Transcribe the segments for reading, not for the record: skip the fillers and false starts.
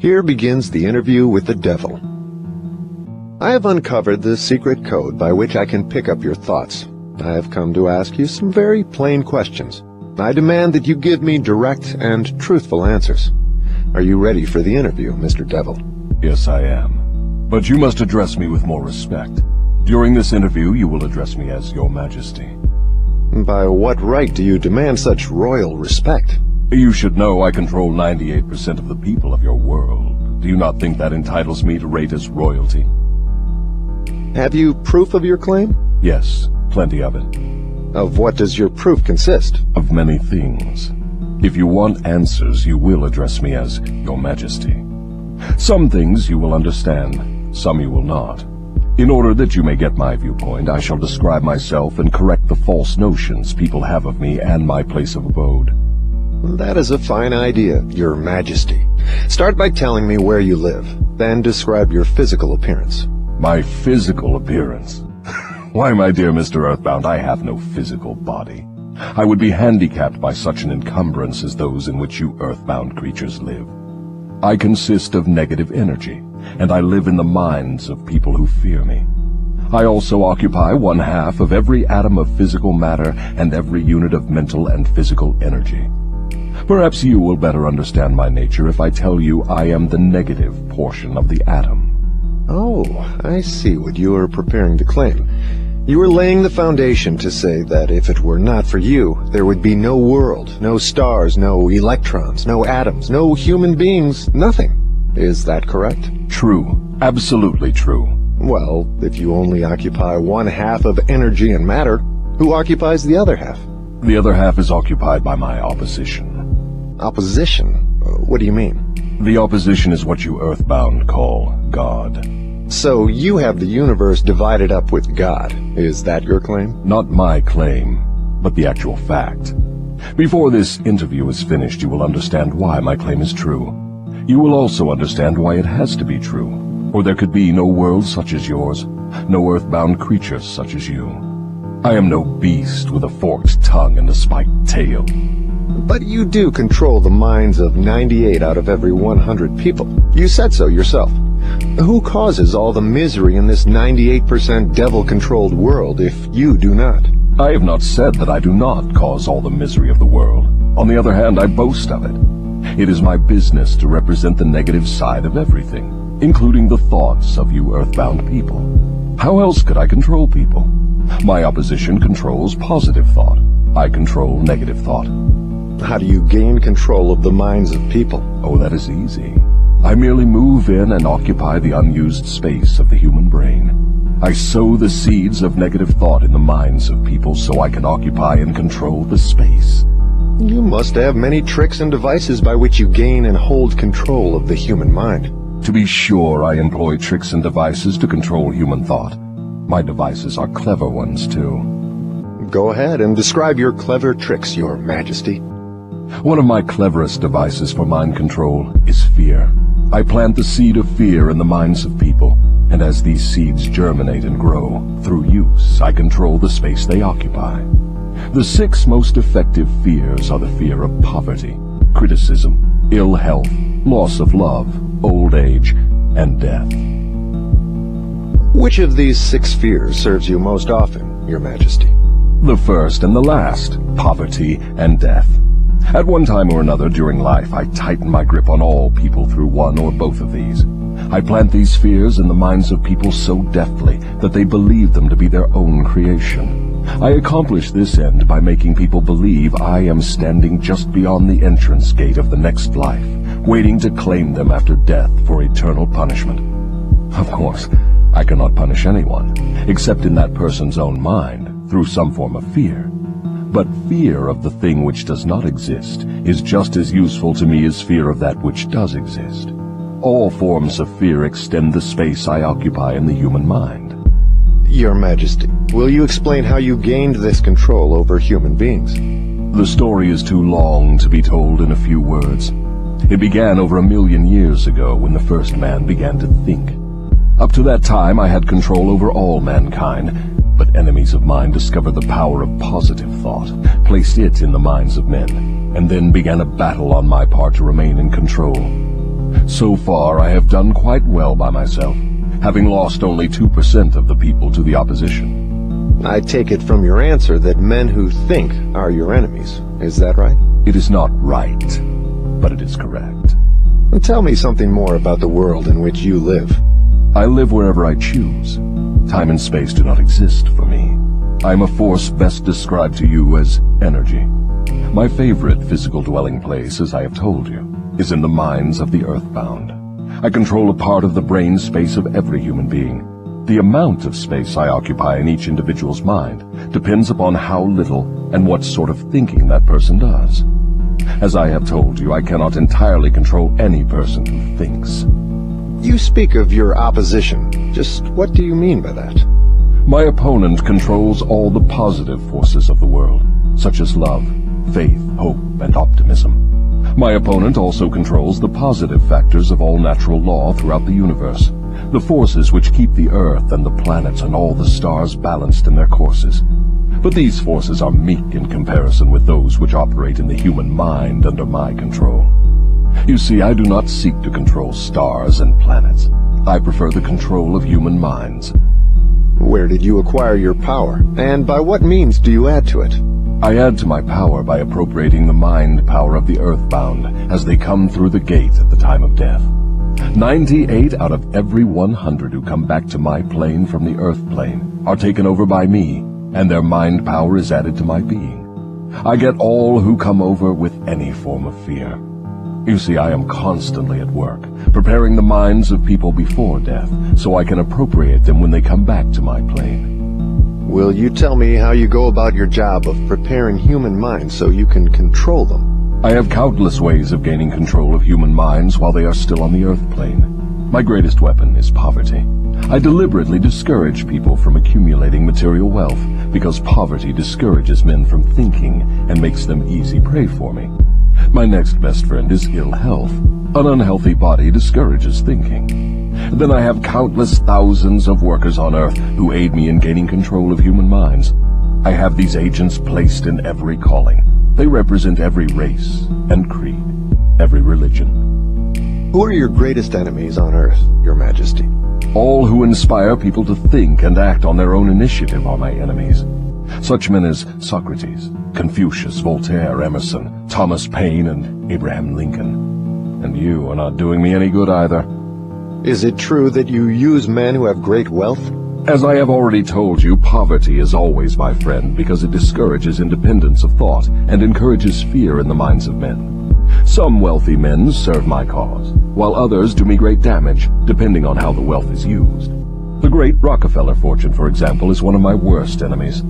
Here begins the interview with the devil. I have uncovered the secret code by which I can pick up your thoughts. I have come to ask you some very plain questions. I demand that you give me direct and truthful answers. Are you ready for the interview, Mr. Devil? Yes, I am. But you must address me with more respect. During this interview, you will address me as Your Majesty. By what right do you demand such royal respect? You should know I control 98% of the people of your world. Do you not think that entitles me to rate as royalty? Have you proof of your claim? Yes, plenty of it. Of what does your proof consist? Of many things. If you want answers, you will address me as Your Majesty. Some things you will understand, some you will not. In order that you may get my viewpoint, I shall describe myself and correct the false notions people have of me and my place of abode. That is a fine idea, Your Majesty. Start by telling me where you live, then describe your physical appearance. My physical appearance? Why, my dear Mr. Earthbound, I have no physical body. I would be handicapped by such an encumbrance as those in which you earthbound creatures live. I consist of negative energy, and I live in the minds of people who fear me. I also occupy 1/2 of every atom of physical matter and every unit of mental and physical energy. Perhaps you will better understand my nature if I tell you I am the negative portion of the atom. Oh, I see what you are preparing to claim. You are laying the foundation to say that if it were not for you, there would be no world, no stars, no electrons, no atoms, no human beings, nothing. Is that correct? True. Absolutely true. Well, if you only occupy 1/2 of energy and matter, who occupies the other half? The other half is occupied by my opposition. Opposition? What do you mean? The opposition is what you earthbound call God. So you have the universe divided up with God. Is that your claim? Not my claim, but the actual fact. Before this interview is finished, you will understand why my claim is true. You will also understand why it has to be true, or there could be no world such as yours, no earthbound creature such as you. I am no beast with a forked tongue and a spiked tail. But you do control the minds of 98 out of every 100 people. You said so yourself. Who causes all the misery in this 98% devil-controlled world if you do not? I have not said that I do not cause all the misery of the world. On the other hand, I boast of it. It is my business to represent the negative side of everything, including the thoughts of you earthbound people. How else could I control people? My opposition controls positive thought. I control negative thought. How do you gain control of the minds of people? Oh, that is easy. I merely move in and occupy the unused space of the human brain. I sow the seeds of negative thought in the minds of people so I can occupy and control the space. You must have many tricks and devices by which you gain and hold control of the human mind. To be sure, I employ tricks and devices to control human thought. My devices are clever ones, too. Go ahead and describe your clever tricks, Your Majesty. One of my cleverest devices for mind control is fear. I plant the seed of fear in the minds of people, and as these seeds germinate and grow, through use, I control the space they occupy. The 6 most effective fears are the fear of poverty, criticism, ill health, loss of love, old age, and death. Which of these 6 fears serves you most often, Your Majesty? The first and the last, poverty and death. At one time or another during life, I tighten my grip on all people through one or both of these. I plant these fears in the minds of people so deftly that they believe them to be their own creation. I accomplish this end by making people believe I am standing just beyond the entrance gate of the next life, waiting to claim them after death for eternal punishment. Of course, I cannot punish anyone, except in that person's own mind, through some form of fear. But fear of the thing which does not exist is just as useful to me as fear of that which does exist. All forms of fear extend the space I occupy in the human mind. Your Majesty, will you explain how you gained this control over human beings? The story is too long to be told in a few words. It began over 1,000,000 years ago when the first man began to think. Up to that time I had control over all mankind, but enemies of mine discovered the power of positive thought, placed it in the minds of men, and then began a battle on my part to remain in control. So far, I have done quite well by myself, having lost only 2% of the people to the opposition. I take it from your answer that men who think are your enemies. Is that right? It is not right, but it is correct. Tell me something more about the world in which you live. I live wherever I choose. Time and space do not exist for me. I am a force best described to you as energy. My favorite physical dwelling place, as I have told you, is in the minds of the earthbound. I control a part of the brain space of every human being. The amount of space I occupy in each individual's mind depends upon how little and what sort of thinking that person does. As I have told you, I cannot entirely control any person who thinks. You speak of your opposition. Just what do you mean by that? My opponent controls all the positive forces of the world, such as love, faith, hope, and optimism. My opponent also controls the positive factors of all natural law throughout the universe, the forces which keep the Earth and the planets and all the stars balanced in their courses. But these forces are meek in comparison with those which operate in the human mind under my control. You see, I do not seek to control stars and planets. I prefer the control of human minds. Where did you acquire your power, and by what means do you add to it? I add to my power by appropriating the mind power of the earthbound as they come through the gate at the time of death. 98 out of every 100 who come back to my plane from the earth plane are taken over by me, and their mind power is added to my being. I get all who come over with any form of fear. You see, I am constantly at work, preparing the minds of people before death, so I can appropriate them when they come back to my plane. Will you tell me how you go about your job of preparing human minds so you can control them? I have countless ways of gaining control of human minds while they are still on the earth plane. My greatest weapon is poverty. I deliberately discourage people from accumulating material wealth because poverty discourages men from thinking and makes them easy prey for me. My next best friend is ill health. An unhealthy body discourages thinking. Then I have countless thousands of workers on Earth who aid me in gaining control of human minds. I have these agents placed in every calling. They represent every race and creed, every religion. Who are your greatest enemies on Earth, Your Majesty? All who inspire people to think and act on their own initiative are my enemies. Such men as Socrates, Confucius, Voltaire, Emerson, Thomas Paine, and Abraham Lincoln. And you are not doing me any good either. Is it true that you use men who have great wealth? As I have already told you, poverty is always my friend because it discourages independence of thought and encourages fear in the minds of men. Some wealthy men serve my cause, while others do me great damage, depending on how the wealth is used. The great Rockefeller fortune, for example, is one of my worst enemies.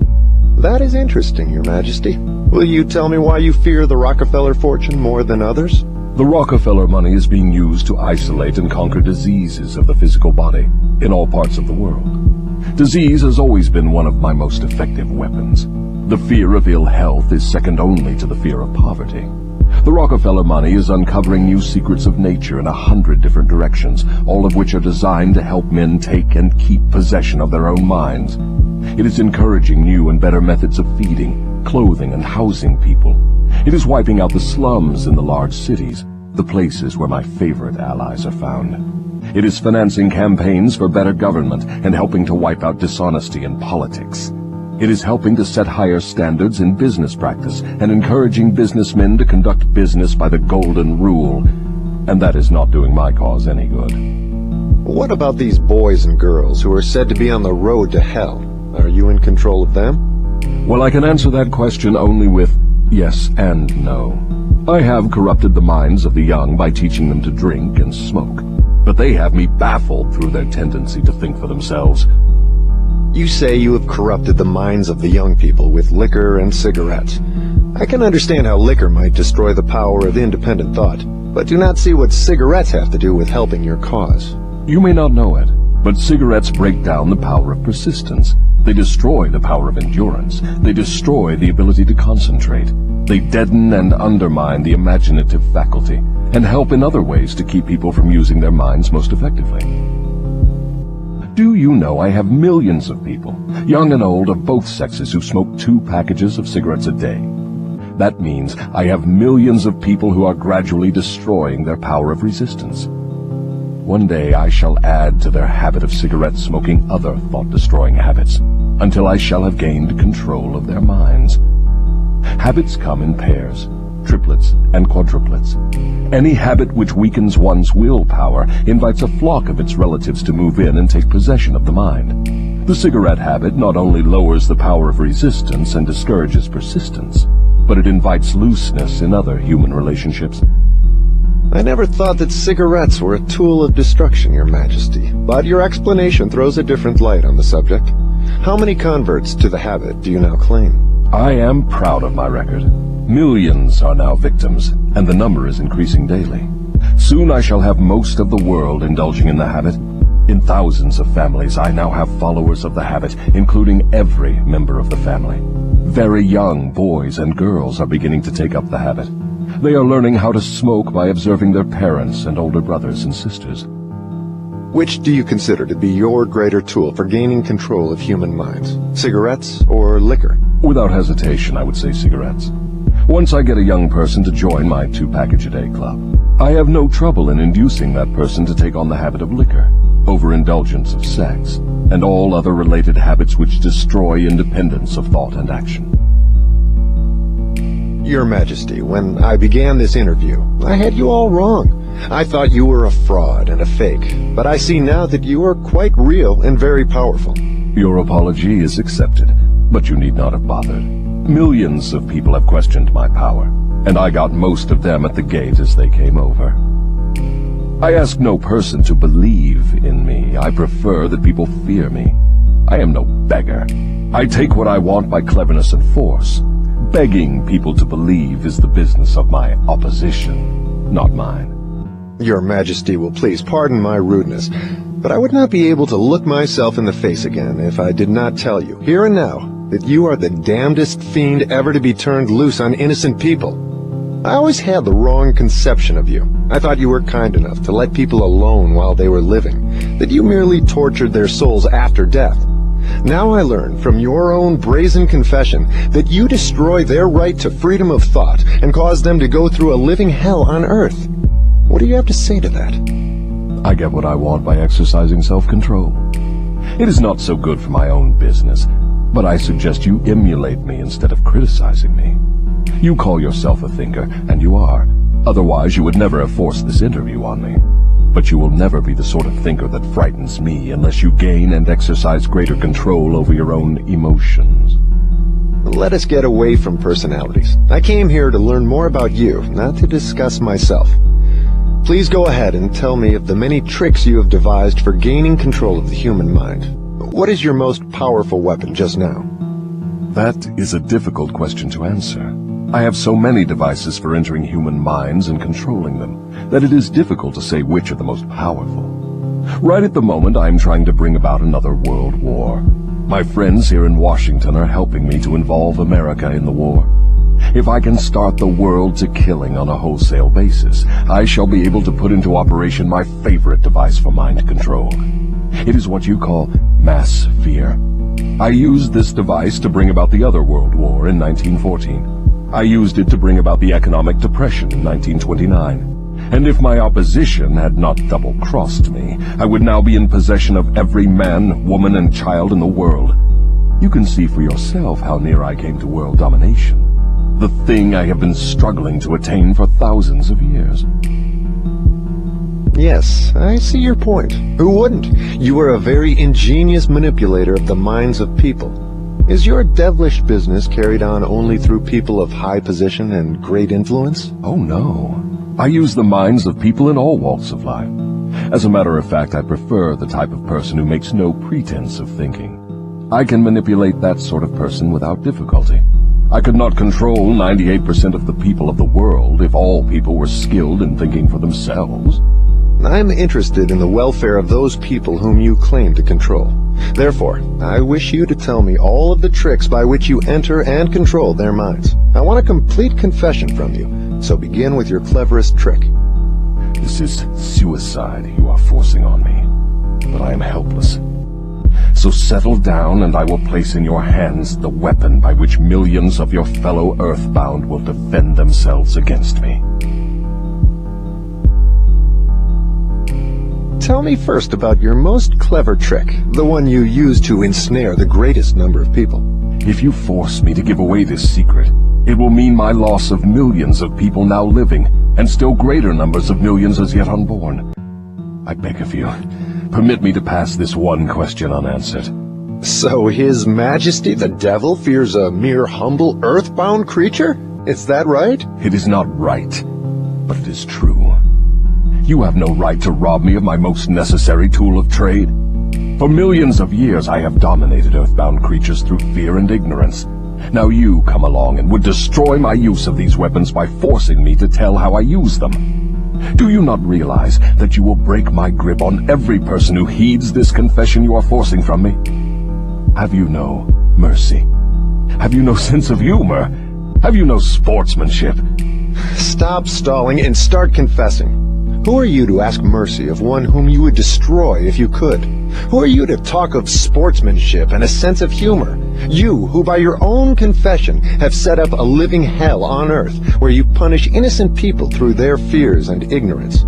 That is interesting, Your Majesty. Will you tell me why you fear the Rockefeller fortune more than others? The Rockefeller money is being used to isolate and conquer diseases of the physical body in all parts of the world. Disease has always been one of my most effective weapons. The fear of ill health is second only to the fear of poverty. The Rockefeller money is uncovering new secrets of nature in 100 different directions, all of which are designed to help men take and keep possession of their own minds. It is encouraging new and better methods of feeding, clothing, and housing people. It is wiping out the slums in the large cities, the places where my favorite allies are found. It is financing campaigns for better government and helping to wipe out dishonesty in politics. It is helping to set higher standards in business practice and encouraging businessmen to conduct business by the golden rule. And that is not doing my cause any good. What about these boys and girls who are said to be on the road to hell? Are you in control of them? Well, I can answer that question only with yes and no. I have corrupted the minds of the young by teaching them to drink and smoke, but they have me baffled through their tendency to think for themselves. You say you have corrupted the minds of the young people with liquor and cigarettes. I can understand how liquor might destroy the power of independent thought, but do not see what cigarettes have to do with helping your cause. You may not know it, but cigarettes break down the power of persistence. They destroy the power of endurance. They destroy the ability to concentrate. They deaden and undermine the imaginative faculty, and help in other ways to keep people from using their minds most effectively. Do you know I have millions of people, young and old of both sexes, who smoke 2 packages of cigarettes a day? That means I have millions of people who are gradually destroying their power of resistance. one day I shall add to their habit of cigarette smoking other thought-destroying habits, until I shall have gained control of their minds. Habits come in pairs, triplets and quadruplets. Any habit which weakens one's willpower invites a flock of its relatives to move in and take possession of the mind. The cigarette habit not only lowers the power of resistance and discourages persistence, but it invites looseness in other human relationships. I never thought that cigarettes were a tool of destruction, Your Majesty, but your explanation throws a different light on the subject. How many converts to the habit do you now claim? I am proud of my record. Millions are now victims, and the number is increasing daily. Soon I shall have most of the world indulging in the habit. In thousands of families I now have followers of the habit, including every member of the family. Very young boys and girls are beginning to take up the habit. They are learning how to smoke by observing their parents and older brothers and sisters. Which do you consider to be your greater tool for gaining control of human minds? Cigarettes or liquor? Without hesitation, I would say cigarettes. Once I get a young person to join my 2-package-a-day club, I have no trouble in inducing that person to take on the habit of liquor, overindulgence of sex, and all other related habits which destroy independence of thought and action. Your Majesty, when I began this interview, I had you all wrong. I thought you were a fraud and a fake, but I see now that you are quite real and very powerful. Your apology is accepted, but you need not have bothered. Millions of people have questioned my power, and I got most of them at the gate as they came over. I ask no person to believe in me. I prefer that people fear me. I am no beggar. I take what I want by cleverness and force. Begging people to believe is the business of my opposition, not mine. Your Majesty will please pardon my rudeness, but I would not be able to look myself in the face again if I did not tell you, here and now, that you are the damnedest fiend ever to be turned loose on innocent people. I always had the wrong conception of you. I thought you were kind enough to let people alone while they were living, that you merely tortured their souls after death. Now I learn from your own brazen confession that you destroy their right to freedom of thought and cause them to go through a living hell on earth. What do you have to say to that? I get what I want by exercising self-control. It is not so good for my own business, but I suggest you emulate me instead of criticizing me. You call yourself a thinker, and you are. Otherwise, you would never have forced this interview on me. But you will never be the sort of thinker that frightens me unless you gain and exercise greater control over your own emotions. Let us get away from personalities. I came here to learn more about you, not to discuss myself. Please go ahead and tell me of the many tricks you have devised for gaining control of the human mind. What is your most powerful weapon just now? That is a difficult question to answer. I have so many devices for entering human minds and controlling them that it is difficult to say which are the most powerful. Right at the moment, I am trying to bring about another world war. My friends here in Washington are helping me to involve America in the war. If I can start the world to killing on a wholesale basis, I shall be able to put into operation my favorite device for mind control. It is what you call mass fear. I used this device to bring about the other world war in 1914. I used it to bring about the economic depression in 1929. And if my opposition had not double-crossed me, I would now be in possession of every man, woman, and child in the world. You can see for yourself how near I came to world domination. The thing I have been struggling to attain for thousands of years. Yes, I see your point. Who wouldn't? You are a very ingenious manipulator of the minds of people. Is your devilish business carried on only through people of high position and great influence? Oh, no. I use the minds of people in all walks of life. As a matter of fact, I prefer the type of person who makes no pretense of thinking. I can manipulate that sort of person without difficulty. I could not control 98% of the people of the world if all people were skilled in thinking for themselves. I'm interested in the welfare of those people whom you claim to control. Therefore, I wish you to tell me all of the tricks by which you enter and control their minds. I want a complete confession from you, so begin with your cleverest trick. This is suicide you are forcing on me, but I am helpless. So settle down and I will place in your hands the weapon by which millions of your fellow Earthbound will defend themselves against me. Tell me first about your most clever trick, the one you use to ensnare the greatest number of people. If you force me to give away this secret, it will mean my loss of millions of people now living, and still greater numbers of millions as yet unborn. I beg of you, permit me to pass this one question unanswered. So His Majesty the Devil fears a mere humble earthbound creature? Is that right? It is not right, but it is true. You have no right to rob me of my most necessary tool of trade. For millions of years I have dominated earthbound creatures through fear and ignorance. Now you come along and would destroy my use of these weapons by forcing me to tell how I use them. Do you not realize that you will break my grip on every person who heeds this confession you are forcing from me? Have you no mercy? Have you no sense of humor? Have you no sportsmanship? Stop stalling and start confessing. Who are you to ask mercy of one whom you would destroy if you could? Who are you to talk of sportsmanship and a sense of humor? You, who by your own confession have set up a living hell on earth, where you punish innocent people through their fears and ignorance.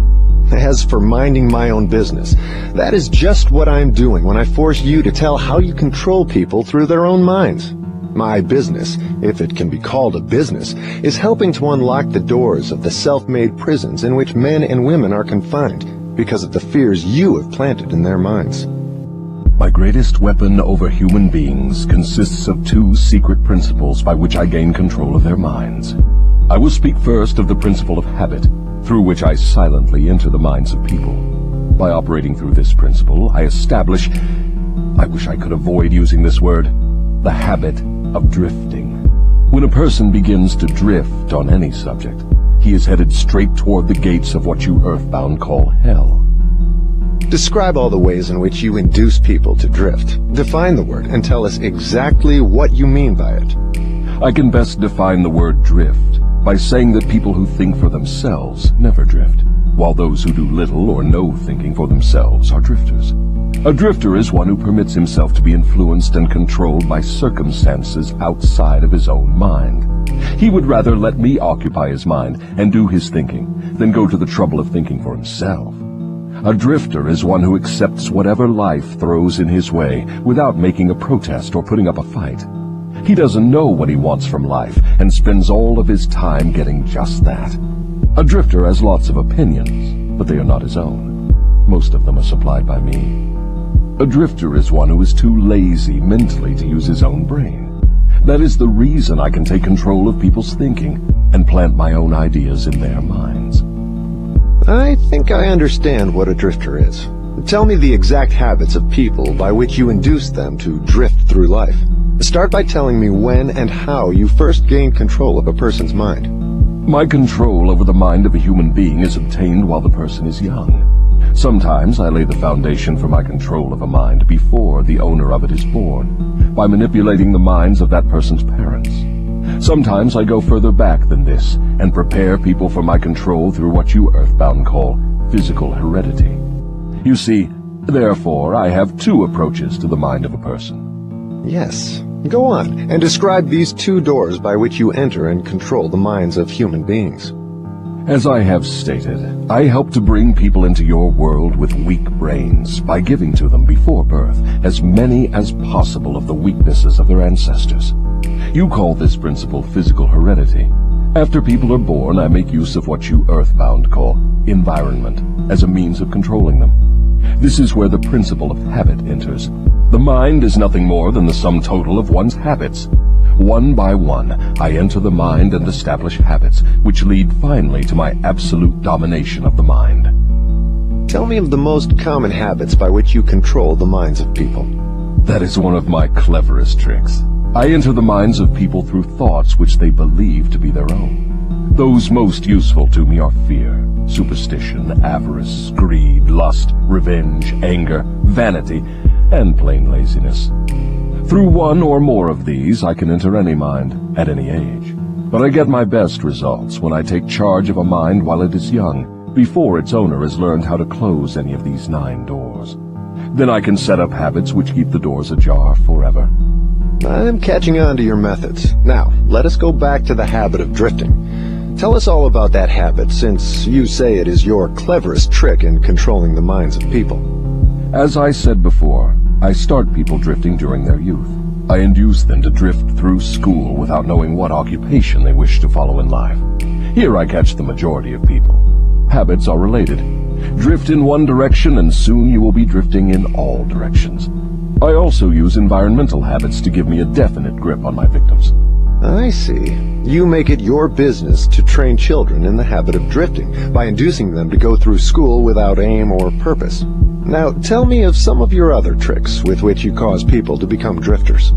As for minding my own business, that is just what I'm doing when I force you to tell how you control people through their own minds. My business, if it can be called a business, is helping to unlock the doors of the self-made prisons in which men and women are confined because of the fears you have planted in their minds. My greatest weapon over human beings consists of two secret principles by which I gain control of their minds. I will speak first of the principle of habit, through which I silently enter the minds of people. By operating through this principle, I establish, I wish I could avoid using this word, the habit of drifting. When a person begins to drift on any subject, he is headed straight toward the gates of what you earthbound call hell. Describe all the ways in which you induce people to drift. Define the word and tell us exactly what you mean by it. I can best define the word drift by saying that people who think for themselves never drift, while those who do little or no thinking for themselves are drifters. A drifter is one who permits himself to be influenced and controlled by circumstances outside of his own mind. He would rather let me occupy his mind and do his thinking than go to the trouble of thinking for himself. A drifter is one who accepts whatever life throws in his way without making a protest or putting up a fight. He doesn't know what he wants from life and spends all of his time getting just that. A drifter has lots of opinions, but they are not his own. Most of them are supplied by me. A drifter is one who is too lazy mentally to use his own brain. That is the reason I can take control of people's thinking and plant my own ideas in their minds. I think I understand what a drifter is. Tell me the exact habits of people by which you induce them to drift through life. Start by telling me when and how you first gained control of a person's mind. My control over the mind of a human being is obtained while the person is young. Sometimes I lay the foundation for my control of a mind before the owner of it is born, by manipulating the minds of that person's parents. Sometimes I go further back than this and prepare people for my control through what you earthbound call physical heredity. You see, therefore, I have two approaches to the mind of a person. Yes. Go on, and describe these two doors by which you enter and control the minds of human beings. As I have stated, I help to bring people into your world with weak brains by giving to them before birth as many as possible of the weaknesses of their ancestors. You call this principle physical heredity. After people are born, I make use of what you earthbound call environment as a means of controlling them. This is where the principle of habit enters. The mind is nothing more than the sum total of one's habits. One by one, I enter the mind and establish habits, which lead finally to my absolute domination of the mind. Tell me of the most common habits by which you control the minds of people. That is one of my cleverest tricks. I enter the minds of people through thoughts which they believe to be their own. Those most useful to me are fear, superstition, avarice, greed, lust, revenge, anger, vanity, and plain laziness. Through one or more of these, I can enter any mind, at any age. But I get my best results when I take charge of a mind while it is young, before its owner has learned how to close any of these 9 doors. Then I can set up habits which keep the doors ajar forever. I'm catching on to your methods. Now, let us go back to the habit of drifting. Tell us all about that habit, since you say it is your cleverest trick in controlling the minds of people. As I said before, I start people drifting during their youth. I induce them to drift through school without knowing what occupation they wish to follow in life. Here I catch the majority of people. Habits are related. Drift in one direction and soon you will be drifting in all directions. I also use environmental habits to give me a definite grip on my victims. I see. You make it your business to train children in the habit of drifting by inducing them to go through school without aim or purpose. Now, tell me of some of your other tricks with which you cause people to become drifters.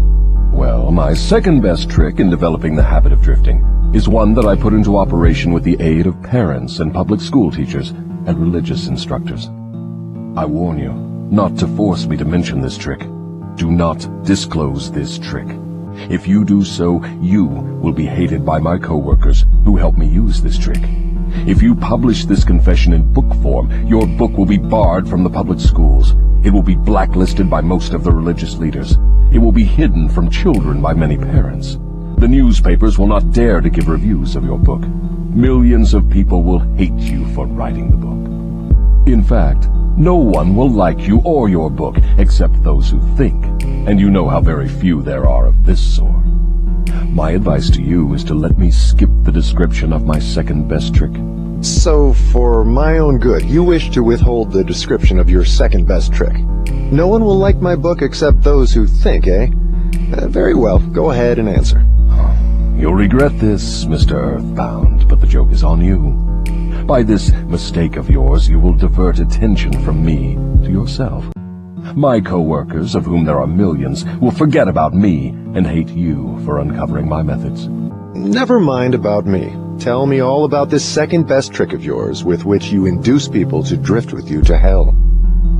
Well, my second best trick in developing the habit of drifting is one that I put into operation with the aid of parents and public school teachers and religious instructors. I warn you not to force me to mention this trick. Do not disclose this trick. If you do so, you will be hated by my co-workers who help me use this trick. If you publish this confession in book form, your book will be barred from the public schools. It will be blacklisted by most of the religious leaders. It will be hidden from children by many parents. The newspapers will not dare to give reviews of your book. Millions of people will hate you for writing the book. In fact, no one will like you or your book except those who think, and you know how very few there are of this sort. My advice to you is to let me skip the description of my second best trick. So, for my own good, you wish to withhold the description of your second best trick. No one will like my book except those who think, eh? Very well, go ahead and answer. You'll regret this, Mr. Earthbound, but the joke is on you. By this mistake of yours, you will divert attention from me to yourself. My co-workers, of whom there are millions, will forget about me and hate you for uncovering my methods. Never mind about me. Tell me all about this second best trick of yours with which you induce people to drift with you to hell.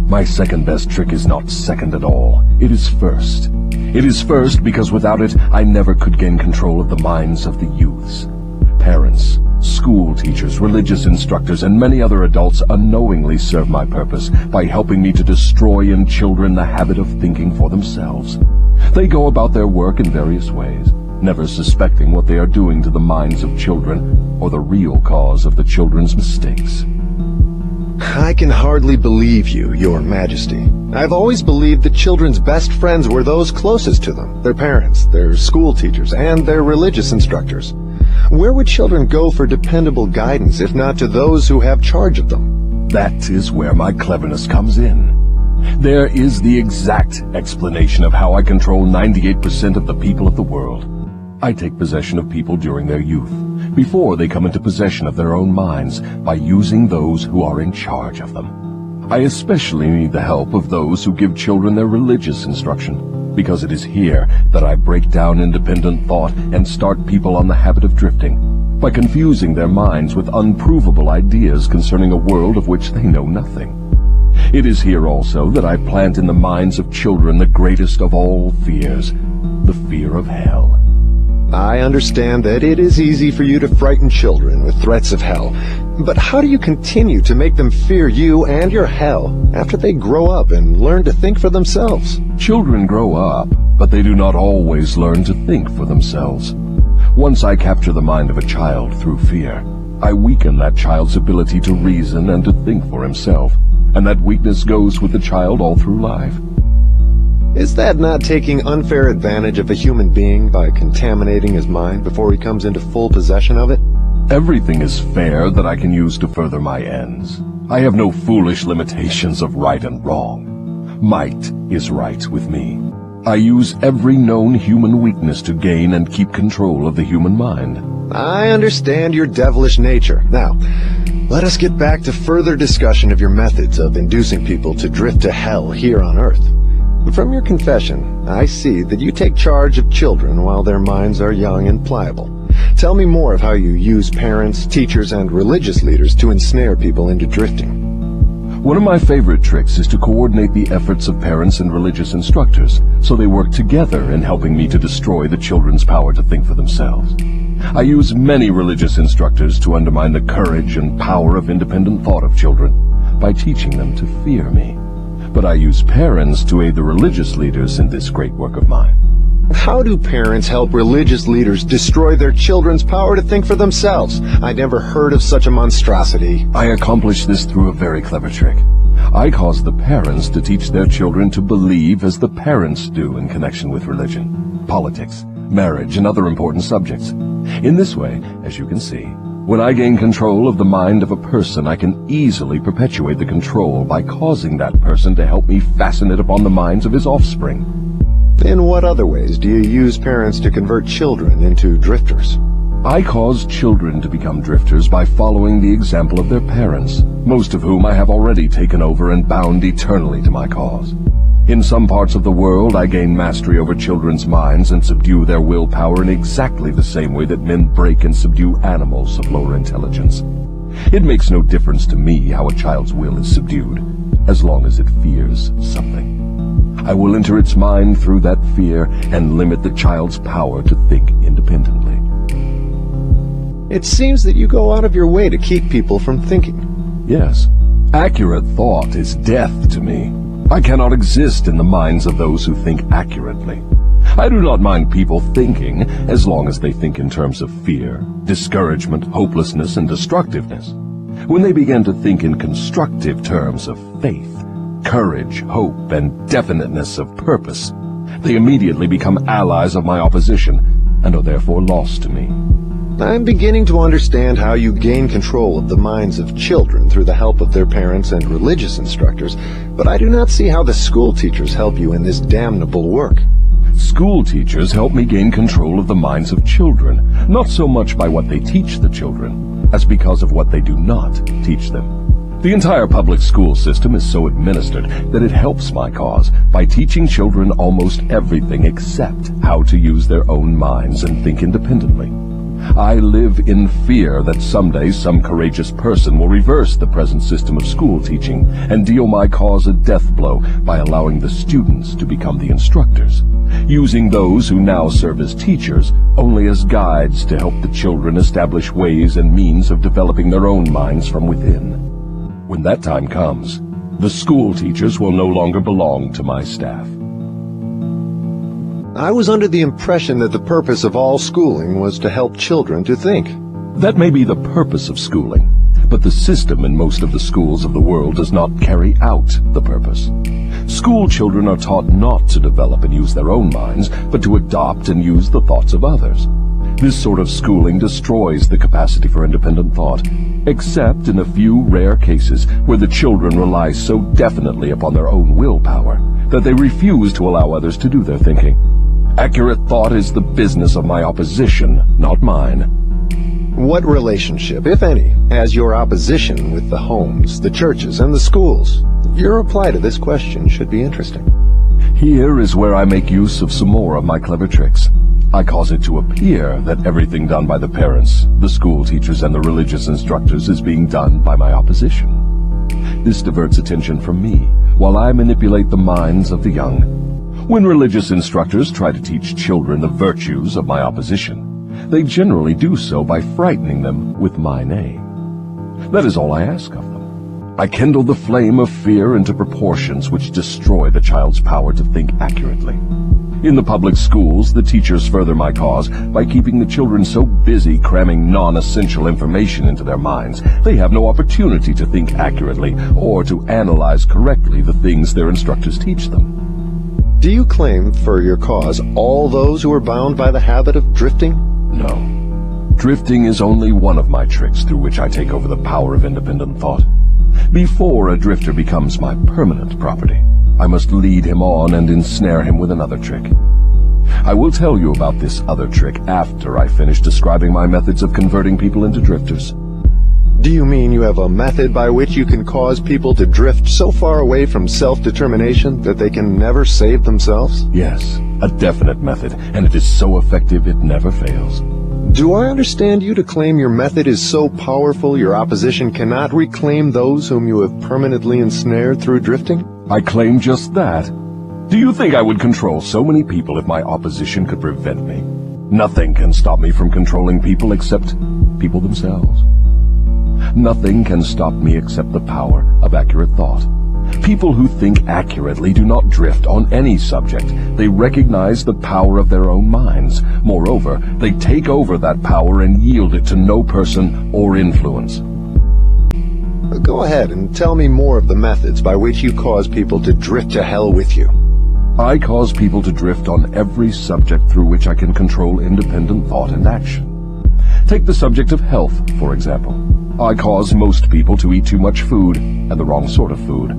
My second best trick is not second at all. It is first. It is first because without it, I never could gain control of the minds of the youths. Parents, school teachers, religious instructors, and many other adults unknowingly serve my purpose by helping me to destroy in children the habit of thinking for themselves. They go about their work in various ways, never suspecting what they are doing to the minds of children or the real cause of the children's mistakes. I can hardly believe you, Your Majesty. I've always believed that children's best friends were those closest to them, their parents, their school teachers, and their religious instructors. Where would children go for dependable guidance if not to those who have charge of them? That is where my cleverness comes in. There is the exact explanation of how I control 98% of the people of the world. I take possession of people during their youth, before they come into possession of their own minds, by using those who are in charge of them. I especially need the help of those who give children their religious instruction, because it is here that I break down independent thought and start people on the habit of drifting, by confusing their minds with unprovable ideas concerning a world of which they know nothing. It is here also that I plant in the minds of children the greatest of all fears, the fear of hell. I understand that it is easy for you to frighten children with threats of hell, but how do you continue to make them fear you and your hell after they grow up and learn to think for themselves? Children grow up, but they do not always learn to think for themselves. Once I capture the mind of a child through fear, I weaken that child's ability to reason and to think for himself, and that weakness goes with the child all through life. Is that not taking unfair advantage of a human being by contaminating his mind before he comes into full possession of it? Everything is fair that I can use to further my ends. I have no foolish limitations of right and wrong. Might is right with me. I use every known human weakness to gain and keep control of the human mind. I understand your devilish nature. Now, let us get back to further discussion of your methods of inducing people to drift to hell here on Earth. From your confession, I see that you take charge of children while their minds are young and pliable. Tell me more of how you use parents, teachers, and religious leaders to ensnare people into drifting. One of my favorite tricks is to coordinate the efforts of parents and religious instructors so they work together in helping me to destroy the children's power to think for themselves. I use many religious instructors to undermine the courage and power of independent thought of children by teaching them to fear me. But I use parents to aid the religious leaders in this great work of mine. How do parents help religious leaders destroy their children's power to think for themselves? I never heard of such a monstrosity. I accomplish this through a very clever trick. I cause the parents to teach their children to believe as the parents do in connection with religion, politics, marriage, and other important subjects. In this way, as you can see, when I gain control of the mind of a person, I can easily perpetuate the control by causing that person to help me fasten it upon the minds of his offspring. In what other ways do you use parents to convert children into drifters? I cause children to become drifters by following the example of their parents, most of whom I have already taken over and bound eternally to my cause. In some parts of the world, I gain mastery over children's minds and subdue their willpower in exactly the same way that men break and subdue animals of lower intelligence. It makes no difference to me how a child's will is subdued, as long as it fears something. I will enter its mind through that fear and limit the child's power to think independently. It seems that you go out of your way to keep people from thinking. Yes. Accurate thought is death to me. I cannot exist in the minds of those who think accurately. I do not mind people thinking, as long as they think in terms of fear, discouragement, hopelessness, and destructiveness. When they begin to think in constructive terms of faith, courage, hope, and definiteness of purpose, they immediately become allies of my opposition and are therefore lost to me. I'm beginning to understand how you gain control of the minds of children through the help of their parents and religious instructors, but I do not see how the school teachers help you in this damnable work. School teachers help me gain control of the minds of children, not so much by what they teach the children, as because of what they do not teach them. The entire public school system is so administered that it helps my cause by teaching children almost everything except how to use their own minds and think independently. I live in fear that someday some courageous person will reverse the present system of school teaching and deal my cause a death blow by allowing the students to become the instructors, using those who now serve as teachers only as guides to help the children establish ways and means of developing their own minds from within. When that time comes, the school teachers will no longer belong to my staff. I was under the impression that the purpose of all schooling was to help children to think. That may be the purpose of schooling, but the system in most of the schools of the world does not carry out the purpose. School children are taught not to develop and use their own minds, but to adopt and use the thoughts of others. This sort of schooling destroys the capacity for independent thought, except in a few rare cases where the children rely so definitely upon their own willpower that they refuse to allow others to do their thinking. Accurate thought is the business of my opposition, not mine. What relationship, if any, has your opposition with the homes, the churches, and the schools? Your reply to this question should be interesting. Here is where I make use of some more of my clever tricks. I cause it to appear that everything done by the parents, the school teachers, and the religious instructors is being done by my opposition. This diverts attention from me, while I manipulate the minds of the young. When religious instructors try to teach children the virtues of my opposition, they generally do so by frightening them with my name. That is all I ask of them. I kindle the flame of fear into proportions which destroy the child's power to think accurately. In the public schools, the teachers further my cause by keeping the children so busy cramming non-essential information into their minds, they have no opportunity to think accurately or to analyze correctly the things their instructors teach them. Do you claim for your cause all those who are bound by the habit of drifting? No. Drifting is only one of my tricks through which I take over the power of independent thought. Before a drifter becomes my permanent property, I must lead him on and ensnare him with another trick. I will tell you about this other trick after I finish describing my methods of converting people into drifters. Do you mean you have a method by which you can cause people to drift so far away from self-determination that they can never save themselves? Yes, a definite method, and it is so effective it never fails. Do I understand you to claim your method is so powerful your opposition cannot reclaim those whom you have permanently ensnared through drifting? I claim just that. Do you think I would control so many people if my opposition could prevent me? Nothing can stop me from controlling people except people themselves. Nothing can stop me except the power of accurate thought. People who think accurately do not drift on any subject. They recognize the power of their own minds. Moreover, they take over that power and yield it to no person or influence. Go ahead and tell me more of the methods by which you cause people to drift to hell with you. I cause people to drift on every subject through which I can control independent thought and action. Take the subject of health, for example. I cause most people to eat too much food, and the wrong sort of food.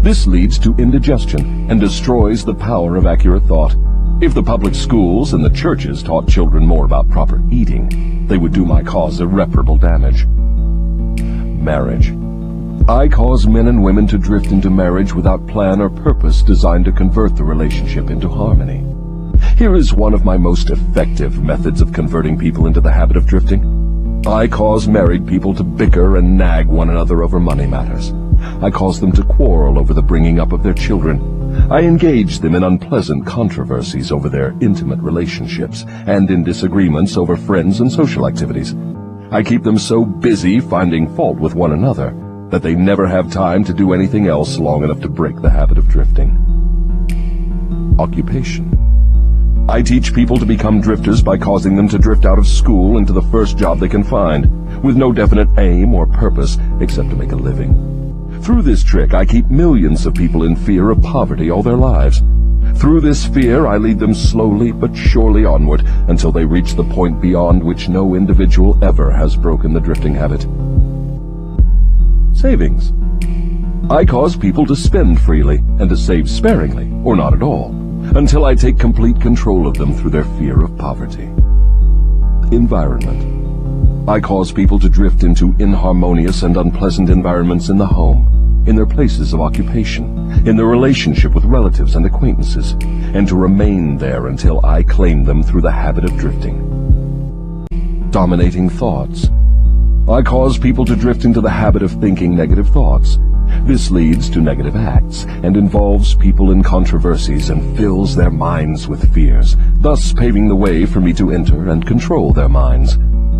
This leads to indigestion and destroys the power of accurate thought. If the public schools and the churches taught children more about proper eating, they would do my cause irreparable damage. Marriage. I cause men and women to drift into marriage without plan or purpose designed to convert the relationship into harmony. Here is one of my most effective methods of converting people into the habit of drifting. I cause married people to bicker and nag one another over money matters. I cause them to quarrel over the bringing up of their children. I engage them in unpleasant controversies over their intimate relationships and in disagreements over friends and social activities. I keep them so busy finding fault with one another that they never have time to do anything else long enough to break the habit of drifting. Occupation. I teach people to become drifters by causing them to drift out of school into the first job they can find, with no definite aim or purpose except to make a living. Through this trick, I keep millions of people in fear of poverty all their lives. Through this fear, I lead them slowly but surely onward until they reach the point beyond which no individual ever has broken the drifting habit. Savings. I cause people to spend freely and to save sparingly, or not at all, until I take complete control of them through their fear of poverty. Environment. I cause people to drift into inharmonious and unpleasant environments in the home, in their places of occupation, in their relationship with relatives and acquaintances, and to remain there until I claim them through the habit of drifting. Dominating thoughts. I cause people to drift into the habit of thinking negative thoughts. This leads to negative acts and involves people in controversies and fills their minds with fears, thus paving the way for me to enter and control their minds.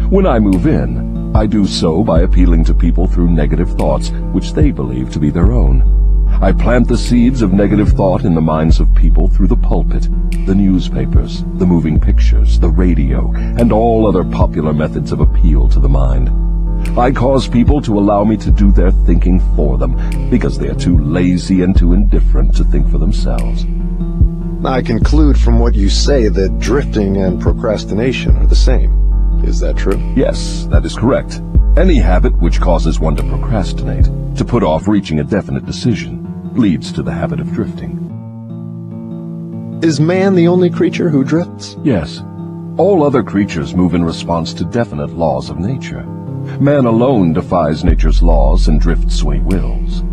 When I move in, I do so by appealing to people through negative thoughts which they believe to be their own. I plant the seeds of negative thought in the minds of people through the pulpit, the newspapers, the moving pictures, the radio, and all other popular methods of appeal to the mind. I cause people to allow me to do their thinking for them because they are too lazy and too indifferent to think for themselves. I conclude from what you say that drifting and procrastination are the same. Is that true? Yes, that is correct. Any habit which causes one to procrastinate, to put off reaching a definite decision, leads to the habit of drifting. Is man the only creature who drifts? Yes. All other creatures move in response to definite laws of nature. Man alone defies nature's laws and drifts when he wills.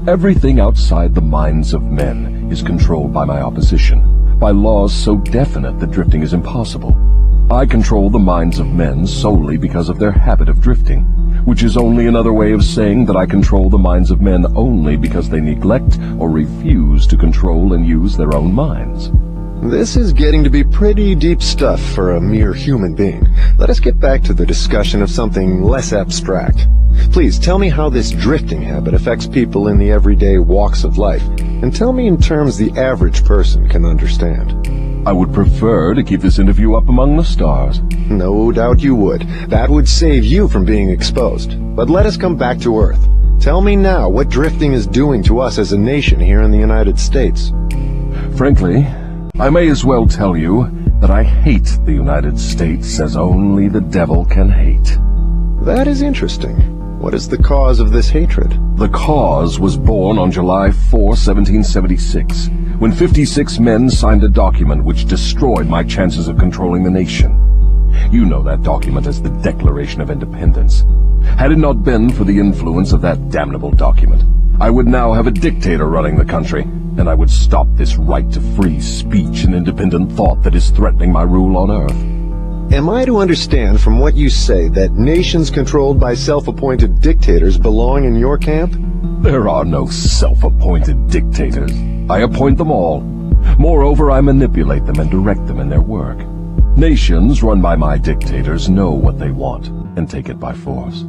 Everything outside the minds of men is controlled by my opposition, by laws so definite that drifting is impossible. I control the minds of men solely because of their habit of drifting, which is only another way of saying that I control the minds of men only because they neglect or refuse to control and use their own minds. This is getting to be pretty deep stuff for a mere human being. Let us get back to the discussion of something less abstract. Please tell me how this drifting habit affects people in the everyday walks of life, and tell me in terms the average person can understand. I would prefer to keep this interview up among the stars. No doubt you would. That would save you from being exposed. But let us come back to Earth. Tell me now what drifting is doing to us as a nation here in the United States. Frankly, I may as well tell you that I hate the United States as only the devil can hate. That is interesting. What is the cause of this hatred? The cause was born on July 4, 1776, when 56 men signed a document which destroyed my chances of controlling the nation. You know that document as the Declaration of Independence. Had it not been for the influence of that damnable document, I would now have a dictator running the country, and I would stop this right to free speech and independent thought that is threatening my rule on Earth. Am I to understand from what you say that nations controlled by self-appointed dictators belong in your camp? There are no self-appointed dictators. I appoint them all. Moreover, I manipulate them and direct them in their work. Nations run by my dictators know what they want and take it by force.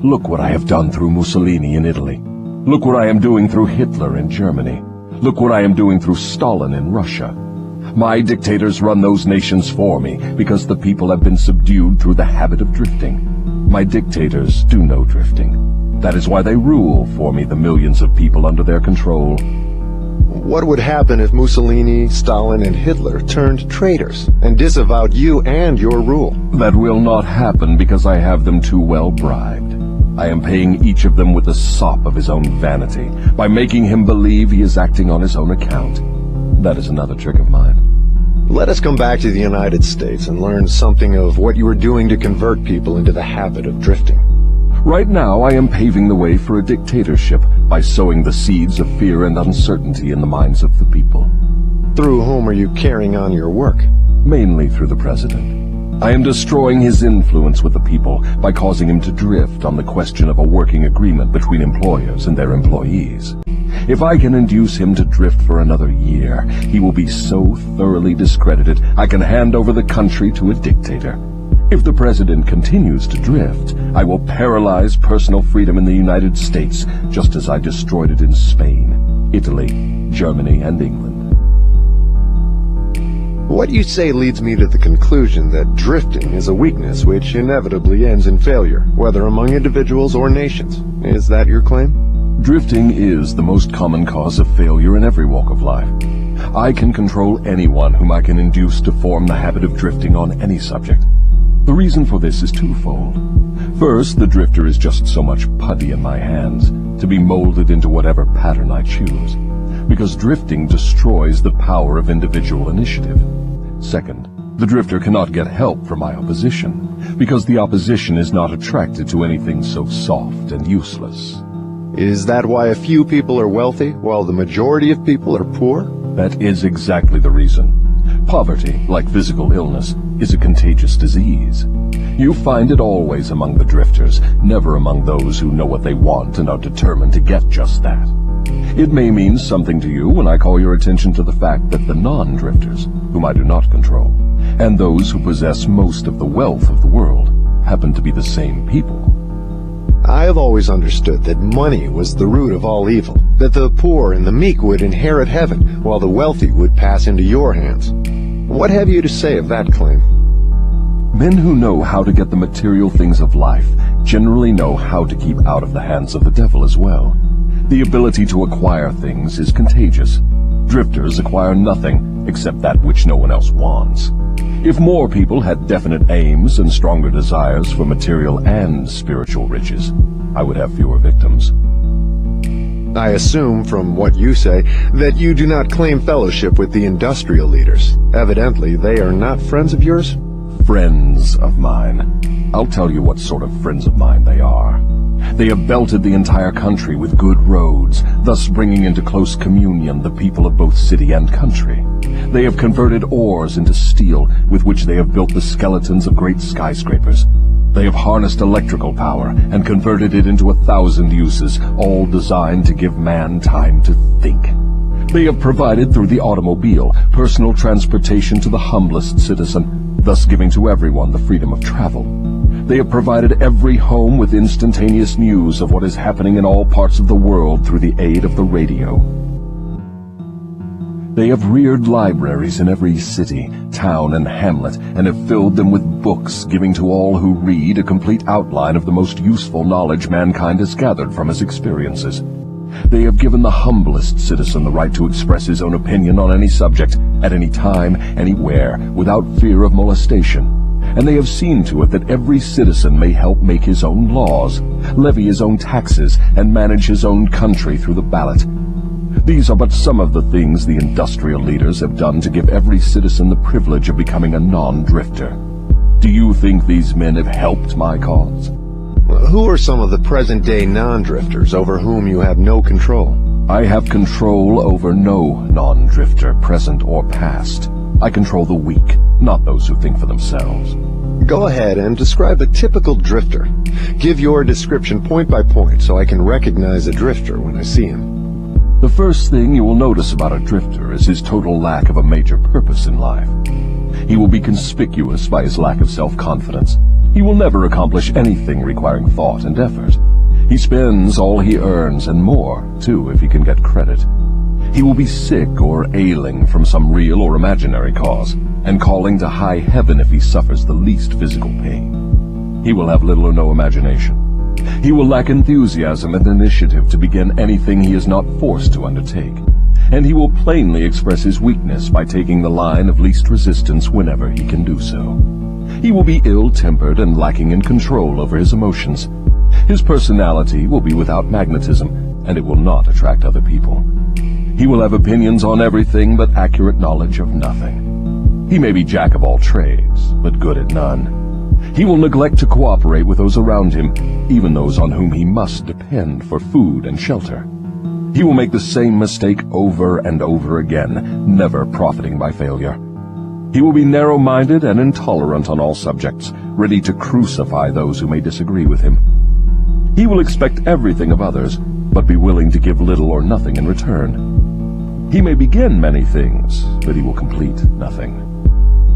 Look what I have done through Mussolini in Italy. Look what I am doing through Hitler in Germany. Look what I am doing through Stalin in Russia. My dictators run those nations for me because the people have been subdued through the habit of drifting. My dictators do no drifting. That is why they rule for me the millions of people under their control. What would happen if Mussolini, Stalin, and Hitler turned traitors and disavowed you and your rule? That will not happen because I have them too well bribed. I am paying each of them with the sop of his own vanity, by making him believe he is acting on his own account. That is another trick of mine. Let us come back to the United States and learn something of what you are doing to convert people into the habit of drifting. Right now, I am paving the way for a dictatorship by sowing the seeds of fear and uncertainty in the minds of the people. Through whom are you carrying on your work? Mainly through the president. I am destroying his influence with the people by causing him to drift on the question of a working agreement between employers and their employees. If I can induce him to drift for another year, he will be so thoroughly discredited I can hand over the country to a dictator. If the president continues to drift, I will paralyze personal freedom in the United States, just as I destroyed it in Spain, Italy, Germany, and England. What you say leads me to the conclusion that drifting is a weakness which inevitably ends in failure, whether among individuals or nations. Is that your claim? Drifting is the most common cause of failure in every walk of life. I can control anyone whom I can induce to form the habit of drifting on any subject. The reason for this is twofold. First, the drifter is just so much putty in my hands, to be molded into whatever pattern I choose, because drifting destroys the power of individual initiative. Second, the drifter cannot get help from my opposition, because the opposition is not attracted to anything so soft and useless. Is that why a few people are wealthy, while the majority of people are poor? That is exactly the reason. Poverty, like physical illness, is a contagious disease. You find it always among the drifters, never among those who know what they want and are determined to get just that. It may mean something to you when I call your attention to the fact that the non-drifters, whom I do not control, and those who possess most of the wealth of the world, happen to be the same people. I have always understood that money was the root of all evil, that the poor and the meek would inherit heaven, while the wealthy would pass into your hands. What have you to say of that claim? Men who know how to get the material things of life generally know how to keep out of the hands of the devil as well. The ability to acquire things is contagious. Drifters acquire nothing except that which no one else wants. If more people had definite aims and stronger desires for material and spiritual riches, I would have fewer victims. I assume, from what you say, that you do not claim fellowship with the industrial leaders. Evidently, they are not friends of yours? Friends of mine. I'll tell you what sort of friends of mine they are. They have belted the entire country with good roads, thus bringing into close communion the people of both city and country. They have converted ores into steel, with which they have built the skeletons of great skyscrapers. They have harnessed electrical power and converted it into 1,000 uses, all designed to give man time to think. They have provided through the automobile personal transportation to the humblest citizen, thus giving to everyone the freedom of travel. They have provided every home with instantaneous news of what is happening in all parts of the world through the aid of the radio. They have reared libraries in every city, town, and hamlet, and have filled them with books, giving to all who read a complete outline of the most useful knowledge mankind has gathered from his experiences. They have given the humblest citizen the right to express his own opinion on any subject, at any time, anywhere, without fear of molestation. And they have seen to it that every citizen may help make his own laws, levy his own taxes, and manage his own country through the ballot. These are but some of the things the industrial leaders have done to give every citizen the privilege of becoming a non-drifter. Do you think these men have helped my cause? Who are some of the present-day non-drifters over whom you have no control? I have control over no non-drifter, present or past. I control the weak, not those who think for themselves. Go ahead and describe a typical drifter. Give your description point by point so I can recognize a drifter when I see him. The first thing you will notice about a drifter is his total lack of a major purpose in life. He will be conspicuous by his lack of self-confidence. He will never accomplish anything requiring thought and effort. He spends all he earns and more, too, if he can get credit. He will be sick or ailing from some real or imaginary cause, and calling to high heaven if he suffers the least physical pain. He will have little or no imagination. He will lack enthusiasm and initiative to begin anything he is not forced to undertake, and he will plainly express his weakness by taking the line of least resistance whenever he can do so. He will be ill-tempered and lacking in control over his emotions. His personality will be without magnetism, and it will not attract other people. He will have opinions on everything but accurate knowledge of nothing. He may be jack of all trades, but good at none. He will neglect to cooperate with those around him, even those on whom he must depend for food and shelter. He will make the same mistake over and over again, never profiting by failure. He will be narrow-minded and intolerant on all subjects, ready to crucify those who may disagree with him. He will expect everything of others, but be willing to give little or nothing in return. He may begin many things, but he will complete nothing.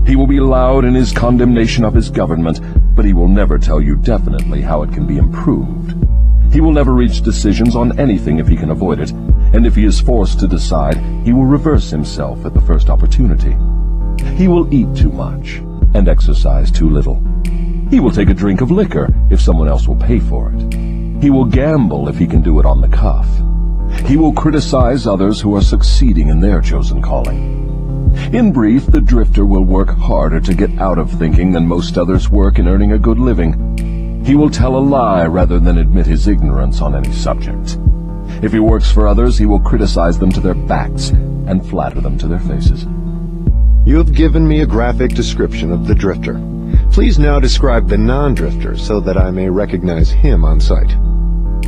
He will be loud in his condemnation of his government, but he will never tell you definitely how it can be improved. He will never reach decisions on anything if he can avoid it, and if he is forced to decide, he will reverse himself at the first opportunity. He will eat too much and exercise too little. He will take a drink of liquor if someone else will pay for it. He will gamble if he can do it on the cuff. He will criticize others who are succeeding in their chosen calling. In brief, the drifter will work harder to get out of thinking than most others work in earning a good living. He will tell a lie rather than admit his ignorance on any subject. If he works for others, he will criticize them to their backs and flatter them to their faces. You have given me a graphic description of the drifter. Please now describe the non-drifter so that I may recognize him on sight.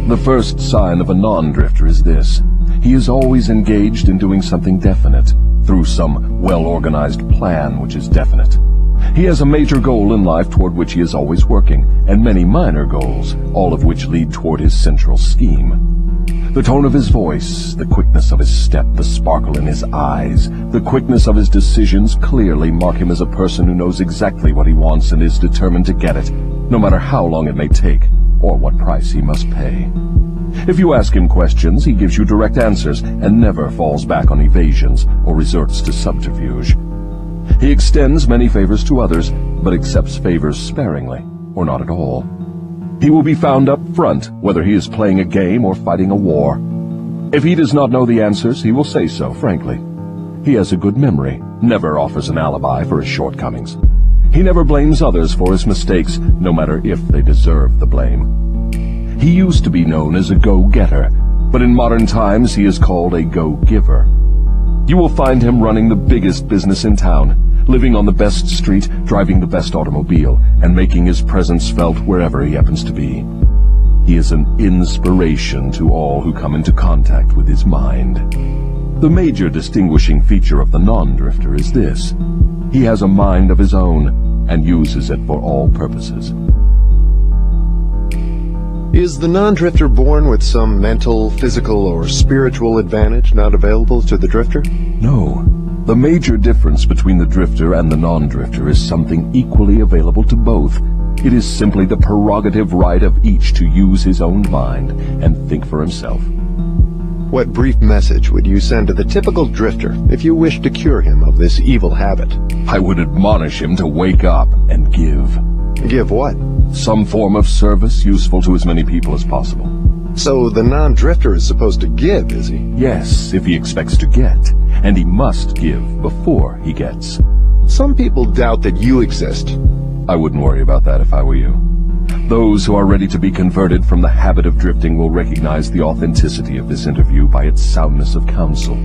The first sign of a non-drifter is this. He is always engaged in doing something definite, through some well-organized plan which is definite. He has a major goal in life toward which he is always working, and many minor goals, all of which lead toward his central scheme. The tone of his voice, the quickness of his step, the sparkle in his eyes, the quickness of his decisions clearly mark him as a person who knows exactly what he wants and is determined to get it, no matter how long it may take, or what price he must pay. If you ask him questions, he gives you direct answers and never falls back on evasions or resorts to subterfuge. He extends many favors to others, but accepts favors sparingly, or not at all. He will be found up front, whether he is playing a game or fighting a war. If he does not know the answers, he will say so, frankly. He has a good memory, never offers an alibi for his shortcomings. He never blames others for his mistakes, no matter if they deserve the blame. He used to be known as a go-getter, but in modern times he is called a go-giver. You will find him running the biggest business in town, living on the best street, driving the best automobile, and making his presence felt wherever he happens to be. He is an inspiration to all who come into contact with his mind. The major distinguishing feature of the non-drifter is this. He has a mind of his own and uses it for all purposes. Is the non-drifter born with some mental, physical, or spiritual advantage not available to the drifter? No. The major difference between the drifter and the non-drifter is something equally available to both. It is simply the prerogative right of each to use his own mind and think for himself. What brief message would you send to the typical drifter if you wished to cure him of this evil habit? I would admonish him to wake up and give. Give what? Some form of service useful to as many people as possible. So the non-drifter is supposed to give, is he? Yes, if he expects to get. And he must give before he gets. Some people doubt that you exist. I wouldn't worry about that if I were you. Those who are ready to be converted from the habit of drifting will recognize the authenticity of this interview by its soundness of counsel.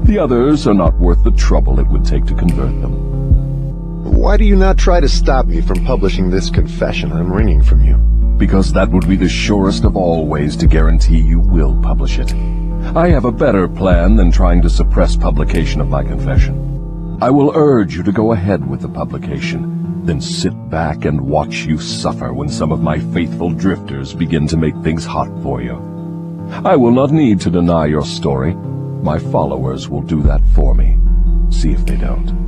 The others are not worth the trouble it would take to convert them. Why do you not try to stop me from publishing this confession I'm wringing from you? Because that would be the surest of all ways to guarantee you will publish it. I have a better plan than trying to suppress publication of my confession. I will urge you to go ahead with the publication, then sit back and watch you suffer when some of my faithful drifters begin to make things hot for you. I will not need to deny your story. My followers will do that for me. See if they don't.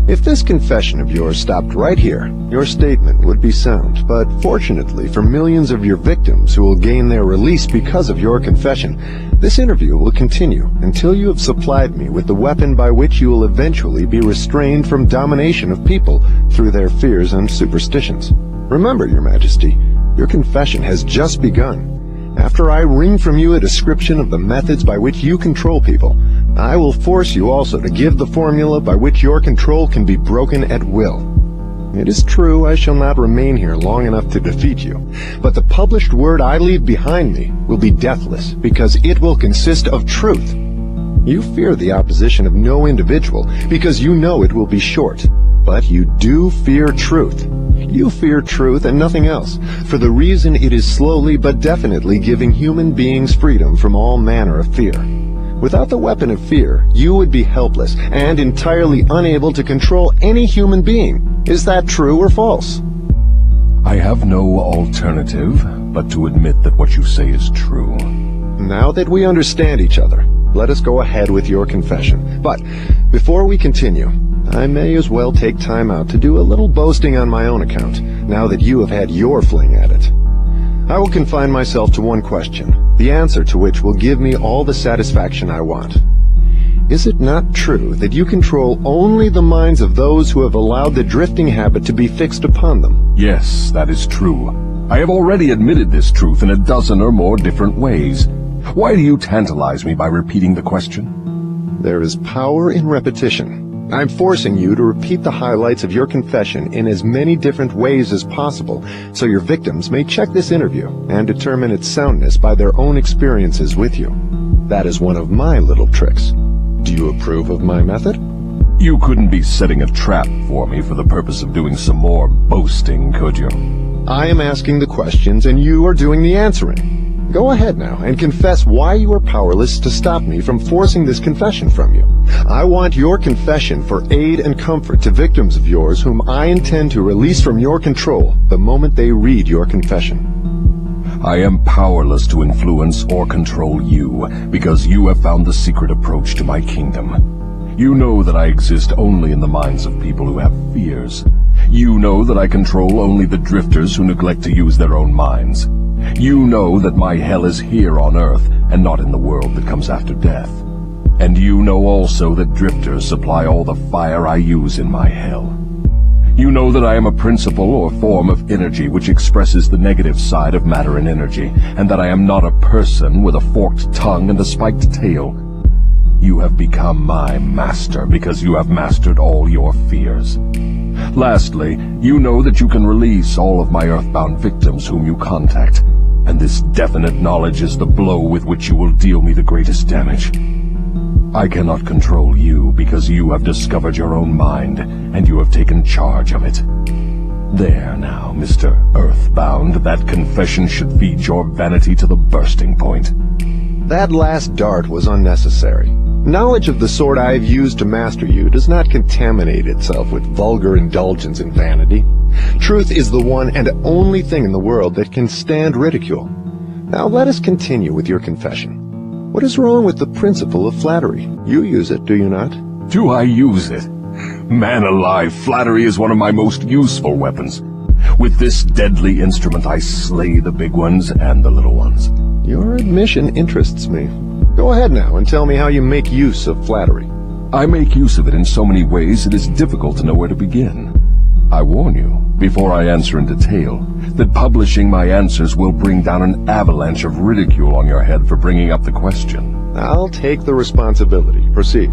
If this confession of yours stopped right here, your statement would be sound. But fortunately for millions of your victims who will gain their release because of your confession, this interview will continue until you have supplied me with the weapon by which you will eventually be restrained from domination of people through their fears and superstitions. Remember, Your Majesty, your confession has just begun. After I wring from you a description of the methods by which you control people, I will force you also to give the formula by which your control can be broken at will. It is true I shall not remain here long enough to defeat you, but the published word I leave behind me will be deathless because it will consist of truth. You fear the opposition of no individual because you know it will be short, but you do fear truth. You fear truth and nothing else, for the reason it is slowly but definitely giving human beings freedom from all manner of fear. Without the weapon of fear, you would be helpless and entirely unable to control any human being. Is that true or false? I have no alternative but to admit that what you say is true. Now that we understand each other, let us go ahead with your confession. But before we continue, I may as well take time out to do a little boasting on my own account, now that you have had your fling at it. I will confine myself to one question, the answer to which will give me all the satisfaction I want. Is it not true that you control only the minds of those who have allowed the drifting habit to be fixed upon them? Yes, that is true. I have already admitted this truth in a dozen or more different ways. Why do you tantalize me by repeating the question? There is power in repetition. I'm forcing you to repeat the highlights of your confession in as many different ways as possible, so your victims may check this interview and determine its soundness by their own experiences with you. That is one of my little tricks. Do you approve of my method? You couldn't be setting a trap for me for the purpose of doing some more boasting, could you? I am asking the questions and you are doing the answering. Go ahead now and confess why you are powerless to stop me from forcing this confession from you. I want your confession for aid and comfort to victims of yours whom I intend to release from your control the moment they read your confession. I am powerless to influence or control you because you have found the secret approach to my kingdom. You know that I exist only in the minds of people who have fears. You know that I control only the drifters who neglect to use their own minds. You know that my hell is here on earth and not in the world that comes after death. And you know also that drifters supply all the fire I use in my hell. You know that I am a principle or form of energy which expresses the negative side of matter and energy, and that I am not a person with a forked tongue and a spiked tail. You have become my master because you have mastered all your fears. Lastly, you know that you can release all of my earthbound victims whom you contact, and this definite knowledge is the blow with which you will deal me the greatest damage. I cannot control you because you have discovered your own mind, and you have taken charge of it. There now, Mr. Earthbound, that confession should feed your vanity to the bursting point. That last dart was unnecessary. Knowledge of the sort I have used to master you does not contaminate itself with vulgar indulgence in vanity. Truth is the one and only thing in the world that can stand ridicule. Now let us continue with your confession. What is wrong with the principle of flattery? You use it, do you not? Do I use it? Man alive, flattery is one of my most useful weapons. With this deadly instrument I slay the big ones and the little ones. Your admission interests me. Go ahead now and tell me how you make use of flattery. I make use of it in so many ways it is difficult to know where to begin. I warn you, before I answer in detail, that publishing my answers will bring down an avalanche of ridicule on your head for bringing up the question. I'll take the responsibility. Proceed.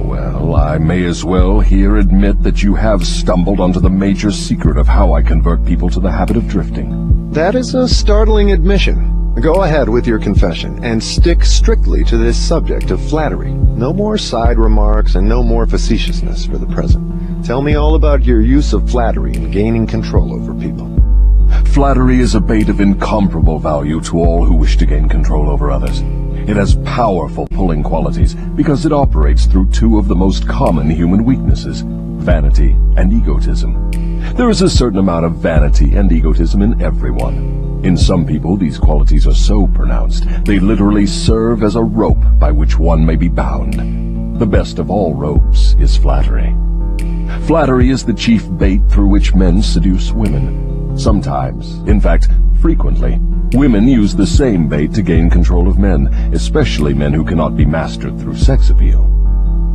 Well, I may as well here admit that you have stumbled onto the major secret of how I convert people to the habit of drifting. That is a startling admission. Go ahead with your confession, and stick strictly to this subject of flattery. No more side remarks and no more facetiousness for the present. Tell me all about your use of flattery in gaining control over people. Flattery is a bait of incomparable value to all who wish to gain control over others. It has powerful pulling qualities because it operates through two of the most common human weaknesses, vanity and egotism. There is a certain amount of vanity and egotism in everyone. In some people, these qualities are so pronounced, they literally serve as a rope by which one may be bound. The best of all ropes is flattery. Flattery is the chief bait through which men seduce women. Sometimes, in fact, frequently, women use the same bait to gain control of men, especially men who cannot be mastered through sex appeal.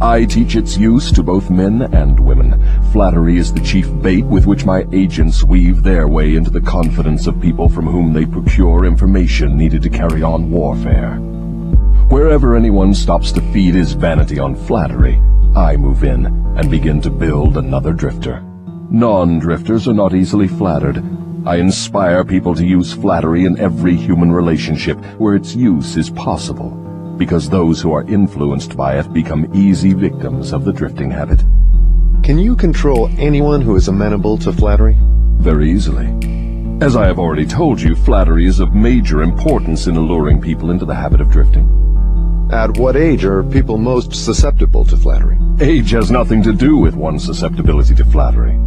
I teach its use to both men and women. Flattery is the chief bait with which my agents weave their way into the confidence of people from whom they procure information needed to carry on warfare. Wherever anyone stops to feed his vanity on flattery, I move in and begin to build another drifter. Non-drifters are not easily flattered. I inspire people to use flattery in every human relationship where its use is possible, because those who are influenced by it become easy victims of the drifting habit. Can you control anyone who is amenable to flattery? Very easily. As I have already told you, flattery is of major importance in alluring people into the habit of drifting. At what age are people most susceptible to flattery? Age has nothing to do with one's susceptibility to flattery.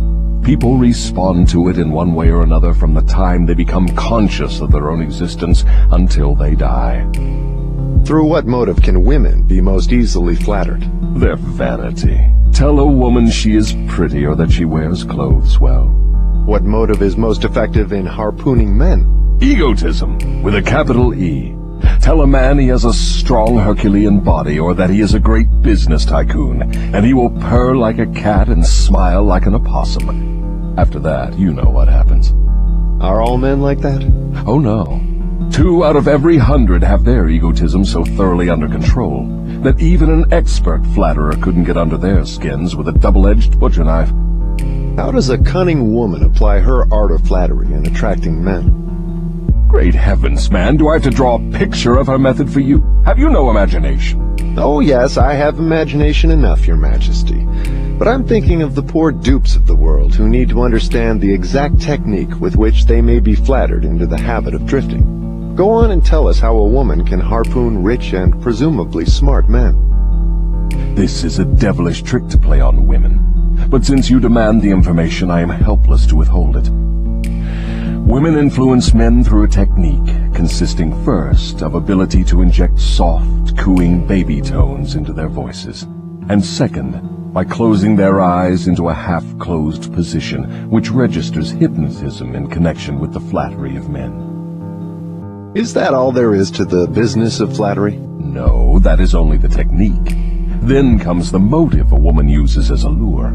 People respond to it in one way or another from the time they become conscious of their own existence until they die. Through what motive can women be most easily flattered? Their vanity. Tell a woman she is pretty or that she wears clothes well. What motive is most effective in harpooning men? Egotism, with a capital E. Tell a man he has a strong Herculean body or that he is a great business tycoon, and he will purr like a cat and smile like an opossum. After that, you know what happens. Are all men like that? Oh no. 2 out of every 100 have their egotism so thoroughly under control that even an expert flatterer couldn't get under their skins with a double-edged butcher knife. How does a cunning woman apply her art of flattery in attracting men? Great heavens, man, do I have to draw a picture of her method for you? Have you no imagination? Oh yes, I have imagination enough, Your Majesty. But I'm thinking of the poor dupes of the world who need to understand the exact technique with which they may be flattered into the habit of drifting. Go on and tell us how a woman can harpoon rich and presumably smart men. This is a devilish trick to play on women. But since you demand the information, I am helpless to withhold it. Women influence men through a technique consisting first of ability to inject soft, cooing baby tones into their voices, and second, by closing their eyes into a half-closed position which registers hypnotism in connection with the flattery of men. Is that all there is to the business of flattery? No, that is only the technique. Then comes the motive a woman uses as a lure.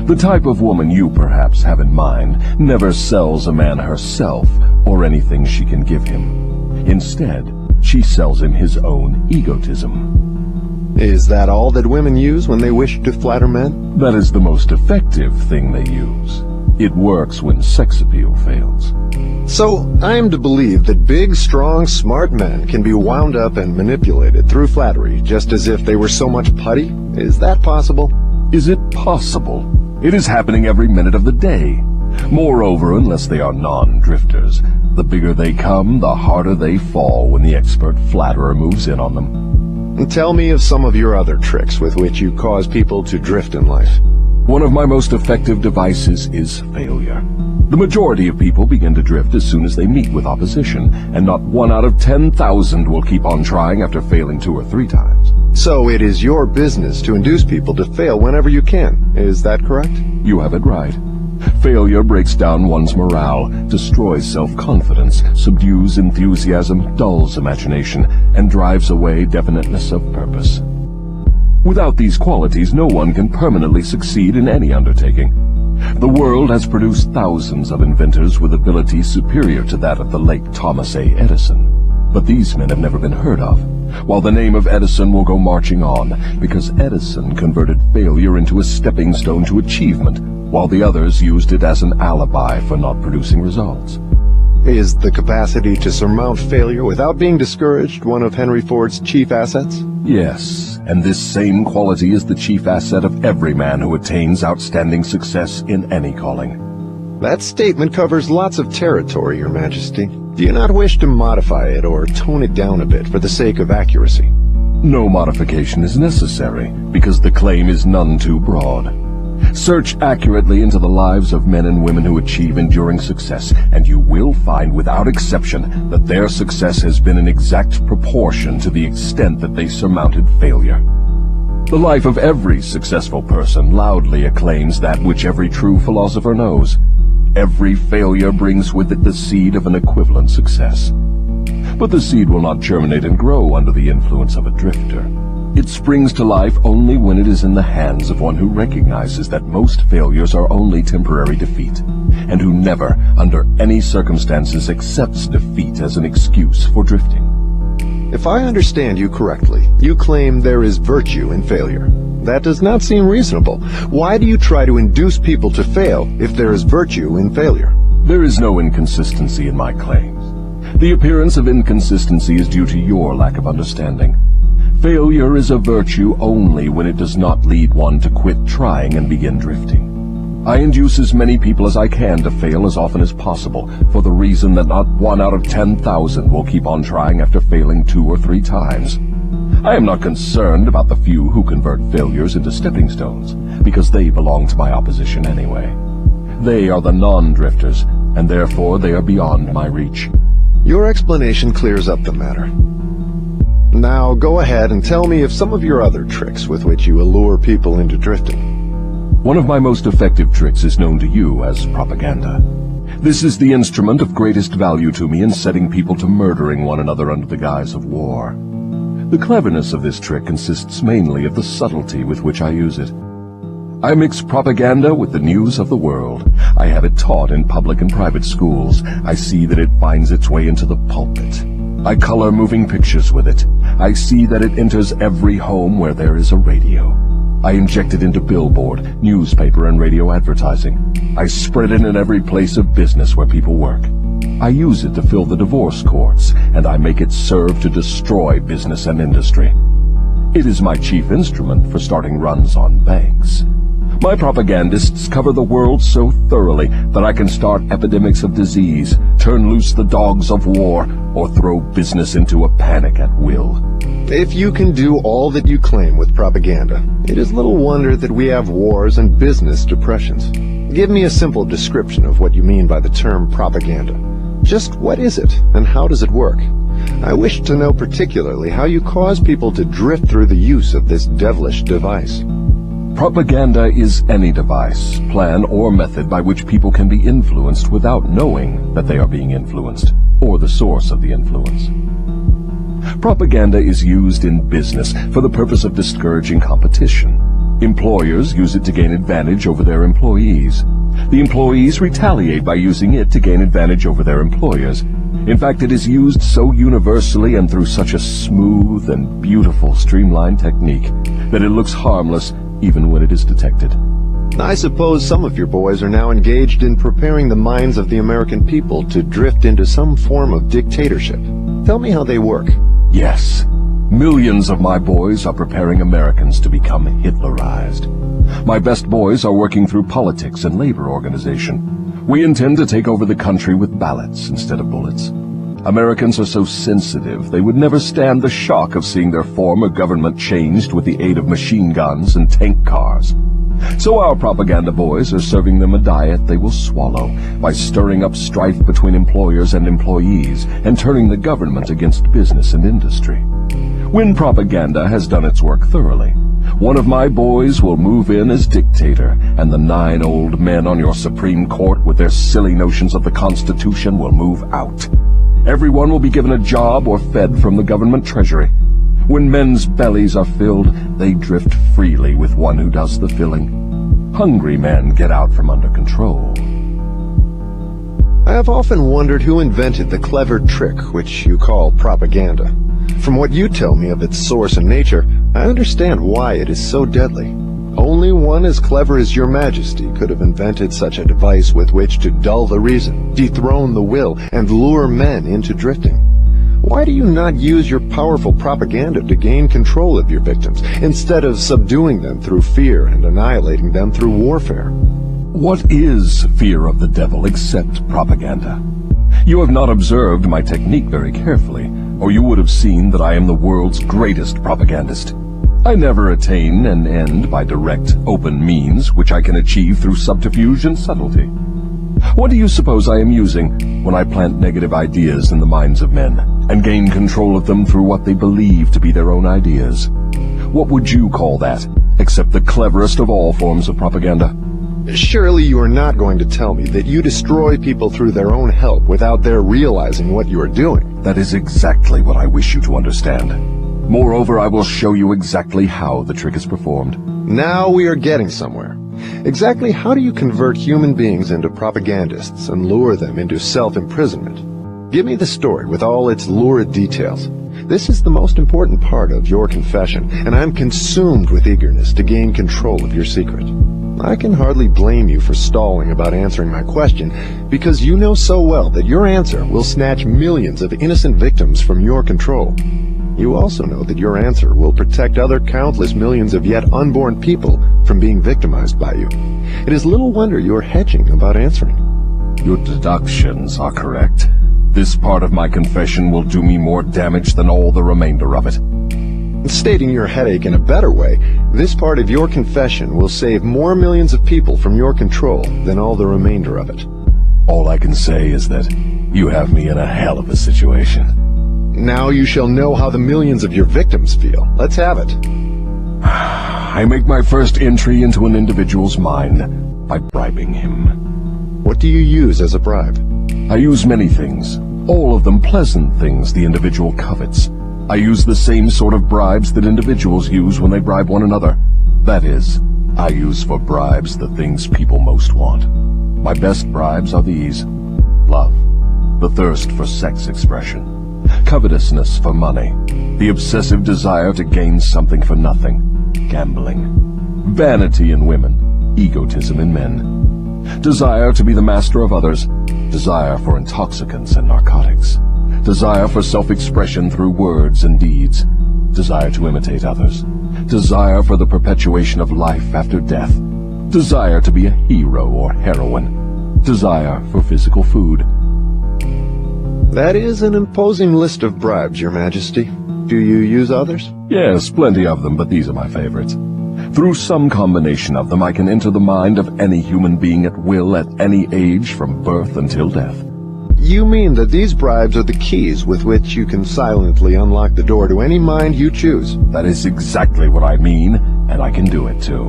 The type of woman you perhaps have in mind never sells a man herself or anything she can give him. Instead, she sells him his own egotism. Is that all that women use when they wish to flatter men? That is the most effective thing they use. It works when sex appeal fails. So, I am to believe that big, strong, smart men can be wound up and manipulated through flattery just as if they were so much putty? Is that possible? Is it possible? It is happening every minute of the day. Moreover, unless they are non-drifters, the bigger they come, the harder they fall when the expert flatterer moves in on them. And tell me of some of your other tricks with which you cause people to drift in life. One of my most effective devices is failure. The majority of people begin to drift as soon as they meet with opposition, and not 1 out of 10,000 will keep on trying after failing 2 or 3 times. So it is your business to induce people to fail whenever you can. Is that correct? You have it right. Failure breaks down one's morale, destroys self-confidence, subdues enthusiasm, dulls imagination, and drives away definiteness of purpose. Without these qualities, no one can permanently succeed in any undertaking. The world has produced thousands of inventors with abilities superior to that of the late Thomas A. Edison. But these men have never been heard of, while the name of Edison will go marching on, because Edison converted failure into a stepping stone to achievement, while the others used it as an alibi for not producing results. Is the capacity to surmount failure without being discouraged one of Henry Ford's chief assets? Yes, and this same quality is the chief asset of every man who attains outstanding success in any calling. That statement covers lots of territory, Your Majesty. Do you not wish to modify it or tone it down a bit for the sake of accuracy? No modification is necessary, because the claim is none too broad. Search accurately into the lives of men and women who achieve enduring success, and you will find without exception that their success has been in exact proportion to the extent that they surmounted failure. The life of every successful person loudly acclaims that which every true philosopher knows. Every failure brings with it the seed of an equivalent success. But the seed will not germinate and grow under the influence of a drifter. It springs to life only when it is in the hands of one who recognizes that most failures are only temporary defeat, and who never, under any circumstances, accepts defeat as an excuse for drifting. If I understand you correctly, you claim there is virtue in failure. That does not seem reasonable. Why do you try to induce people to fail if there is virtue in failure? There is no inconsistency in my claims. The appearance of inconsistency is due to your lack of understanding. Failure is a virtue only when it does not lead one to quit trying and begin drifting. I induce as many people as I can to fail as often as possible, for the reason that not 1 out of 10,000 will keep on trying after failing 2 or 3 times. I am not concerned about the few who convert failures into stepping stones, because they belong to my opposition anyway. They are the non-drifters, and therefore they are beyond my reach. Your explanation clears up the matter. Now go ahead and tell me of some of your other tricks with which you allure people into drifting. One of my most effective tricks is known to you as propaganda. This is the instrument of greatest value to me in setting people to murdering one another under the guise of war. The cleverness of this trick consists mainly of the subtlety with which I use it. I mix propaganda with the news of the world. I have it taught in public and private schools. I see that it finds its way into the pulpit. I color moving pictures with it. I see that it enters every home where there is a radio. I inject it into billboard, newspaper, and radio advertising. I spread it in every place of business where people work. I use it to fill the divorce courts, and I make it serve to destroy business and industry. It is my chief instrument for starting runs on banks. My propagandists cover the world so thoroughly that I can start epidemics of disease, turn loose the dogs of war, or throw business into a panic at will. If you can do all that you claim with propaganda, it is little wonder that we have wars and business depressions. Give me a simple description of what you mean by the term propaganda. Just what is it, and how does it work? I wish to know particularly how you cause people to drift through the use of this devilish device. Propaganda is any device, plan, or method by which people can be influenced without knowing that they are being influenced, or the source of the influence. Propaganda is used in business for the purpose of discouraging competition. Employers use it to gain advantage over their employees. The employees retaliate by using it to gain advantage over their employers. In fact, it is used so universally and through such a smooth and beautiful streamlined technique that it looks harmless even when it is detected. I suppose some of your boys are now engaged in preparing the minds of the American people to drift into some form of dictatorship. Tell me how they work. Yes. Millions of my boys are preparing Americans to become Hitlerized. My best boys are working through politics and labor organization. We intend to take over the country with ballots instead of bullets. Americans are so sensitive they would never stand the shock of seeing their former government changed with the aid of machine guns and tank cars. So our propaganda boys are serving them a diet they will swallow by stirring up strife between employers and employees and turning the government against business and industry. When propaganda has done its work thoroughly, one of my boys will move in as dictator, and the 9 old men on your Supreme Court with their silly notions of the Constitution will move out. Everyone will be given a job or fed from the government treasury. When men's bellies are filled, they drift freely with one who does the filling. Hungry men get out from under control. I have often wondered who invented the clever trick which you call propaganda. From what you tell me of its source and nature, I understand why it is so deadly. Only one as clever as your Majesty could have invented such a device with which to dull the reason, dethrone the will, and lure men into drifting. Why do you not use your powerful propaganda to gain control of your victims, instead of subduing them through fear and annihilating them through warfare? What is fear of the devil except propaganda? You have not observed my technique very carefully, or you would have seen that I am the world's greatest propagandist. I never attain an end by direct, open means, which I can achieve through subterfuge and subtlety. What do you suppose I am using when I plant negative ideas in the minds of men, and gain control of them through what they believe to be their own ideas? What would you call that, except the cleverest of all forms of propaganda? Surely you are not going to tell me that you destroy people through their own help without their realizing what you are doing. That is exactly what I wish you to understand. Moreover, I will show you exactly how the trick is performed. Now we are getting somewhere. Exactly how do you convert human beings into propagandists and lure them into self-imprisonment? Give me the story with all its lurid details. This is the most important part of your confession, and I'm consumed with eagerness to gain control of your secret. I can hardly blame you for stalling about answering my question, because you know so well that your answer will snatch millions of innocent victims from your control. You also know that your answer will protect other countless millions of yet unborn people from being victimized by you. It is little wonder you are hedging about answering. Your deductions are correct. This part of my confession will do me more damage than all the remainder of it. Stating your headache in a better way, this part of your confession will save more millions of people from your control than all the remainder of it. All I can say is that you have me in a hell of a situation. Now you shall know how the millions of your victims feel. Let's have it. I make my first entry into an individual's mind by bribing him. What do you use as a bribe? I use many things, all of them pleasant things the individual covets. I use the same sort of bribes that individuals use when they bribe one another. That is, I use for bribes the things people most want. My best bribes are these: love, the thirst for sex expression, covetousness for money, the obsessive desire to gain something for nothing, gambling, vanity in women, egotism in men, desire to be the master of others, desire for intoxicants and narcotics, desire for self-expression through words and deeds, desire to imitate others, desire for the perpetuation of life after death, desire to be a hero or heroine, desire for physical food. That is an imposing list of bribes, Your Majesty. Do you use others? Yes, plenty of them, but these are my favorites. Through some combination of them, I can enter the mind of any human being at will at any age from birth until death. You mean that these bribes are the keys with which you can silently unlock the door to any mind you choose? That is exactly what I mean, and I can do it too.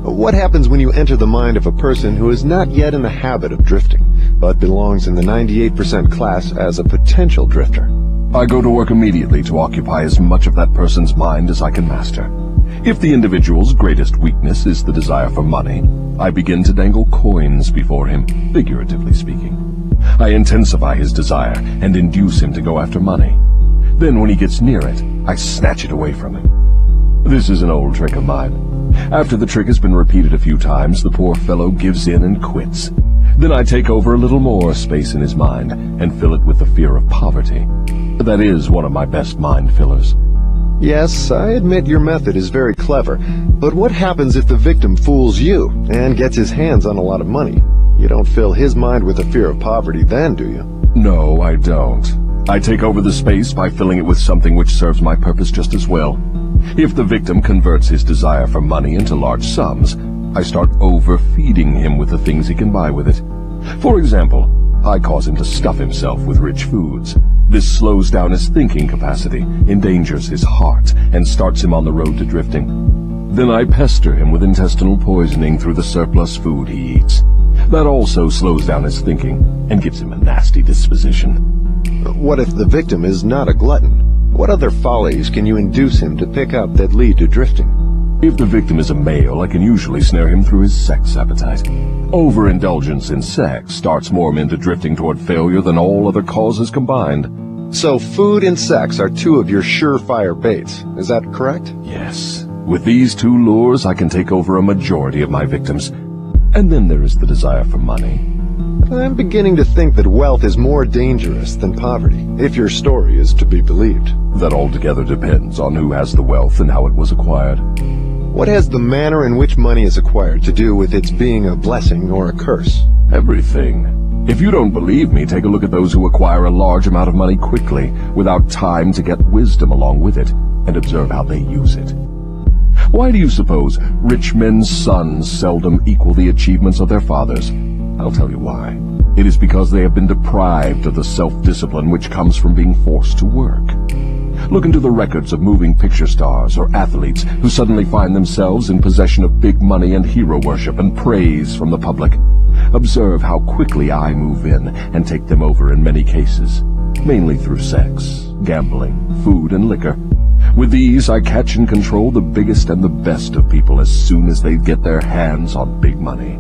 What happens when you enter the mind of a person who is not yet in the habit of drifting, but belongs in the 98% class as a potential drifter? I go to work immediately to occupy as much of that person's mind as I can master. If the individual's greatest weakness is the desire for money, I begin to dangle coins before him, figuratively speaking. I intensify his desire and induce him to go after money. Then when he gets near it, I snatch it away from him. This is an old trick of mine. After the trick has been repeated a few times, the poor fellow gives in and quits. Then I take over a little more space in his mind and fill it with the fear of poverty. That is one of my best mind fillers. Yes, I admit your method is very clever, but what happens if the victim fools you and gets his hands on a lot of money? You don't fill his mind with the fear of poverty then, do you? No, I don't. I take over the space by filling it with something which serves my purpose just as well. If the victim converts his desire for money into large sums, I start overfeeding him with the things he can buy with it. For example, I cause him to stuff himself with rich foods. This slows down his thinking capacity, endangers his heart, and starts him on the road to drifting. Then I pester him with intestinal poisoning through the surplus food he eats. That also slows down his thinking and gives him a nasty disposition. What if the victim is not a glutton? What other follies can you induce him to pick up that lead to drifting? If the victim is a male, I can usually snare him through his sex appetite. Overindulgence in sex starts more men into drifting toward failure than all other causes combined. So food and sex are two of your surefire baits, is that correct? Yes. With these two lures, I can take over a majority of my victims. And then there is the desire for money. I'm beginning to think that wealth is more dangerous than poverty, if your story is to be believed. That altogether depends on who has the wealth and how it was acquired. What has the manner in which money is acquired to do with its being a blessing or a curse? Everything. If you don't believe me, take a look at those who acquire a large amount of money quickly, without time to get wisdom along with it, and observe how they use it. Why do you suppose rich men's sons seldom equal the achievements of their fathers? I'll tell you why. It is because they have been deprived of the self-discipline which comes from being forced to work. Look into the records of moving picture stars or athletes who suddenly find themselves in possession of big money and hero worship and praise from the public. Observe how quickly I move in and take them over in many cases, mainly through sex, gambling, food, and liquor. With these, I catch and control the biggest and the best of people as soon as they get their hands on big money.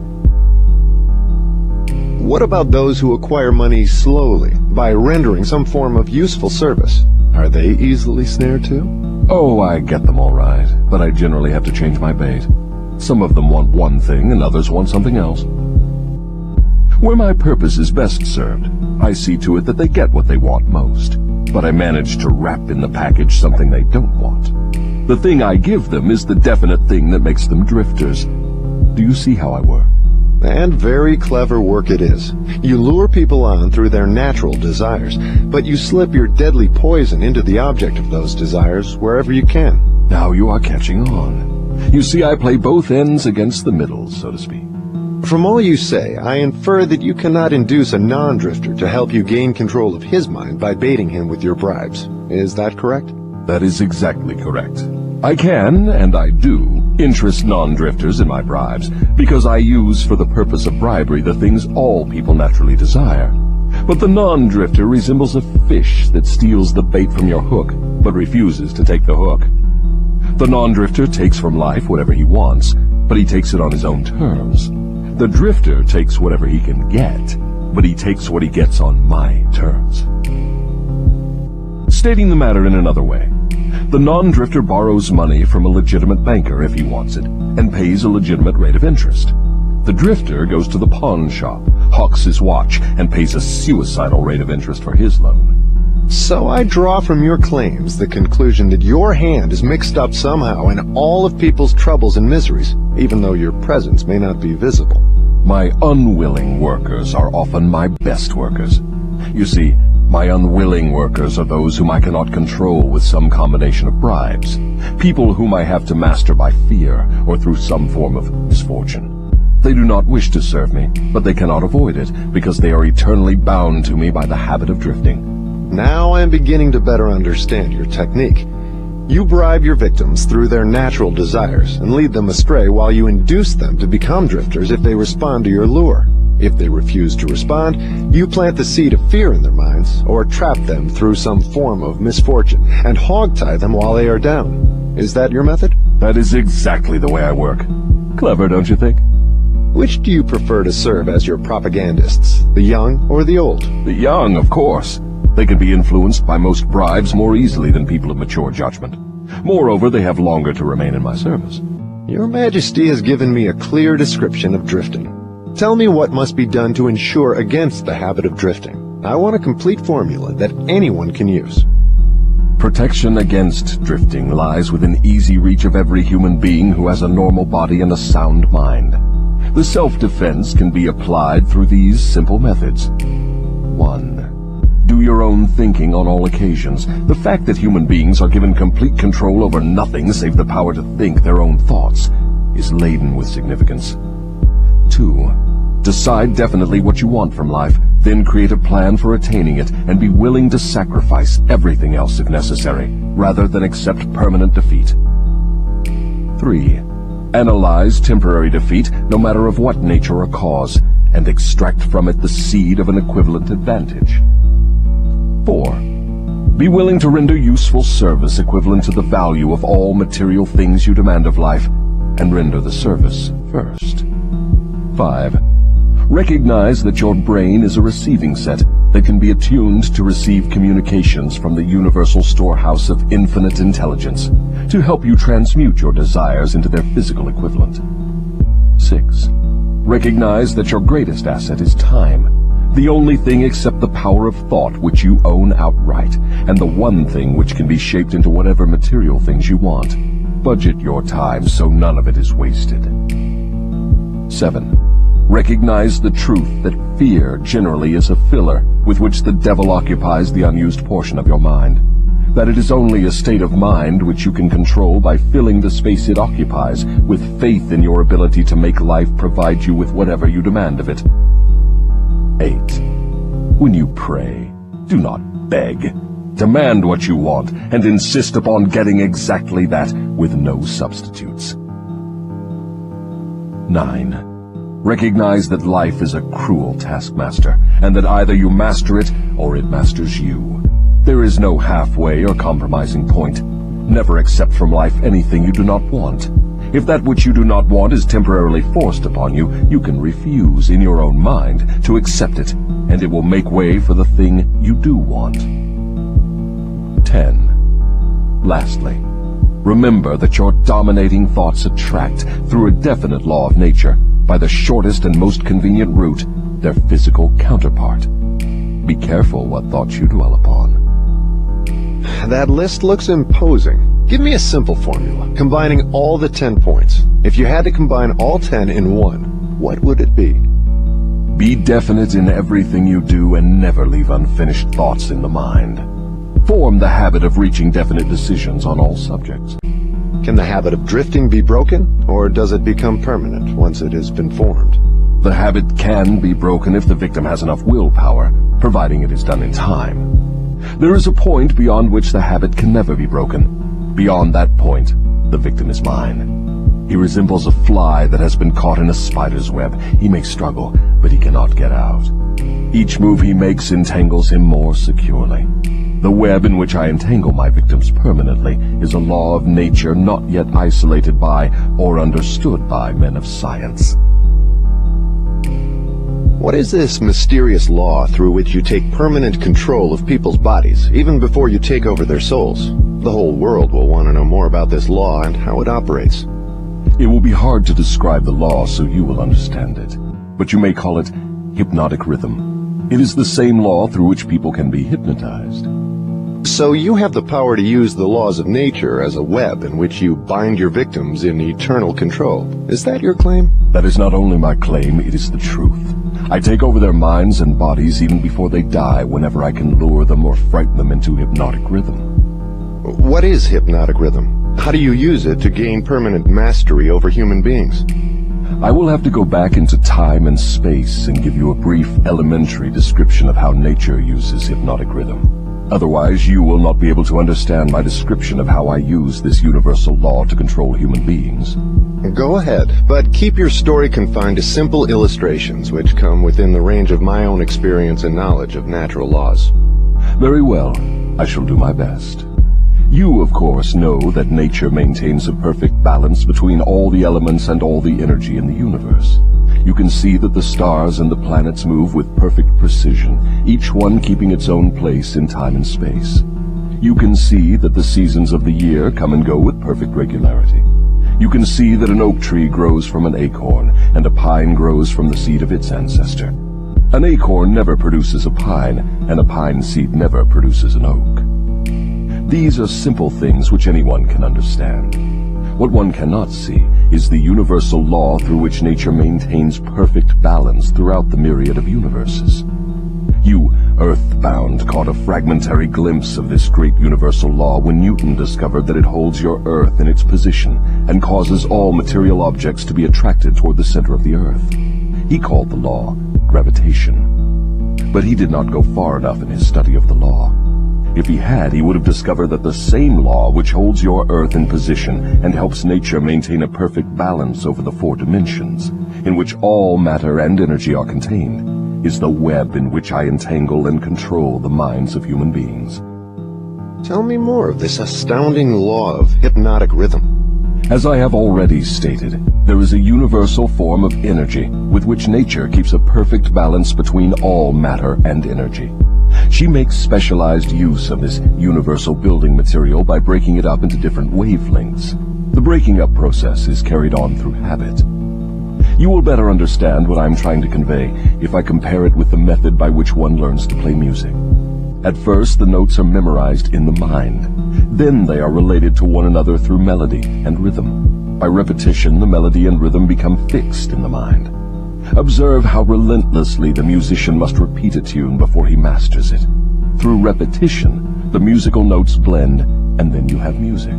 What about those who acquire money slowly, by rendering some form of useful service? Are they easily snared too? Oh, I get them all right, but I generally have to change my bait. Some of them want one thing and others want something else. Where my purpose is best served, I see to it that they get what they want most, but I manage to wrap in the package something they don't want. The thing I give them is the definite thing that makes them drifters. Do you see how I work? And very clever work it is. You lure people on through their natural desires, but you slip your deadly poison into the object of those desires wherever you can. Now you are catching on. You see, I play both ends against the middle, so to speak. From all you say, I infer that you cannot induce a non-drifter to help you gain control of his mind by baiting him with your bribes. Is that correct? That is exactly correct. I can, and I do, interest non-drifters in my bribes, because I use for the purpose of bribery the things all people naturally desire. But the non-drifter resembles a fish that steals the bait from your hook, but refuses to take the hook. The non-drifter takes from life whatever he wants, but he takes it on his own terms. The drifter takes whatever he can get, but he takes what he gets on my terms. Stating the matter in another way, the non-drifter borrows money from a legitimate banker if he wants it, and pays a legitimate rate of interest. The drifter goes to the pawn shop, hawks his watch, and pays a suicidal rate of interest for his loan. So I draw from your claims the conclusion that your hand is mixed up somehow in all of people's troubles and miseries, even though your presence may not be visible. My unwilling workers are often my best workers. You see, my unwilling workers are those whom I cannot control with some combination of bribes, people whom I have to master by fear or through some form of misfortune. They do not wish to serve me, but they cannot avoid it because they are eternally bound to me by the habit of drifting. Now I am beginning to better understand your technique. You bribe your victims through their natural desires and lead them astray while you induce them to become drifters if they respond to your lure. If they refuse to respond, you plant the seed of fear in their minds or trap them through some form of misfortune and hogtie them while they are down. Is that your method? That is exactly the way I work. Clever, don't you think? Which do you prefer to serve as your propagandists, the young or the old? The young, of course. They can be influenced by most bribes more easily than people of mature judgment. Moreover, they have longer to remain in my service. Your Majesty has given me a clear description of drifting. Tell me what must be done to ensure against the habit of drifting. I want a complete formula that anyone can use. Protection against drifting lies within easy reach of every human being who has a normal body and a sound mind. The self-defense can be applied through these simple methods. 1. Do your own thinking on all occasions. The fact that human beings are given complete control over nothing save the power to think their own thoughts is laden with significance. 2. Decide definitely what you want from life, then create a plan for attaining it, and be willing to sacrifice everything else if necessary, rather than accept permanent defeat. 3. Analyze temporary defeat, no matter of what nature or cause, and extract from it the seed of an equivalent advantage. 4. Be willing to render useful service equivalent to the value of all material things you demand of life, and render the service first. 5. Recognize that your brain is a receiving set that can be attuned to receive communications from the universal storehouse of infinite intelligence to help you transmute your desires into their physical equivalent. 6. Recognize that your greatest asset is time, the only thing except the power of thought which you own outright, and the one thing which can be shaped into whatever material things you want. Budget your time so none of it is wasted. 7. Recognize the truth that fear generally is a filler with which the devil occupies the unused portion of your mind. That it is only a state of mind which you can control by filling the space it occupies with faith in your ability to make life provide you with whatever you demand of it. 8. When you pray, do not beg. Demand what you want, and insist upon getting exactly that with no substitutes. 9. Recognize that life is a cruel taskmaster, and that either you master it or it masters you. There is no halfway or compromising point. Never accept from life anything you do not want. If that which you do not want is temporarily forced upon you, you can refuse in your own mind to accept it, and it will make way for the thing you do want. 10. Lastly, remember that your dominating thoughts attract, through a definite law of nature, by the shortest and most convenient route, their physical counterpart. Be careful what thoughts you dwell upon. That list looks imposing. Give me a simple formula, combining all the 10 points. If you had to combine all 10 in one, what would it be? Be definite in everything you do and never leave unfinished thoughts in the mind. Form the habit of reaching definite decisions on all subjects. Can the habit of drifting be broken, or does it become permanent once it has been formed? The habit can be broken if the victim has enough willpower, providing it is done in time. There is a point beyond which the habit can never be broken. Beyond that point, the victim is mine. He resembles a fly that has been caught in a spider's web. He may struggle, but he cannot get out. Each move he makes entangles him more securely. The web in which I entangle my victims permanently is a law of nature not yet isolated by or understood by men of science. What is this mysterious law through which you take permanent control of people's bodies, even before you take over their souls? The whole world will want to know more about this law and how it operates. It will be hard to describe the law so you will understand it, but you may call it hypnotic rhythm. It is the same law through which people can be hypnotized. So you have the power to use the laws of nature as a web in which you bind your victims in eternal control. Is that your claim? That is not only my claim, it is the truth. I take over their minds and bodies even before they die whenever I can lure them or frighten them into hypnotic rhythm. What is hypnotic rhythm? How do you use it to gain permanent mastery over human beings? I will have to go back into time and space and give you a brief elementary description of how nature uses hypnotic rhythm. Otherwise, you will not be able to understand my description of how I use this universal law to control human beings. Go ahead, but keep your story confined to simple illustrations which come within the range of my own experience and knowledge of natural laws. Very well, I shall do my best. You, of course, know that nature maintains a perfect balance between all the elements and all the energy in the universe. You can see that the stars and the planets move with perfect precision, each one keeping its own place in time and space. You can see that the seasons of the year come and go with perfect regularity. You can see that an oak tree grows from an acorn, and a pine grows from the seed of its ancestor. An acorn never produces a pine, and a pine seed never produces an oak. These are simple things which anyone can understand. What one cannot see is the universal law through which nature maintains perfect balance throughout the myriad of universes. You, earthbound, caught a fragmentary glimpse of this great universal law when Newton discovered that it holds your Earth in its position and causes all material objects to be attracted toward the center of the Earth. He called the law gravitation. But he did not go far enough in his study of the law. If he had, he would have discovered that the same law which holds your Earth in position and helps nature maintain a perfect balance over the 4 dimensions, in which all matter and energy are contained, is the web in which I entangle and control the minds of human beings. Tell me more of this astounding law of hypnotic rhythm. As I have already stated, there is a universal form of energy with which nature keeps a perfect balance between all matter and energy. She makes specialized use of this universal building material by breaking it up into different wavelengths. The breaking up process is carried on through habit. You will better understand what I'm trying to convey if I compare it with the method by which one learns to play music. At first, the notes are memorized in the mind. Then they are related to one another through melody and rhythm. By repetition, the melody and rhythm become fixed in the mind. Observe how relentlessly the musician must repeat a tune before he masters it. Through repetition, the musical notes blend, and then you have music.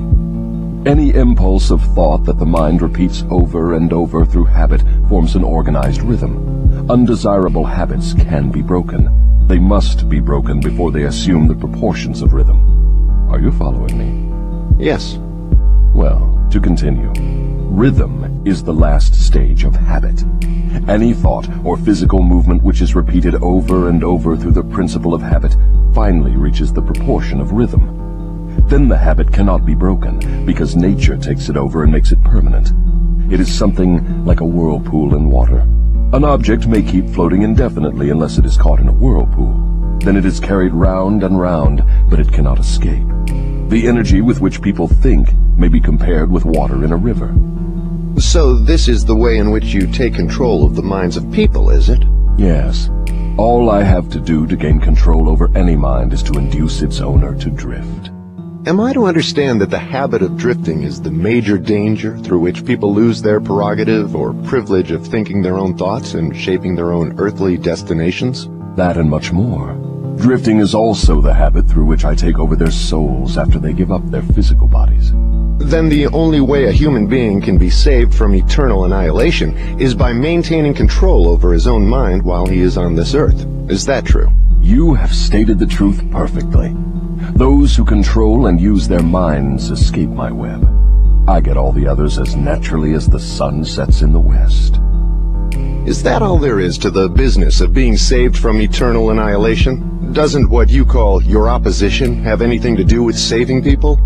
Any impulse of thought that the mind repeats over and over through habit forms an organized rhythm. Undesirable habits can be broken. They must be broken before they assume the proportions of rhythm. Are you following me? Yes. Well, to continue. Rhythm is the last stage of habit. Any thought or physical movement which is repeated over and over through the principle of habit finally reaches the proportion of rhythm. Then the habit cannot be broken, because nature takes it over and makes it permanent. It is something like a whirlpool in water. An object may keep floating indefinitely unless it is caught in a whirlpool. Then it is carried round and round, but it cannot escape. The energy with which people think may be compared with water in a river. So this is the way in which you take control of the minds of people, is it? Yes. All I have to do to gain control over any mind is to induce its owner to drift. Am I to understand that the habit of drifting is the major danger through which people lose their prerogative or privilege of thinking their own thoughts and shaping their own earthly destinations? That and much more. Drifting is also the habit through which I take over their souls after they give up their physical bodies. Then the only way a human being can be saved from eternal annihilation is by maintaining control over his own mind while he is on this earth. Is that true? You have stated the truth perfectly. Those who control and use their minds escape my web. I get all the others as naturally as the sun sets in the west. Is that all there is to the business of being saved from eternal annihilation? Doesn't what you call your opposition have anything to do with saving people?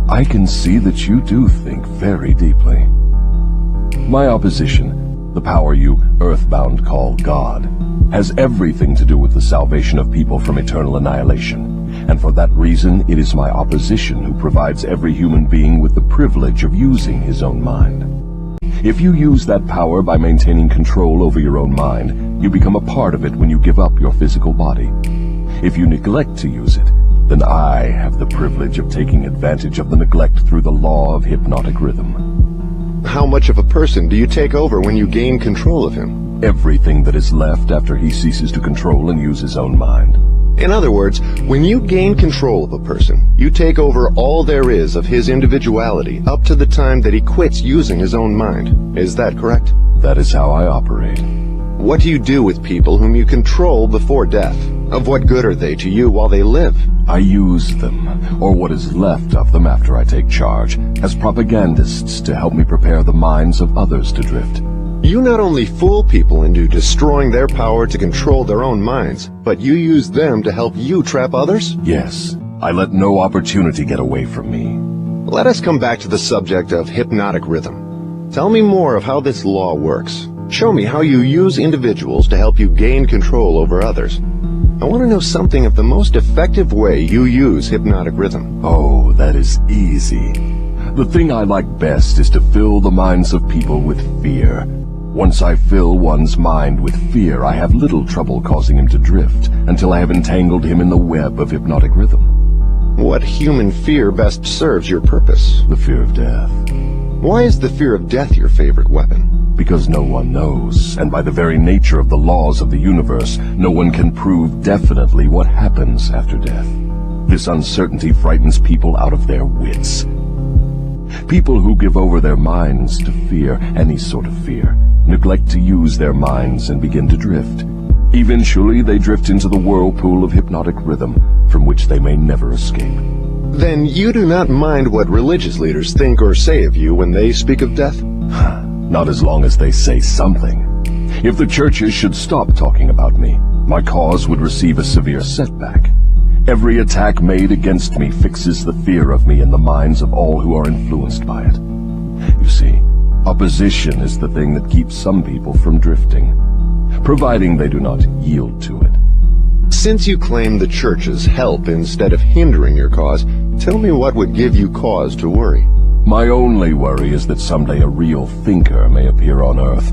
I can see that you do think very deeply. My opposition, the power you earthbound call God, has everything to do with the salvation of people from eternal annihilation. And for that reason, it is my opposition who provides every human being with the privilege of using his own mind. If you use that power by maintaining control over your own mind, you become a part of it when you give up your physical body. If you neglect to use it, then I have the privilege of taking advantage of the neglect through the law of hypnotic rhythm. How much of a person do you take over when you gain control of him? Everything that is left after he ceases to control and use his own mind. In other words, when you gain control of a person, you take over all there is of his individuality up to the time that he quits using his own mind. Is that correct? That is how I operate. What do you do with people whom you control before death? Of what good are they to you while they live? I use them, or what is left of them after I take charge, as propagandists to help me prepare the minds of others to drift. You not only fool people into destroying their power to control their own minds, but you use them to help you trap others? Yes, I let no opportunity get away from me. Let us come back to the subject of hypnotic rhythm. Tell me more of how this law works. Show me how you use individuals to help you gain control over others. I want to know something of the most effective way you use hypnotic rhythm. Oh, that is easy. The thing I like best is to fill the minds of people with fear. Once I fill one's mind with fear, I have little trouble causing him to drift until I have entangled him in the web of hypnotic rhythm. What human fear best serves your purpose? The fear of death. Why is the fear of death your favorite weapon? Because no one knows, and by the very nature of the laws of the universe, no one can prove definitely what happens after death. This uncertainty frightens people out of their wits. People who give over their minds to fear, any sort of fear, neglect to use their minds and begin to drift. Eventually, they drift into the whirlpool of hypnotic rhythm, from which they may never escape. Then you do not mind what religious leaders think or say of you when they speak of death? Not as long as they say something. If the churches should stop talking about me, my cause would receive a severe setback. Every attack made against me fixes the fear of me in the minds of all who are influenced by it. You see, opposition is the thing that keeps some people from drifting, providing they do not yield to it. Since you claim the churches help instead of hindering your cause, tell me what would give you cause to worry. My only worry is that someday a real thinker may appear on Earth.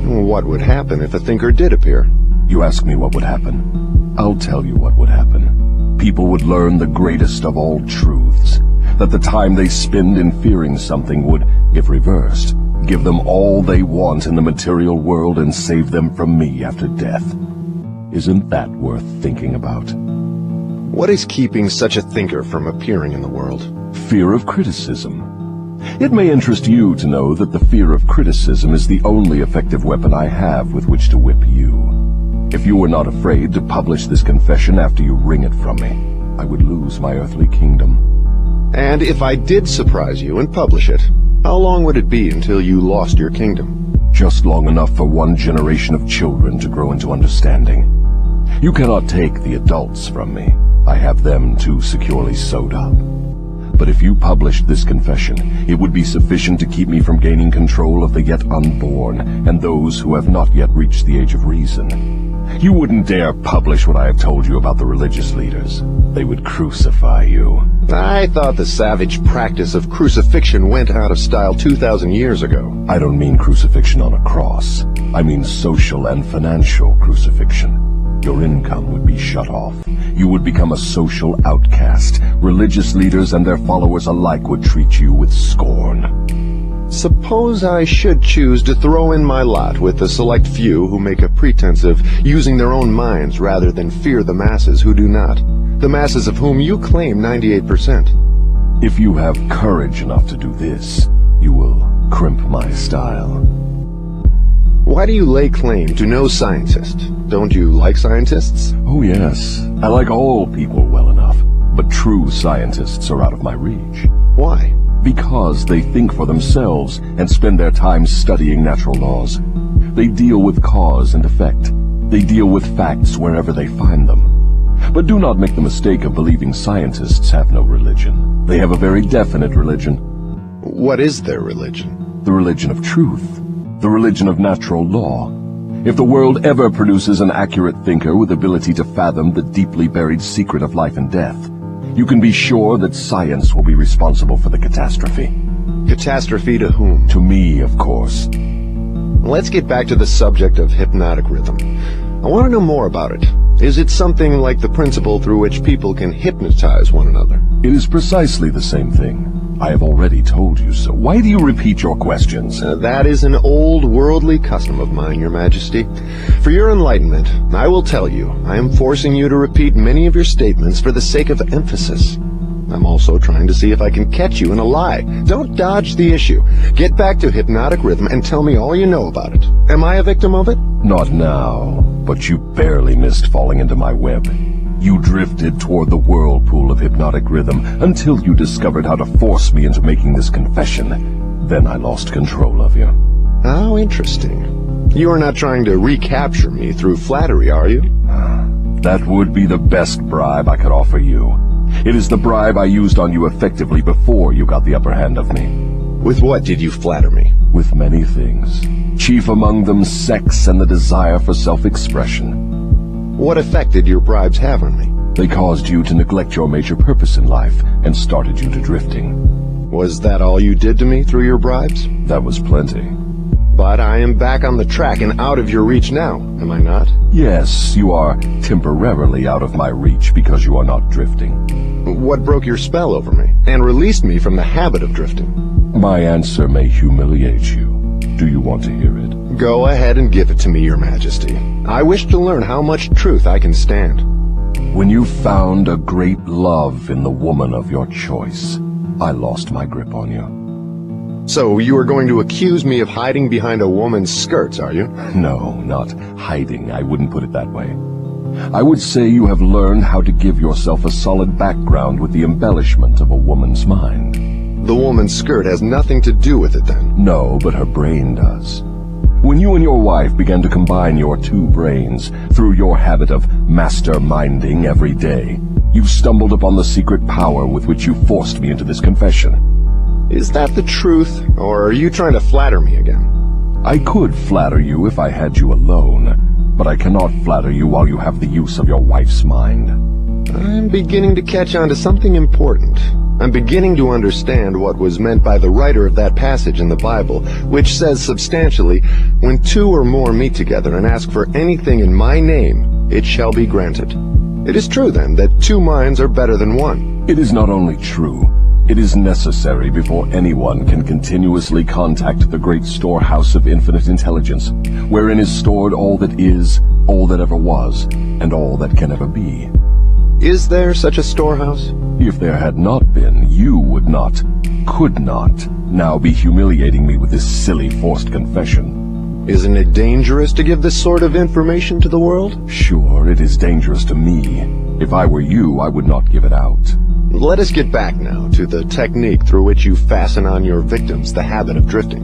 What would happen if a thinker did appear? You ask me what would happen. I'll tell you what would happen. People would learn the greatest of all truths, that the time they spend in fearing something would, if reversed, give them all they want in the material world and save them from me after death. Isn't that worth thinking about? What is keeping such a thinker from appearing in the world? Fear of criticism. It may interest you to know that the fear of criticism is the only effective weapon I have with which to whip you. If you were not afraid to publish this confession after you wring it from me, I would lose my earthly kingdom. And if I did surprise you and publish it, how long would it be until you lost your kingdom? Just long enough for one generation of children to grow into understanding. You cannot take the adults from me. I have them too securely sewed up. But if you published this confession, it would be sufficient to keep me from gaining control of the yet unborn and those who have not yet reached the age of reason. You wouldn't dare publish what I have told you about the religious leaders. They would crucify you. I thought the savage practice of crucifixion went out of style 2,000 years ago. I don't mean crucifixion on a cross. I mean social and financial crucifixion. Your income would be shut off. You would become a social outcast. Religious leaders and their followers alike would treat you with scorn. Suppose I should choose to throw in my lot with the select few who make a pretense of using their own minds rather than fear the masses who do not, the masses of whom you claim 98%. If you have courage enough to do this, you will crimp my style. Why do you lay claim to no scientist? Don't you like scientists? Oh yes, I like all people well enough, but true scientists are out of my reach. Why? Because they think for themselves and spend their time studying natural laws. They deal with cause and effect. They deal with facts wherever they find them. But do not make the mistake of believing scientists have no religion. They have a very definite religion. What is their religion? The religion of truth. The religion of natural law. If the world ever produces an accurate thinker with ability to fathom the deeply buried secret of life and death, you can be sure that science will be responsible for the catastrophe. Catastrophe to whom? To me, of course. Let's get back to the subject of hypnotic rhythm. I want to know more about it. Is it something like the principle through which people can hypnotize one another? It is precisely the same thing. I have already told you so. Why do you repeat your questions? That is an old worldly custom of mine, Your Majesty. For your enlightenment, I will tell you, I am forcing you to repeat many of your statements for the sake of emphasis. I'm also trying to see if I can catch you in a lie. Don't dodge the issue. Get back to hypnotic rhythm and tell me all you know about it. Am I a victim of it? Not now, but you barely missed falling into my web. You drifted toward the whirlpool of hypnotic rhythm until you discovered how to force me into making this confession. Then I lost control of you. How interesting. You are not trying to recapture me through flattery, are you? That would be the best bribe I could offer you. It is the bribe I used on you effectively before you got the upper hand of me. With what did you flatter me? With many things. Chief among them, sex and the desire for self-expression. What effect did your bribes have on me? They caused you to neglect your major purpose in life and started you to drifting. Was that all you did to me through your bribes? That was plenty. But I am back on the track and out of your reach now, am I not? Yes, you are temporarily out of my reach because you are not drifting. What broke your spell over me and released me from the habit of drifting? My answer may humiliate you. Do you want to hear it? Go ahead and give it to me, Your Majesty. I wish to learn how much truth I can stand. When you found a great love in the woman of your choice, I lost my grip on you. So you are going to accuse me of hiding behind a woman's skirts, are you? No, not hiding. I wouldn't put it that way. I would say you have learned how to give yourself a solid background with the embellishment of a woman's mind. The woman's skirt has nothing to do with it, then? No, but her brain does. When you and your wife began to combine your two brains through your habit of masterminding every day, you stumbled upon the secret power with which you forced me into this confession. Is that the truth, or are you trying to flatter me again? I could flatter you if I had you alone, but I cannot flatter you while you have the use of your wife's mind. I'm beginning to catch on to something important. I'm beginning to understand what was meant by the writer of that passage in the Bible, which says substantially, when two or more meet together and ask for anything in my name, it shall be granted. It is true, then, that two minds are better than one. It is not only true, it is necessary before anyone can continuously contact the great storehouse of infinite intelligence, wherein is stored all that is, all that ever was, and all that can ever be. Is there such a storehouse? If there had not been, you would not, could not, now be humiliating me with this silly forced confession. Isn't it dangerous to give this sort of information to the world? Sure, it is dangerous to me. If I were you, I would not give it out. Let us get back now to the technique through which you fasten on your victims the habit of drifting.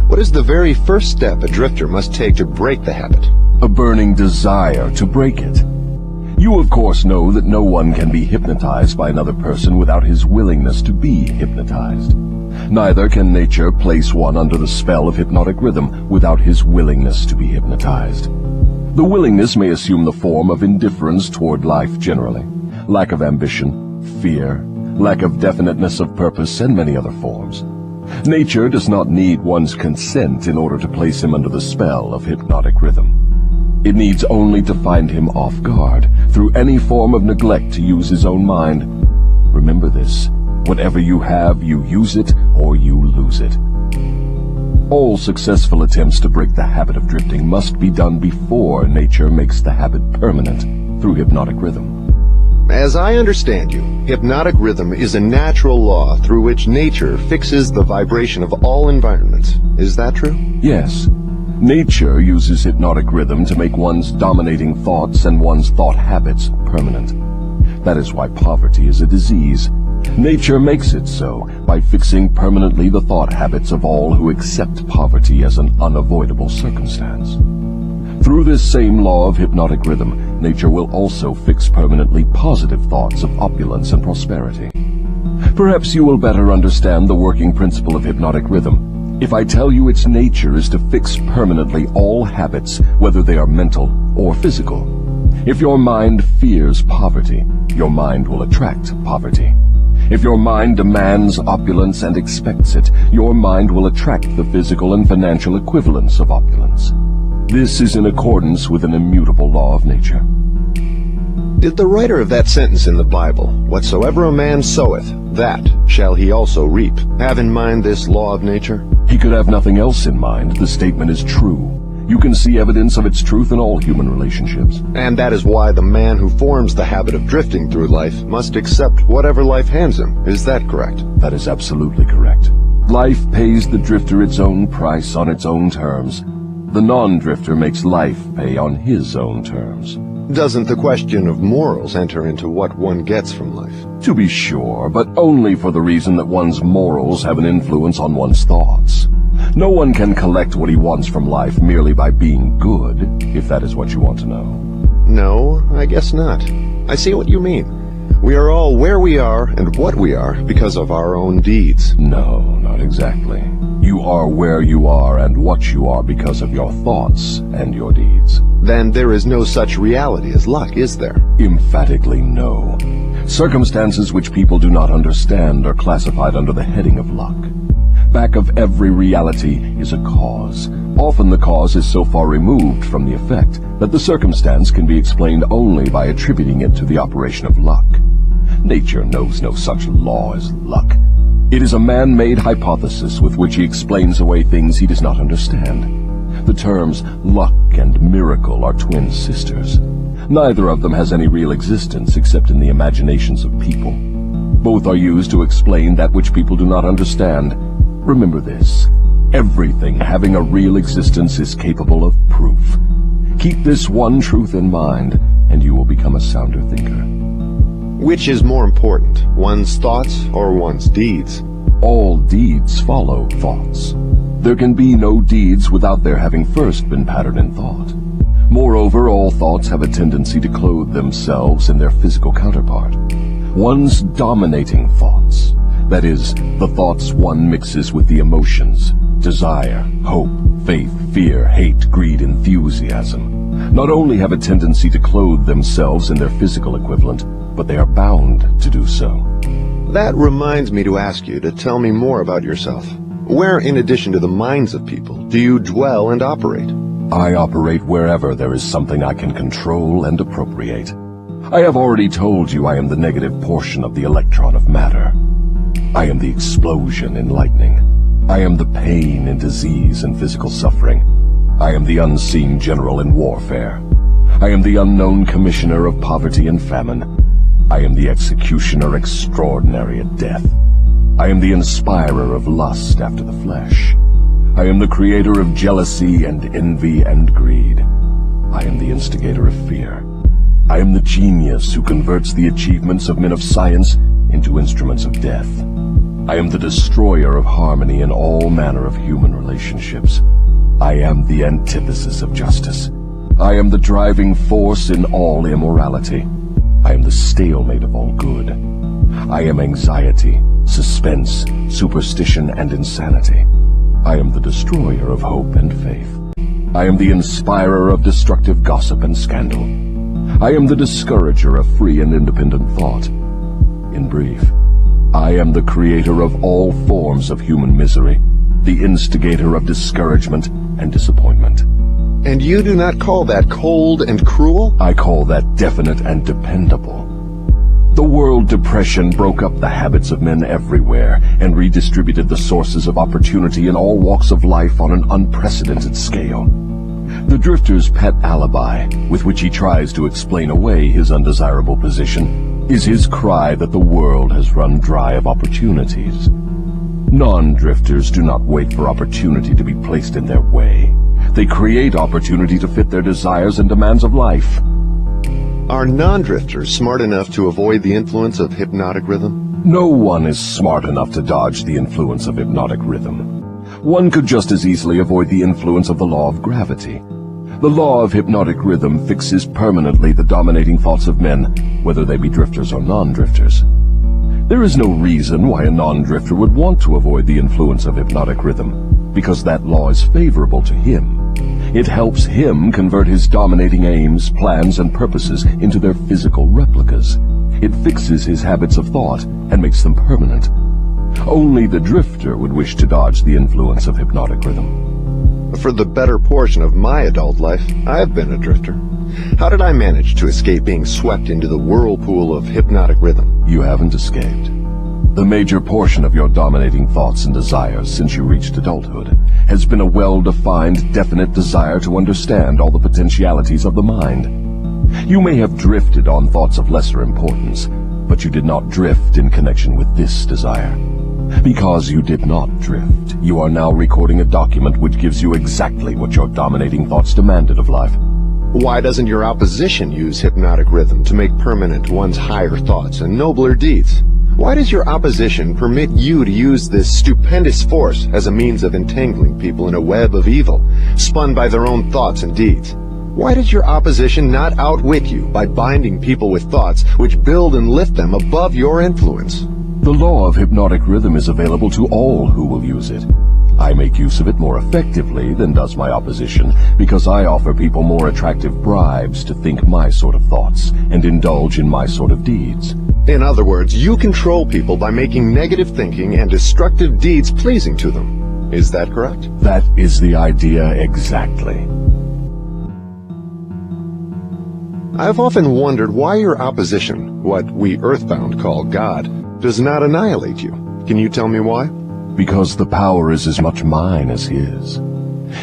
What is the very first step a drifter must take to break the habit? A burning desire to break it. You of course know that no one can be hypnotized by another person without his willingness to be hypnotized. Neither can nature place one under the spell of hypnotic rhythm without his willingness to be hypnotized. The willingness may assume the form of indifference toward life generally, lack of ambition, fear, lack of definiteness of purpose, and many other forms. Nature does not need one's consent in order to place him under the spell of hypnotic rhythm. It needs only to find him off guard through any form of neglect to use his own mind. Remember this. Whatever you have, you use it or you lose it. All successful attempts to break the habit of drifting must be done before nature makes the habit permanent through hypnotic rhythm. As I understand you, hypnotic rhythm is a natural law through which nature fixes the vibration of all environments. Is that true? Yes. Nature uses hypnotic rhythm to make one's dominating thoughts and one's thought habits permanent. That is why poverty is a disease. Nature makes it so by fixing permanently the thought habits of all who accept poverty as an unavoidable circumstance. Through this same law of hypnotic rhythm, nature will also fix permanently positive thoughts of opulence and prosperity. Perhaps you will better understand the working principle of hypnotic rhythm if I tell you its nature is to fix permanently all habits, whether they are mental or physical. If your mind fears poverty, your mind will attract poverty. If your mind demands opulence and expects it, your mind will attract the physical and financial equivalents of opulence. This is in accordance with an immutable law of nature. Did the writer of that sentence in the Bible, "Whatsoever a man soweth, that shall he also reap," have in mind this law of nature? He could have nothing else in mind. The statement is true. You can see evidence of its truth in all human relationships. And that is why the man who forms the habit of drifting through life must accept whatever life hands him. Is that correct? That is absolutely correct. Life pays the drifter its own price on its own terms. The non-drifter makes life pay on his own terms. Doesn't the question of morals enter into what one gets from life? To be sure, but only for the reason that one's morals have an influence on one's thoughts. No one can collect what he wants from life merely by being good, if that is what you want to know. No, I guess not. I see what you mean. We are all where we are and what we are because of our own deeds. No, not exactly. You are where you are and what you are because of your thoughts and your deeds. Then there is no such reality as luck, is there? Emphatically no. Circumstances which people do not understand are classified under the heading of luck. Back of every reality is a cause. Often the cause is so far removed from the effect that the circumstance can be explained only by attributing it to the operation of luck. Nature knows no such law as luck. It is a man-made hypothesis with which he explains away things he does not understand. The terms luck and miracle are twin sisters. Neither of them has any real existence except in the imaginations of people. Both are used to explain that which people do not understand. Remember this. Everything having a real existence is capable of proof. Keep this one truth in mind, and you will become a sounder thinker. Which is more important, one's thoughts or one's deeds? All deeds follow thoughts. There can be no deeds without their having first been patterned in thought. Moreover, all thoughts have a tendency to clothe themselves in their physical counterpart. One's dominating thoughts, that is, the thoughts one mixes with the emotions, desire, hope, faith, fear, hate, greed, enthusiasm, not only have a tendency to clothe themselves in their physical equivalent, but they are bound to do so. That reminds me to ask you to tell me more about yourself. Where, in addition to the minds of people, do you dwell and operate? I operate wherever there is something I can control and appropriate. I have already told you I am the negative portion of the electron of matter. I am the explosion in lightning. I am the pain in disease and physical suffering. I am the unseen general in warfare. I am the unknown commissioner of poverty and famine. I am the executioner extraordinary at death. I am the inspirer of lust after the flesh. I am the creator of jealousy and envy and greed. I am the instigator of fear. I am the genius who converts the achievements of men of science into instruments of death. I am the destroyer of harmony in all manner of human relationships. I am the antithesis of justice. I am the driving force in all immorality. I am the stalemate of all good. I am anxiety, suspense, superstition, and insanity. I am the destroyer of hope and faith. I am the inspirer of destructive gossip and scandal. I am the discourager of free and independent thought. In brief, I am the creator of all forms of human misery, the instigator of discouragement and disappointment. And you do not call that cold and cruel? I call that definite and dependable. The world depression broke up the habits of men everywhere and redistributed the sources of opportunity in all walks of life on an unprecedented scale. The drifter's pet alibi, with which he tries to explain away his undesirable position, is his cry that the world has run dry of opportunities. Non-drifters do not wait for opportunity to be placed in their way. They create opportunity to fit their desires and demands of life. Are non-drifters smart enough to avoid the influence of hypnotic rhythm? No one is smart enough to dodge the influence of hypnotic rhythm. One could just as easily avoid the influence of the law of gravity. The law of hypnotic rhythm fixes permanently the dominating thoughts of men, whether they be drifters or non-drifters. There is no reason why a non-drifter would want to avoid the influence of hypnotic rhythm, because that law is favorable to him. It helps him convert his dominating aims, plans, and purposes into their physical replicas. It fixes his habits of thought and makes them permanent. Only the drifter would wish to dodge the influence of hypnotic rhythm. For the better portion of my adult life, I've been a drifter. How did I manage to escape being swept into the whirlpool of hypnotic rhythm? You haven't escaped. The major portion of your dominating thoughts and desires since you reached adulthood has been a well-defined, definite desire to understand all the potentialities of the mind. You may have drifted on thoughts of lesser importance, but you did not drift in connection with this desire. Because you did not drift, you are now recording a document which gives you exactly what your dominating thoughts demanded of life. Why doesn't your opposition use hypnotic rhythm to make permanent one's higher thoughts and nobler deeds? Why does your opposition permit you to use this stupendous force as a means of entangling people in a web of evil, spun by their own thoughts and deeds? Why does your opposition not outwit you by binding people with thoughts which build and lift them above your influence? The law of hypnotic rhythm is available to all who will use it. I make use of it more effectively than does my opposition, because I offer people more attractive bribes to think my sort of thoughts and indulge in my sort of deeds. In other words, you control people by making negative thinking and destructive deeds pleasing to them. Is that correct? That is the idea exactly. I've often wondered why your opposition, what we earthbound call God, does not annihilate you. Can you tell me why? Because the power is as much mine as his.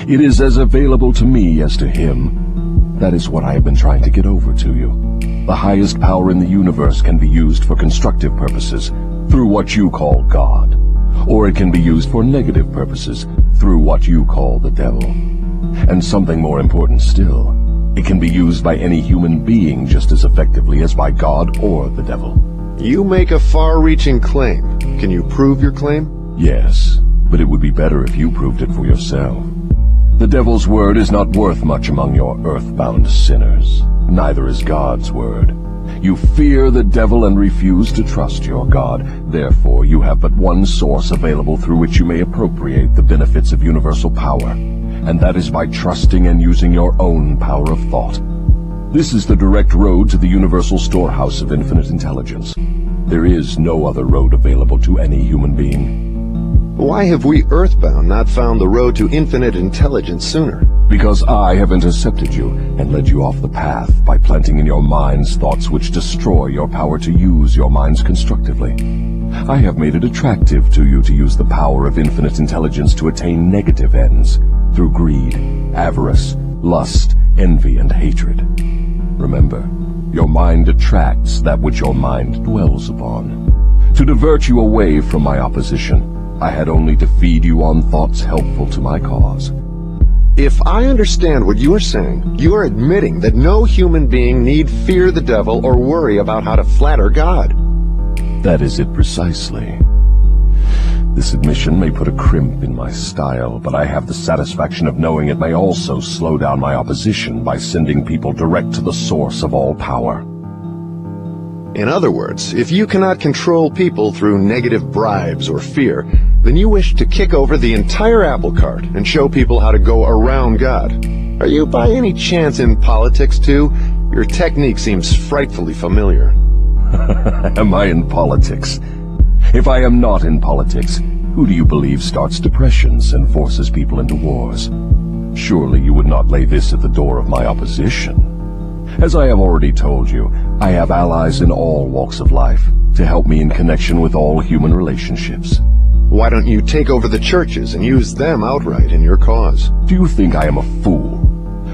It is as available to me as to him. That is what I have been trying to get over to you. The highest power in the universe can be used for constructive purposes, through what you call God. Or it can be used for negative purposes, through what you call the devil. And something more important still, it can be used by any human being just as effectively as by God or the devil. You make a far-reaching claim. Can you prove your claim? Yes, but it would be better if you proved it for yourself. The devil's word is not worth much among your earthbound sinners. Neither is God's word. You fear the devil and refuse to trust your God. Therefore, you have but one source available through which you may appropriate the benefits of universal power, and that is by trusting and using your own power of thought. This is the direct road to the universal storehouse of infinite intelligence. There is no other road available to any human being. Why have we earthbound not found the road to infinite intelligence sooner? Because I have intercepted you and led you off the path by planting in your minds thoughts which destroy your power to use your minds constructively. I have made it attractive to you to use the power of infinite intelligence to attain negative ends through greed, avarice, lust, envy, and hatred. Remember, your mind attracts that which your mind dwells upon. To divert you away from my opposition, I had only to feed you on thoughts helpful to my cause. If I understand what you're saying, you're admitting that no human being need fear the devil or worry about how to flatter God. That is it precisely. This admission may put a crimp in my style, but I have the satisfaction of knowing it may also slow down my opposition by sending people direct to the source of all power. In other words, if you cannot control people through negative bribes or fear, then you wish to kick over the entire apple cart and show people how to go around God. Are you by any chance in politics too? Your technique seems frightfully familiar. Am I in politics? If I am not in politics, who do you believe starts depressions and forces people into wars? Surely you would not lay this at the door of my opposition. As I have already told you, I have allies in all walks of life to help me in connection with all human relationships. Why don't you take over the churches and use them outright in your cause? Do you think I am a fool?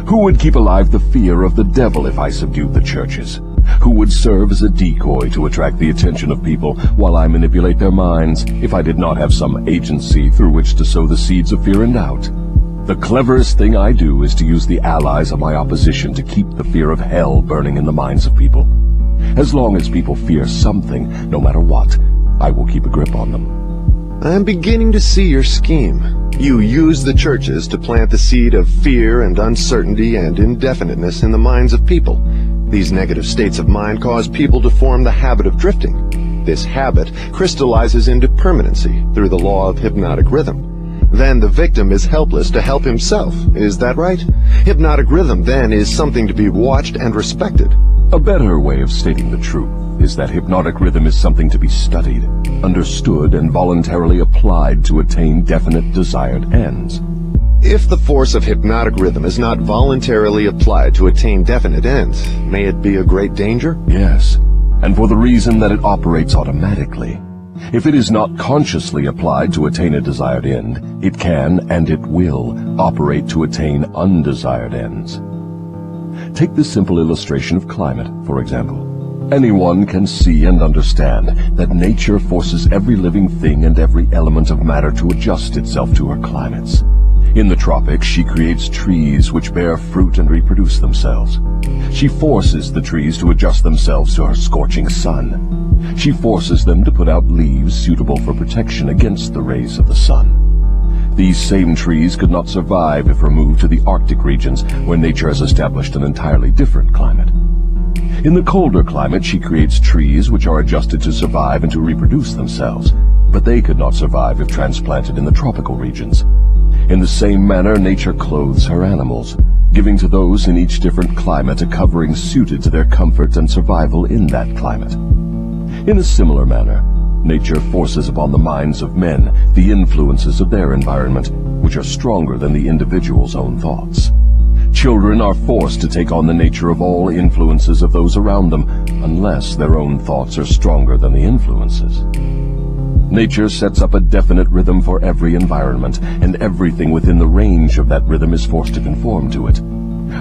Who would keep alive the fear of the devil if I subdued the churches? Who would serve as a decoy to attract the attention of people while I manipulate their minds if I did not have some agency through which to sow the seeds of fear and doubt? The cleverest thing I do is to use the allies of my opposition to keep the fear of hell burning in the minds of people. As long as people fear something, no matter what, I will keep a grip on them. I'm beginning to see your scheme. You use the churches to plant the seed of fear and uncertainty and indefiniteness in the minds of people. These negative states of mind cause people to form the habit of drifting. This habit crystallizes into permanency through the law of hypnotic rhythm. Then the victim is helpless to help himself. Is that right? Hypnotic rhythm then is something to be watched and respected. A better way of stating the truth is that hypnotic rhythm is something to be studied, understood, and voluntarily applied to attain definite desired ends. If the force of hypnotic rhythm is not voluntarily applied to attain definite ends, may it be a great danger? Yes, and for the reason that it operates automatically. If it is not consciously applied to attain a desired end, it can, and it will, operate to attain undesired ends. Take the simple illustration of climate, for example. Anyone can see and understand that nature forces every living thing and every element of matter to adjust itself to her climates. In the tropics, she creates trees which bear fruit and reproduce themselves. She forces the trees to adjust themselves to her scorching sun. She forces them to put out leaves suitable for protection against the rays of the sun. These same trees could not survive if removed to the Arctic regions, where nature has established an entirely different climate. In the colder climate, she creates trees which are adjusted to survive and to reproduce themselves, but they could not survive if transplanted in the tropical regions. In the same manner, nature clothes her animals, giving to those in each different climate a covering suited to their comfort and survival in that climate. In a similar manner, nature forces upon the minds of men the influences of their environment, which are stronger than the individual's own thoughts. Children are forced to take on the nature of all influences of those around them, unless their own thoughts are stronger than the influences. Nature sets up a definite rhythm for every environment, and everything within the range of that rhythm is forced to conform to it.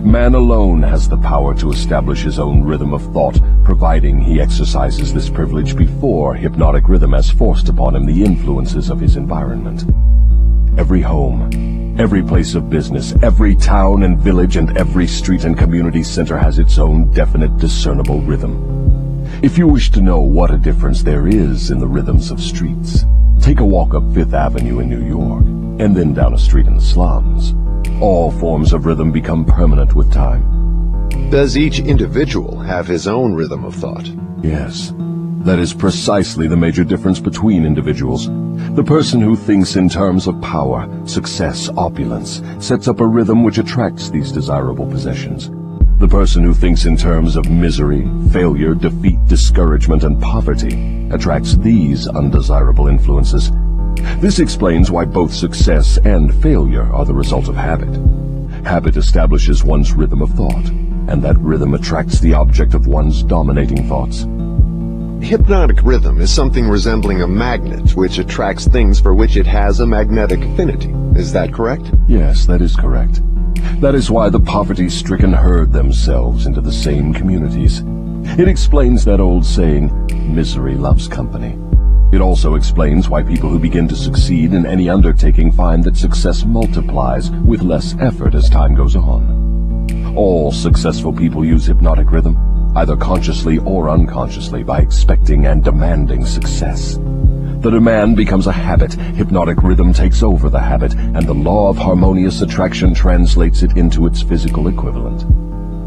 Man alone has the power to establish his own rhythm of thought, providing he exercises this privilege before hypnotic rhythm has forced upon him the influences of his environment. Every home, every place of business, every town and village, and every street and community center has its own definite, discernible rhythm. If you wish to know what a difference there is in the rhythms of streets, take a walk up Fifth Avenue in New York, and then down a street in the slums. All forms of rhythm become permanent with time. Does each individual have his own rhythm of thought? Yes. That is precisely the major difference between individuals. The person who thinks in terms of power, success, opulence, sets up a rhythm which attracts these desirable possessions. The person who thinks in terms of misery, failure, defeat, discouragement, and poverty attracts these undesirable influences. This explains why both success and failure are the result of habit. Habit establishes one's rhythm of thought, and that rhythm attracts the object of one's dominating thoughts. Hypnotic rhythm is something resembling a magnet which attracts things for which it has a magnetic affinity. Is that correct? Yes, that is correct. That is why the poverty-stricken herd themselves into the same communities. It explains that old saying, misery loves company. It also explains why people who begin to succeed in any undertaking find that success multiplies with less effort as time goes on. All successful people use hypnotic rhythm, either consciously or unconsciously, by expecting and demanding success. The demand becomes a habit, hypnotic rhythm takes over the habit, and the law of harmonious attraction translates it into its physical equivalent.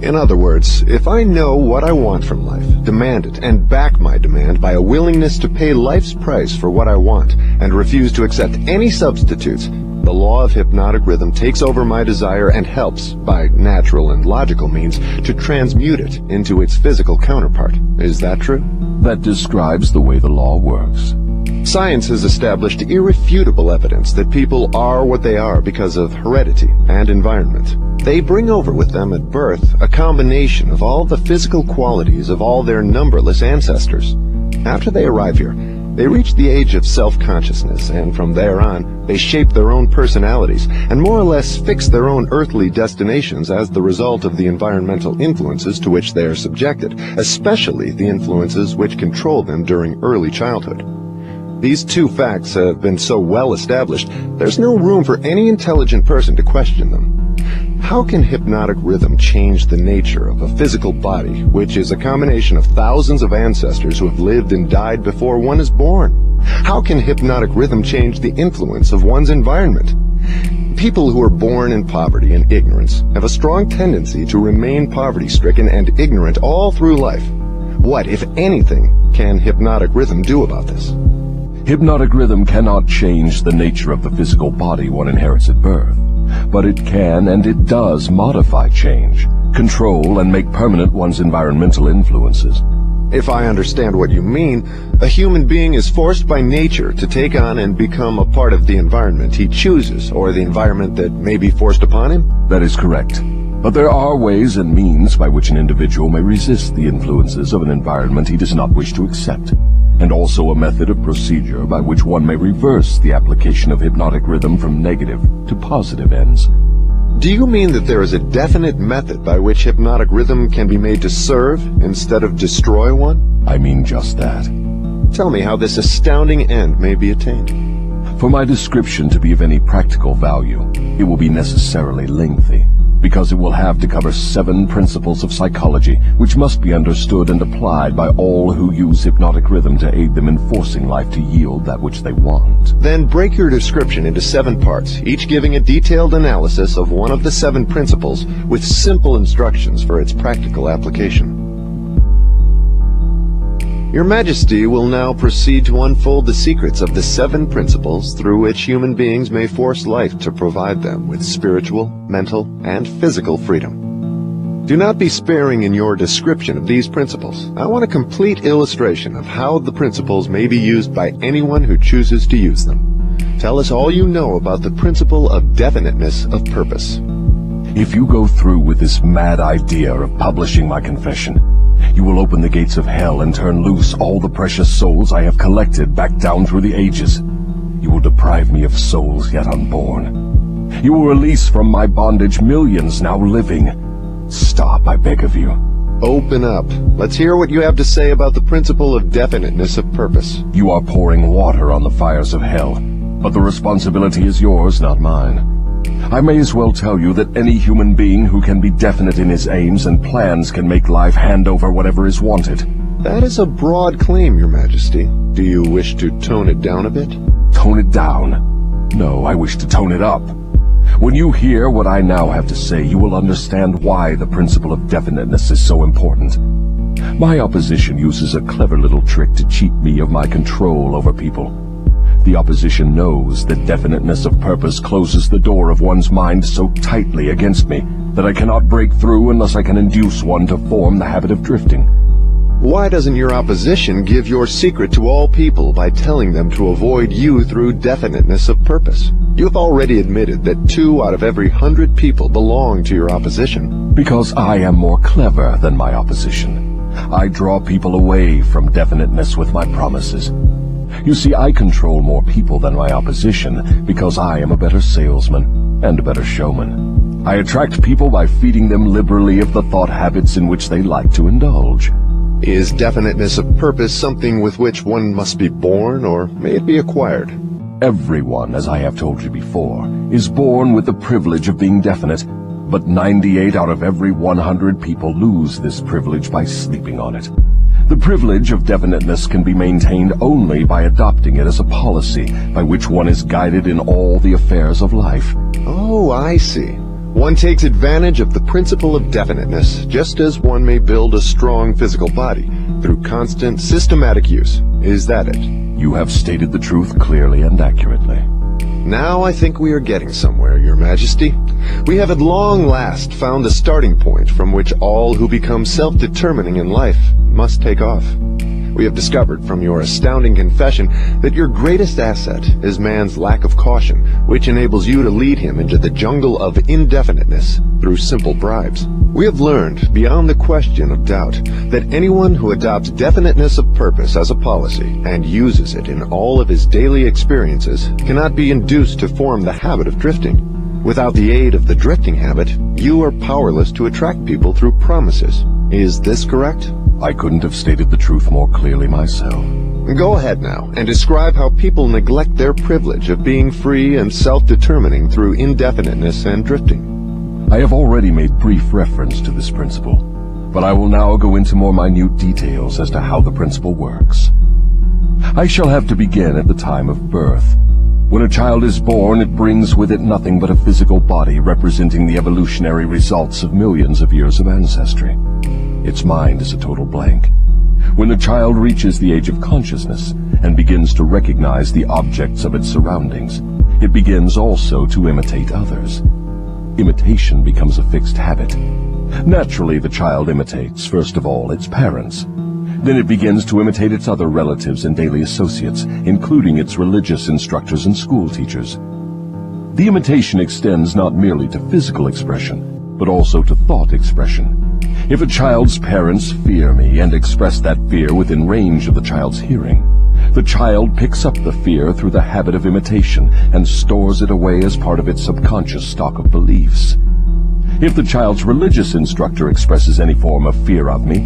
In other words, if I know what I want from life, demand it, and back my demand by a willingness to pay life's price for what I want, and refuse to accept any substitutes, the law of hypnotic rhythm takes over my desire and helps, by natural and logical means, to transmute it into its physical counterpart. Is that true? That describes the way the law works. Science has established irrefutable evidence that people are what they are because of heredity and environment. They bring over with them at birth a combination of all the physical qualities of all their numberless ancestors. After they arrive here, they reach the age of self-consciousness, and from there on, they shape their own personalities and more or less fix their own earthly destinations as the result of the environmental influences to which they are subjected, especially the influences which control them during early childhood. These two facts have been so well established, there's no room for any intelligent person to question them. How can hypnotic rhythm change the nature of a physical body, which is a combination of thousands of ancestors who have lived and died before one is born? How can hypnotic rhythm change the influence of one's environment? People who are born in poverty and ignorance have a strong tendency to remain poverty-stricken and ignorant all through life. What, if anything, can hypnotic rhythm do about this? Hypnotic rhythm cannot change the nature of the physical body one inherits at birth, but it can and it does modify change, control and make permanent one's environmental influences. If I understand what you mean, a human being is forced by nature to take on and become a part of the environment he chooses, or the environment that may be forced upon him? That is correct. But there are ways and means by which an individual may resist the influences of an environment he does not wish to accept, and also a method of procedure by which one may reverse the application of hypnotic rhythm from negative to positive ends. Do you mean that there is a definite method by which hypnotic rhythm can be made to serve instead of destroy one? I mean just that. Tell me how this astounding end may be attained. For my description to be of any practical value, it will be necessarily lengthy, because it will have to cover 7 principles of psychology which must be understood and applied by all who use hypnotic rhythm to aid them in forcing life to yield that which they want. Then break your description into 7 parts, each giving a detailed analysis of one of the 7 principles with simple instructions for its practical application. Your Majesty will now proceed to unfold the secrets of the 7 principles through which human beings may force life to provide them with spiritual, mental, and physical freedom. Do not be sparing in your description of these principles. I want a complete illustration of how the principles may be used by anyone who chooses to use them. Tell us all you know about the principle of definiteness of purpose. If you go through with this mad idea of publishing my confession, you will open the gates of hell and turn loose all the precious souls I have collected back down through the ages. You will deprive me of souls yet unborn. You will release from my bondage millions now living. Stop, I beg of you. Open up. Let's hear what you have to say about the principle of definiteness of purpose. You are pouring water on the fires of hell, but the responsibility is yours, not mine. I may as well tell you that any human being who can be definite in his aims and plans can make life hand over whatever is wanted. That is a broad claim, Your Majesty. Do you wish to tone it down a bit? Tone it down? No, I wish to tone it up. When you hear what I now have to say, you will understand why the principle of definiteness is so important. My opposition uses a clever little trick to cheat me of my control over people. The opposition knows that definiteness of purpose closes the door of one's mind so tightly against me that I cannot break through unless I can induce one to form the habit of drifting. Why doesn't your opposition give your secret to all people by telling them to avoid you through definiteness of purpose? You have already admitted that 2 out of every 100 people belong to your opposition. Because I am more clever than my opposition. I draw people away from definiteness with my promises. You see, I control more people than my opposition because I am a better salesman and a better showman. I attract people by feeding them liberally of the thought habits in which they like to indulge. Is definiteness of purpose something with which one must be born, or may it be acquired? Everyone, as I have told you before, is born with the privilege of being definite, but 98 out of every 100 people lose this privilege by sleeping on it. The privilege of definiteness can be maintained only by adopting it as a policy by which one is guided in all the affairs of life. Oh, I see. One takes advantage of the principle of definiteness, just as one may build a strong physical body, through constant, systematic use. Is that it? You have stated the truth clearly and accurately. Now I think we are getting somewhere, Your Majesty. We have at long last found a starting point from which all who become self-determining in life must take off. We have discovered from your astounding confession that your greatest asset is man's lack of caution, which enables you to lead him into the jungle of indefiniteness through simple bribes. We have learned, beyond the question of doubt, that anyone who adopts definiteness of purpose as a policy and uses it in all of his daily experiences cannot be induced to form the habit of drifting. Without the aid of the drifting habit, you are powerless to attract people through promises. Is this correct? I couldn't have stated the truth more clearly myself. Go ahead now and describe how people neglect their privilege of being free and self-determining through indefiniteness and drifting. I have already made brief reference to this principle, but I will now go into more minute details as to how the principle works. I shall have to begin at the time of birth. When a child is born, it brings with it nothing but a physical body representing the evolutionary results of millions of years of ancestry. Its mind is a total blank. When the child reaches the age of consciousness and begins to recognize the objects of its surroundings, it begins also to imitate others. Imitation becomes a fixed habit. Naturally, the child imitates, first of all, its parents. Then it begins to imitate its other relatives and daily associates, including its religious instructors and school teachers. The imitation extends not merely to physical expression, but also to thought expression. If a child's parents fear me and express that fear within range of the child's hearing, the child picks up the fear through the habit of imitation and stores it away as part of its subconscious stock of beliefs. If the child's religious instructor expresses any form of fear of me,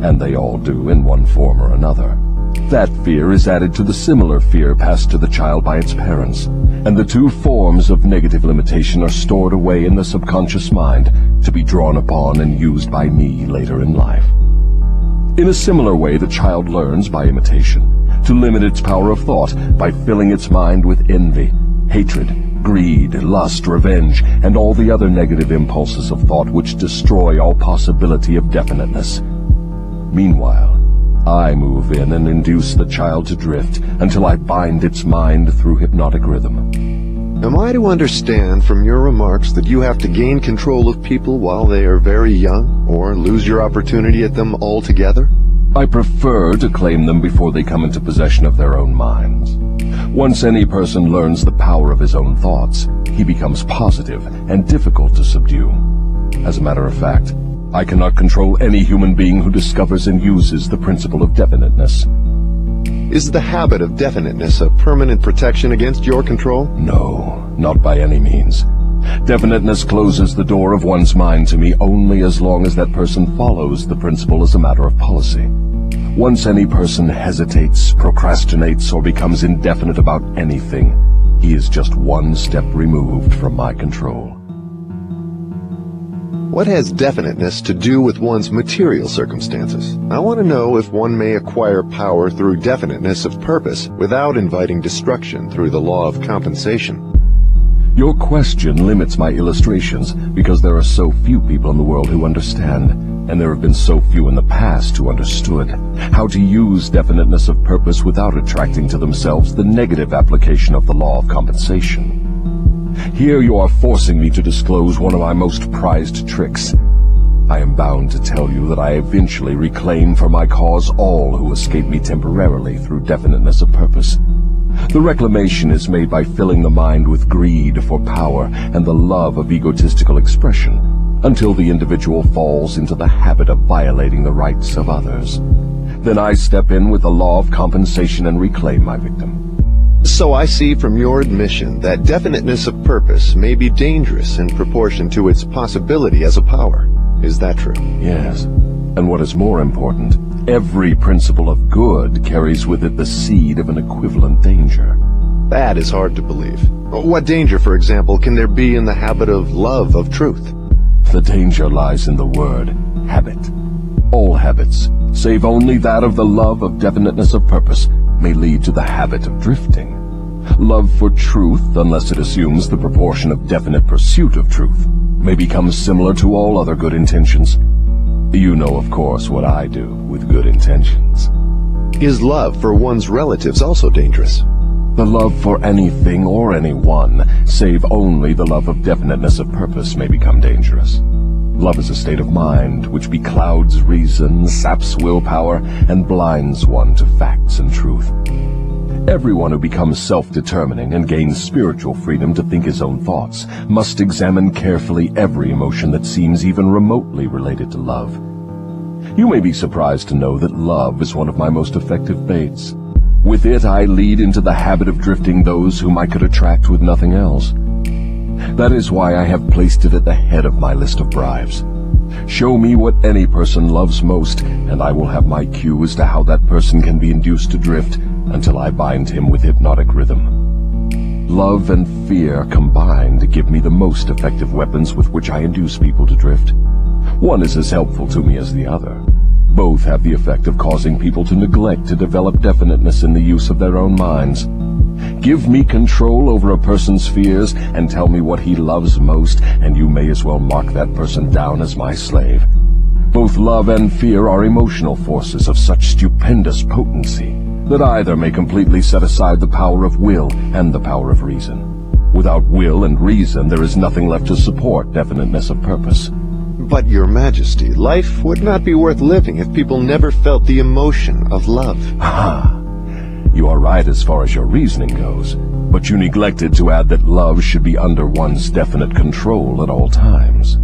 and they all do in one form or another, that fear is added to the similar fear passed to the child by its parents, and the two forms of negative limitation are stored away in the subconscious mind to be drawn upon and used by me later in life. In a similar way, the child learns by imitation to limit its power of thought by filling its mind with envy, hatred, greed, lust, revenge, and all the other negative impulses of thought which destroy all possibility of definiteness. Meanwhile, I move in and induce the child to drift until I bind its mind through hypnotic rhythm. Am I to understand from your remarks that you have to gain control of people while they are very young, or lose your opportunity at them altogether? I prefer to claim them before they come into possession of their own minds. Once any person learns the power of his own thoughts, he becomes positive and difficult to subdue. As a matter of fact, I cannot control any human being who discovers and uses the principle of definiteness. Is the habit of definiteness a permanent protection against your control? No, not by any means. Definiteness closes the door of one's mind to me only as long as that person follows the principle as a matter of policy. Once any person hesitates, procrastinates, or becomes indefinite about anything, he is just one step removed from my control. What has definiteness to do with one's material circumstances? I want to know if one may acquire power through definiteness of purpose without inviting destruction through the law of compensation. Your question limits my illustrations because there are so few people in the world who understand, and there have been so few in the past who understood, how to use definiteness of purpose without attracting to themselves the negative application of the law of compensation. Here you are forcing me to disclose one of my most prized tricks. I am bound to tell you that I eventually reclaim for my cause all who escape me temporarily through definiteness of purpose. The reclamation is made by filling the mind with greed for power and the love of egotistical expression, until the individual falls into the habit of violating the rights of others. Then I step in with the law of compensation and reclaim my victim. So I see from your admission that definiteness of purpose may be dangerous in proportion to its possibility as a power. Is that true? Yes. And what is more important, every principle of good carries with it the seed of an equivalent danger. That is hard to believe. What danger, for example, can there be in the habit of love of truth? The danger lies in the word habit. All habits, save only that of the love of definiteness of purpose, may lead to the habit of drifting. Love for truth, unless it assumes the proportion of definite pursuit of truth, may become similar to all other good intentions. You know, of course, what I do with good intentions. Is love for one's relatives also dangerous? The love for anything or anyone, save only the love of definiteness of purpose, may become dangerous. Love is a state of mind which beclouds reason, saps willpower, and blinds one to facts and truth. Everyone who becomes self-determining and gains spiritual freedom to think his own thoughts must examine carefully every emotion that seems even remotely related to love. You may be surprised to know that love is one of my most effective baits. With it I lead into the habit of drifting those whom I could attract with nothing else. That is why I have placed it at the head of my list of bribes. Show me what any person loves most, and I will have my cue as to how that person can be induced to drift until I bind him with hypnotic rhythm. Love and fear combine to give me the most effective weapons with which I induce people to drift. One is as helpful to me as the other. Both have the effect of causing people to neglect to develop definiteness in the use of their own minds. Give me control over a person's fears and tell me what he loves most, and you may as well mark that person down as my slave. Both love and fear are emotional forces of such stupendous potency that either may completely set aside the power of will and the power of reason. Without will and reason, there is nothing left to support definiteness of purpose. But, Your Majesty, life would not be worth living if people never felt the emotion of love. Ah, you are right as far as your reasoning goes, but you neglected to add that love should be under one's definite control at all times.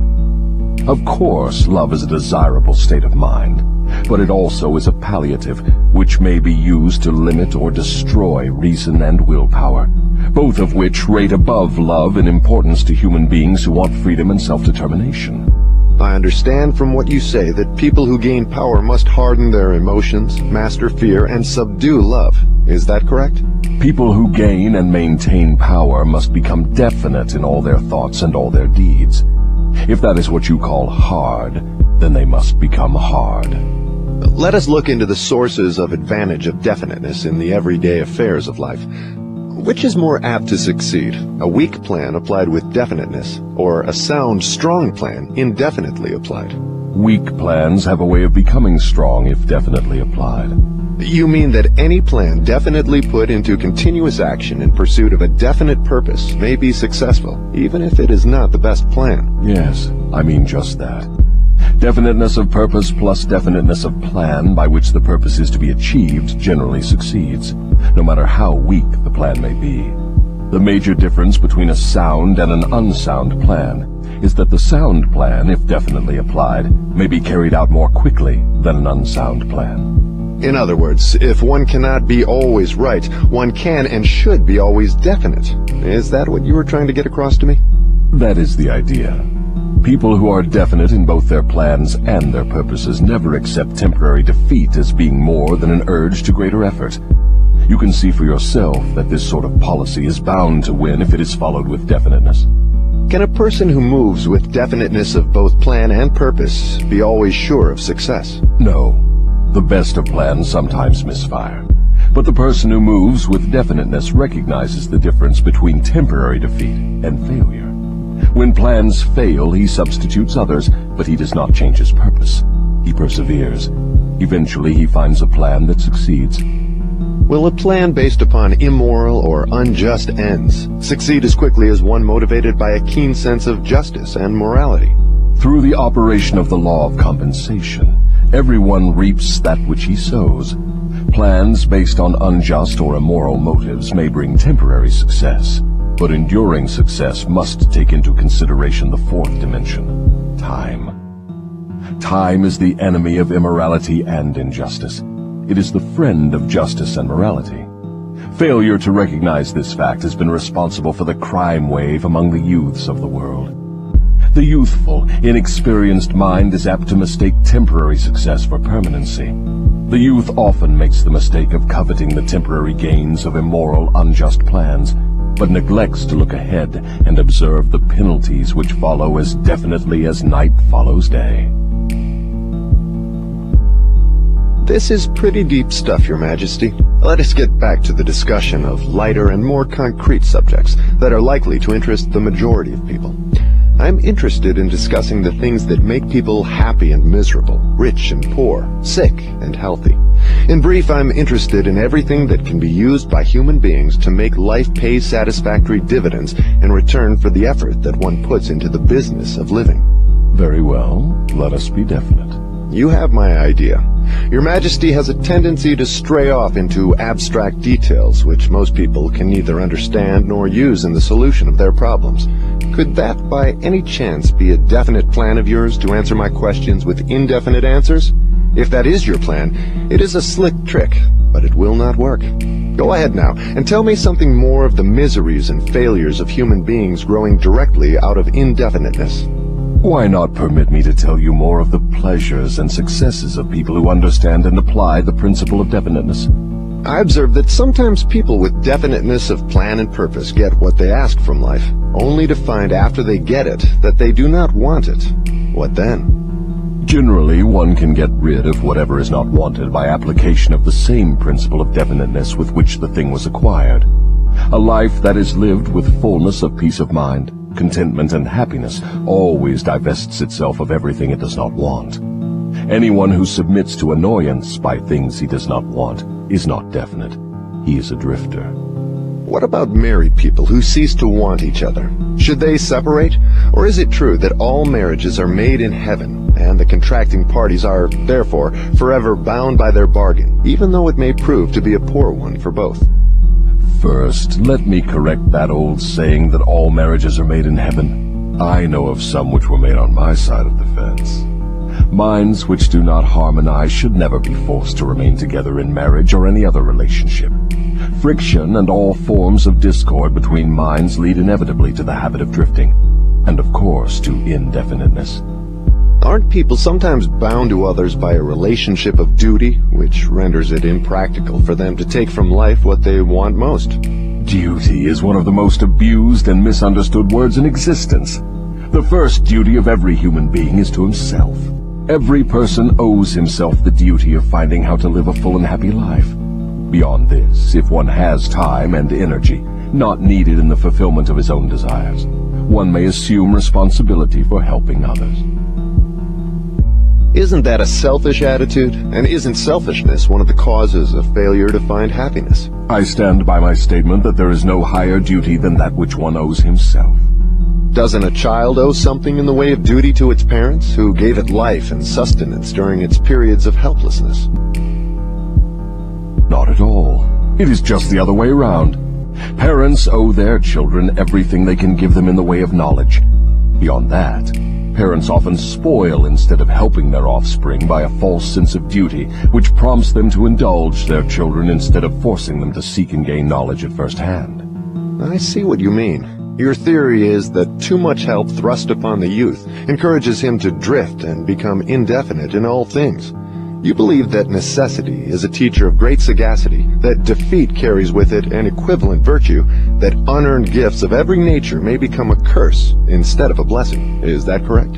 Of course, love is a desirable state of mind, but it also is a palliative, which may be used to limit or destroy reason and willpower, both of which rate above love in importance to human beings who want freedom and self-determination. I understand from what you say that people who gain power must harden their emotions, master fear, and subdue love. Is that correct? People who gain and maintain power must become definite in all their thoughts and all their deeds. If that is what you call hard, then they must become hard. Let us look into the sources of advantage of definiteness in the everyday affairs of life. Which is more apt to succeed, a weak plan applied with definiteness, or a sound, strong plan indefinitely applied? Weak plans have a way of becoming strong if definitely applied. You mean that any plan definitely put into continuous action in pursuit of a definite purpose may be successful, even if it is not the best plan? Yes, I mean just that. Definiteness of purpose plus definiteness of plan by which the purpose is to be achieved generally succeeds, no matter how weak the plan may be. The major difference between a sound and an unsound plan is that the sound plan, if definitely applied, may be carried out more quickly than an unsound plan. In other words, if one cannot be always right, one can and should be always definite. Is that what you were trying to get across to me? That is the idea. People who are definite in both their plans and their purposes never accept temporary defeat as being more than an urge to greater effort. You can see for yourself that this sort of policy is bound to win if it is followed with definiteness. Can a person who moves with definiteness of both plan and purpose be always sure of success? No. The best of plans sometimes misfire. But the person who moves with definiteness recognizes the difference between temporary defeat and failure. When plans fail, he substitutes others, but he does not change his purpose. He perseveres. Eventually, he finds a plan that succeeds. Will a plan based upon immoral or unjust ends succeed as quickly as one motivated by a keen sense of justice and morality? Through the operation of the law of compensation, everyone reaps that which he sows. Plans based on unjust or immoral motives may bring temporary success, but enduring success must take into consideration the fourth dimension, time. Time is the enemy of immorality and injustice. It is the friend of justice and morality. Failure to recognize this fact has been responsible for the crime wave among the youths of the world. The youthful, inexperienced mind is apt to mistake temporary success for permanency. The youth often makes the mistake of coveting the temporary gains of immoral, unjust plans, but neglects to look ahead and observe the penalties which follow as definitely as night follows day. This is pretty deep stuff, Your Majesty. Let us get back to the discussion of lighter and more concrete subjects that are likely to interest the majority of people. I'm interested in discussing the things that make people happy and miserable, rich and poor, sick and healthy. In brief, I'm interested in everything that can be used by human beings to make life pay satisfactory dividends in return for the effort that one puts into the business of living. Very well, let us be definite. You have my idea. Your Majesty has a tendency to stray off into abstract details which most people can neither understand nor use in the solution of their problems. Could that by any chance be a definite plan of yours to answer my questions with indefinite answers? If that is your plan, it is a slick trick, but it will not work. Go ahead now and tell me something more of the miseries and failures of human beings growing directly out of indefiniteness. Why not permit me to tell you more of the pleasures and successes of people who understand and apply the principle of definiteness? I observe that sometimes people with definiteness of plan and purpose get what they ask from life, only to find after they get it that they do not want it. What then? Generally, one can get rid of whatever is not wanted by application of the same principle of definiteness with which the thing was acquired. A life that is lived with fullness of peace of mind, contentment, and happiness always divests itself of everything it does not want. Anyone who submits to annoyance by things he does not want is not definite. He is a drifter. What about married people who cease to want each other? Should they separate? Or is it true that all marriages are made in heaven, and the contracting parties are, therefore, forever bound by their bargain, even though it may prove to be a poor one for both? First, let me correct that old saying that all marriages are made in heaven. I know of some which were made on my side of the fence. Minds which do not harmonize should never be forced to remain together in marriage or any other relationship. Friction and all forms of discord between minds lead inevitably to the habit of drifting, and of course to indefiniteness. Aren't people sometimes bound to others by a relationship of duty, which renders it impractical for them to take from life what they want most? Duty is one of the most abused and misunderstood words in existence. The first duty of every human being is to himself. Every person owes himself the duty of finding how to live a full and happy life. Beyond this, if one has time and energy, not needed in the fulfillment of his own desires, one may assume responsibility for helping others. Isn't that a selfish attitude? And isn't selfishness one of the causes of failure to find happiness? I stand by my statement that there is no higher duty than that which one owes himself. Doesn't a child owe something in the way of duty to its parents, who gave it life and sustenance during its periods of helplessness? Not at all. It is just the other way around. Parents owe their children everything they can give them in the way of knowledge. Beyond that, parents often spoil instead of helping their offspring by a false sense of duty, which prompts them to indulge their children instead of forcing them to seek and gain knowledge at first hand. I see what you mean. Your theory is that too much help thrust upon the youth encourages him to drift and become indefinite in all things. You believe that necessity is a teacher of great sagacity, that defeat carries with it an equivalent virtue, that unearned gifts of every nature may become a curse instead of a blessing. Is that correct?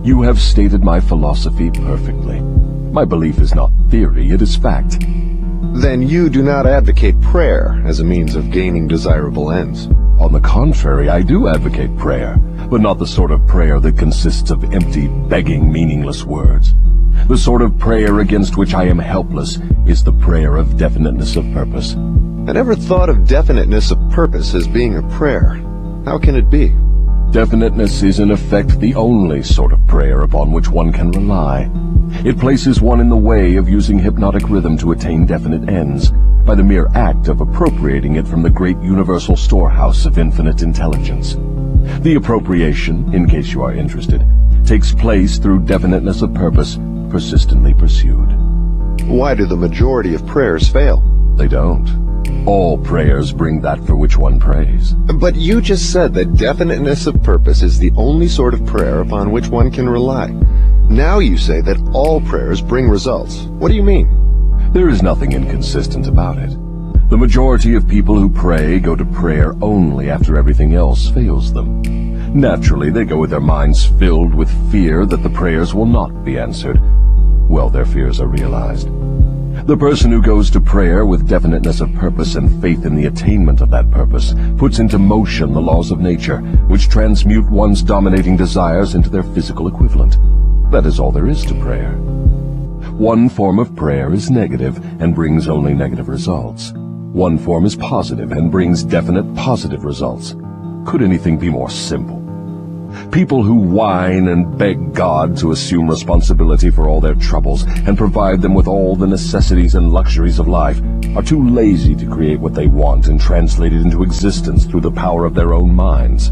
You have stated my philosophy perfectly. My belief is not theory, it is fact. Then you do not advocate prayer as a means of gaining desirable ends. On the contrary, I do advocate prayer, but not the sort of prayer that consists of empty, begging, meaningless words. The sort of prayer against which I am helpless is the prayer of definiteness of purpose. I never thought of definiteness of purpose as being a prayer. How can it be? Definiteness is in effect the only sort of prayer upon which one can rely. It places one in the way of using hypnotic rhythm to attain definite ends, by the mere act of appropriating it from the great universal storehouse of infinite intelligence. The appropriation, in case you are interested, takes place through definiteness of purpose, persistently pursued. Why do the majority of prayers fail? They don't. All prayers bring that for which one prays. But you just said that definiteness of purpose is the only sort of prayer upon which one can rely. Now you say that all prayers bring results. What do you mean? There is nothing inconsistent about it. The majority of people who pray go to prayer only after everything else fails them. Naturally, they go with their minds filled with fear that the prayers will not be answered. Well, their fears are realized. The person who goes to prayer with definiteness of purpose and faith in the attainment of that purpose puts into motion the laws of nature, which transmute one's dominating desires into their physical equivalent. That is all there is to prayer. One form of prayer is negative and brings only negative results. One form is positive and brings definite positive results. Could anything be more simple? People who whine and beg God to assume responsibility for all their troubles and provide them with all the necessities and luxuries of life are too lazy to create what they want and translate it into existence through the power of their own minds.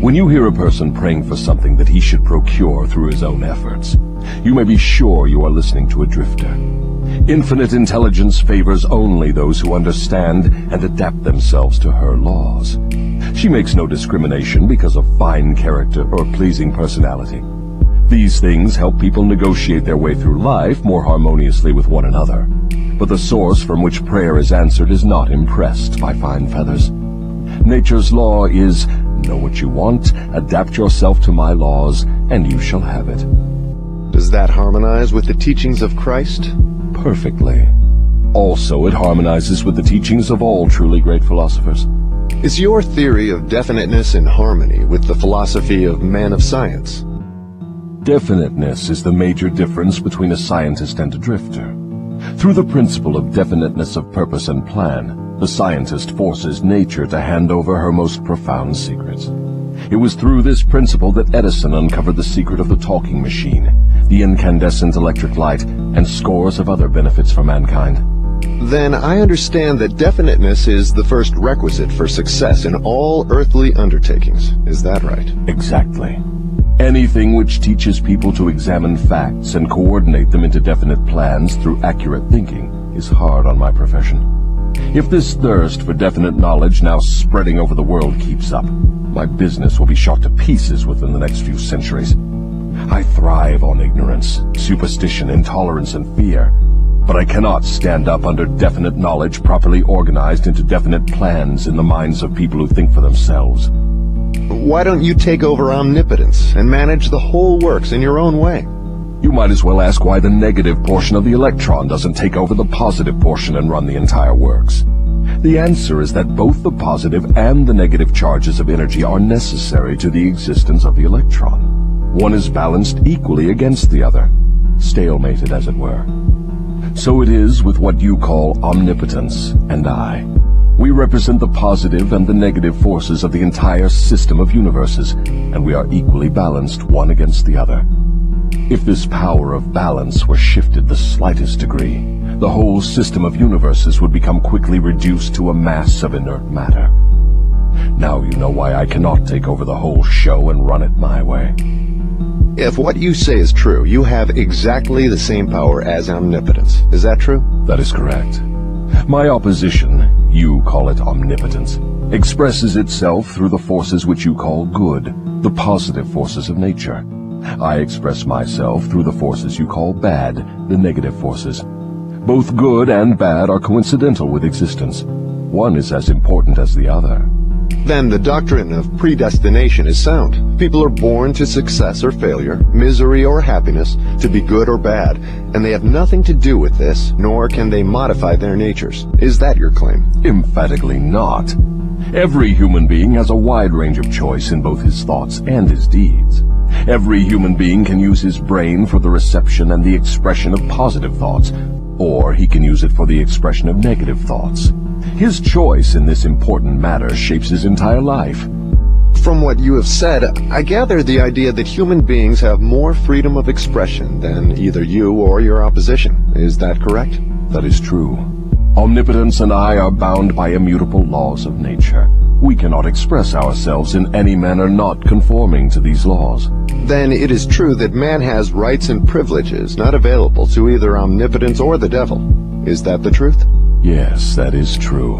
When you hear a person praying for something that he should procure through his own efforts, you may be sure you are listening to a drifter. Infinite intelligence favors only those who understand and adapt themselves to her laws. She makes no discrimination because of fine character or pleasing personality. These things help people negotiate their way through life more harmoniously with one another. But the source from which prayer is answered is not impressed by fine feathers. Nature's law is, know what you want, adapt yourself to my laws, and you shall have it. Does that harmonize with the teachings of Christ? Perfectly. Also, it harmonizes with the teachings of all truly great philosophers. Is your theory of definiteness in harmony with the philosophy of man of science? Definiteness is the major difference between a scientist and a drifter. Through the principle of definiteness of purpose and plan, the scientist forces nature to hand over her most profound secrets. It was through this principle that Edison uncovered the secret of the talking machine, the incandescent electric light, and scores of other benefits for mankind. Then I understand that definiteness is the first requisite for success in all earthly undertakings. Is that right? Exactly. Anything which teaches people to examine facts and coordinate them into definite plans through accurate thinking is hard on my profession. If this thirst for definite knowledge now spreading over the world keeps up, my business will be shot to pieces within the next few centuries. I thrive on ignorance, superstition, intolerance, and fear, but I cannot stand up under definite knowledge properly organized into definite plans in the minds of people who think for themselves. Why don't you take over omnipotence and manage the whole works in your own way? You might as well ask why the negative portion of the electron doesn't take over the positive portion and run the entire works. The answer is that both the positive and the negative charges of energy are necessary to the existence of the electron. One is balanced equally against the other, stalemated as it were. So it is with what you call omnipotence and I. We represent the positive and the negative forces of the entire system of universes, and we are equally balanced one against the other. If this power of balance were shifted the slightest degree, the whole system of universes would become quickly reduced to a mass of inert matter. Now you know why I cannot take over the whole show and run it my way. If what you say is true, you have exactly the same power as omnipotence. Is that true? That is correct. My opposition, you call it omnipotence, expresses itself through the forces which you call good, the positive forces of nature. I express myself through the forces you call bad, the negative forces. Both good and bad are coincidental with existence. One is as important as the other. Then the doctrine of predestination is sound. People are born to success or failure, misery or happiness, to be good or bad, and they have nothing to do with this, nor can they modify their natures. Is that your claim? Emphatically not. Every human being has a wide range of choice in both his thoughts and his deeds. Every human being can use his brain for the reception and the expression of positive thoughts, or he can use it for the expression of negative thoughts. His choice in this important matter shapes his entire life. From what you have said, I gather the idea that human beings have more freedom of expression than either you or your opposition. Is that correct? That is true. Omnipotence and I are bound by immutable laws of nature. We cannot express ourselves in any manner not conforming to these laws. Then it is true that man has rights and privileges not available to either omnipotence or the devil. Is that the truth? Yes, that is true.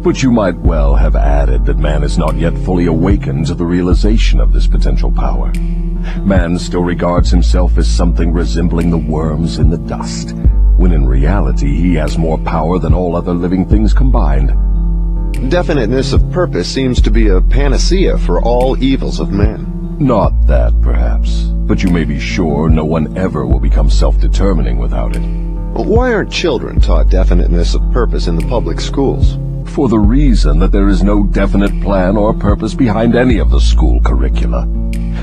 But you might well have added that man is not yet fully awakened to the realization of this potential power. Man still regards himself as something resembling the worms in the dust, when in reality he has more power than all other living things combined. Definiteness of purpose seems to be a panacea for all evils of man. Not that, perhaps, but you may be sure no one ever will become self-determining without it. Why aren't children taught definiteness of purpose in the public schools? For the reason that there is no definite plan or purpose behind any of the school curricula.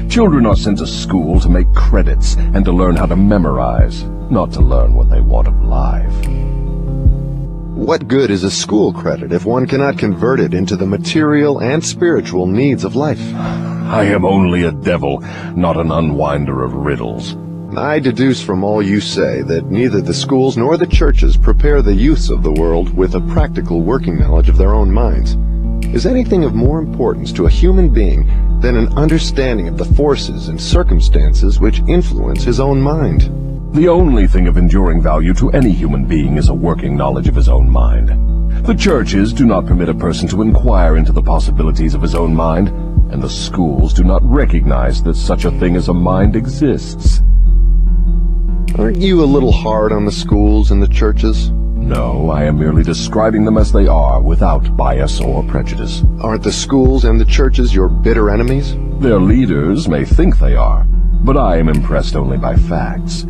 Children are sent to school to make credits and to learn how to memorize, not to learn what they want of life. What good is a school credit if one cannot convert it into the material and spiritual needs of life? I am only a devil, not an unwinder of riddles. I deduce from all you say that neither the schools nor the churches prepare the youths of the world with a practical working knowledge of their own minds. Is anything of more importance to a human being than an understanding of the forces and circumstances which influence his own mind? The only thing of enduring value to any human being is a working knowledge of his own mind. The churches do not permit a person to inquire into the possibilities of his own mind, and the schools do not recognize that such a thing as a mind exists. Aren't you a little hard on the schools and the churches? No, I am merely describing them as they are, without bias or prejudice. Aren't the schools and the churches your bitter enemies? Their leaders may think they are, but I am impressed only by facts.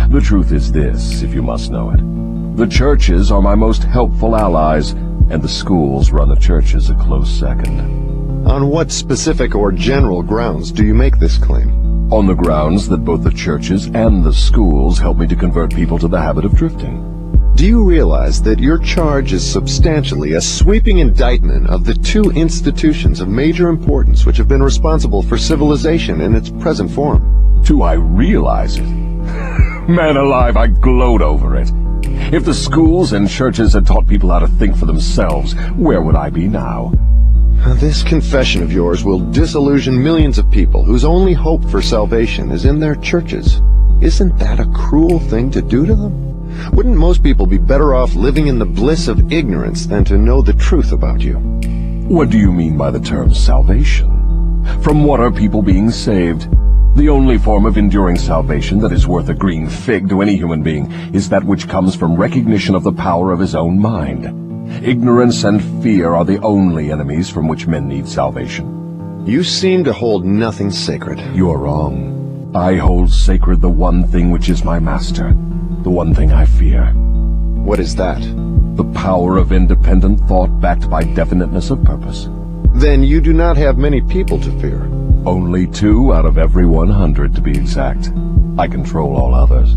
The truth is this, if you must know it. The churches are my most helpful allies, and the schools run the churches a close second. On what specific or general grounds do you make this claim? On the grounds that both the churches and the schools help me to convert people to the habit of drifting. Do you realize that your charge is substantially a sweeping indictment of the two institutions of major importance which have been responsible for civilization in its present form? Do I realize it? Man alive, I gloat over it. If the schools and churches had taught people how to think for themselves, where would I be now? This confession of yours will disillusion millions of people whose only hope for salvation is in their churches. Isn't that a cruel thing to do to them? Wouldn't most people be better off living in the bliss of ignorance than to know the truth about you? What do you mean by the term salvation? From what are people being saved? The only form of enduring salvation that is worth a green fig to any human being is that which comes from recognition of the power of his own mind. Ignorance and fear are the only enemies from which men need salvation. You seem to hold nothing sacred. You are wrong. I hold sacred the one thing which is my master, the one thing I fear. What is that? The power of independent thought backed by definiteness of purpose. Then you do not have many people to fear. Only 2 out of every 100 to be exact. I control all others.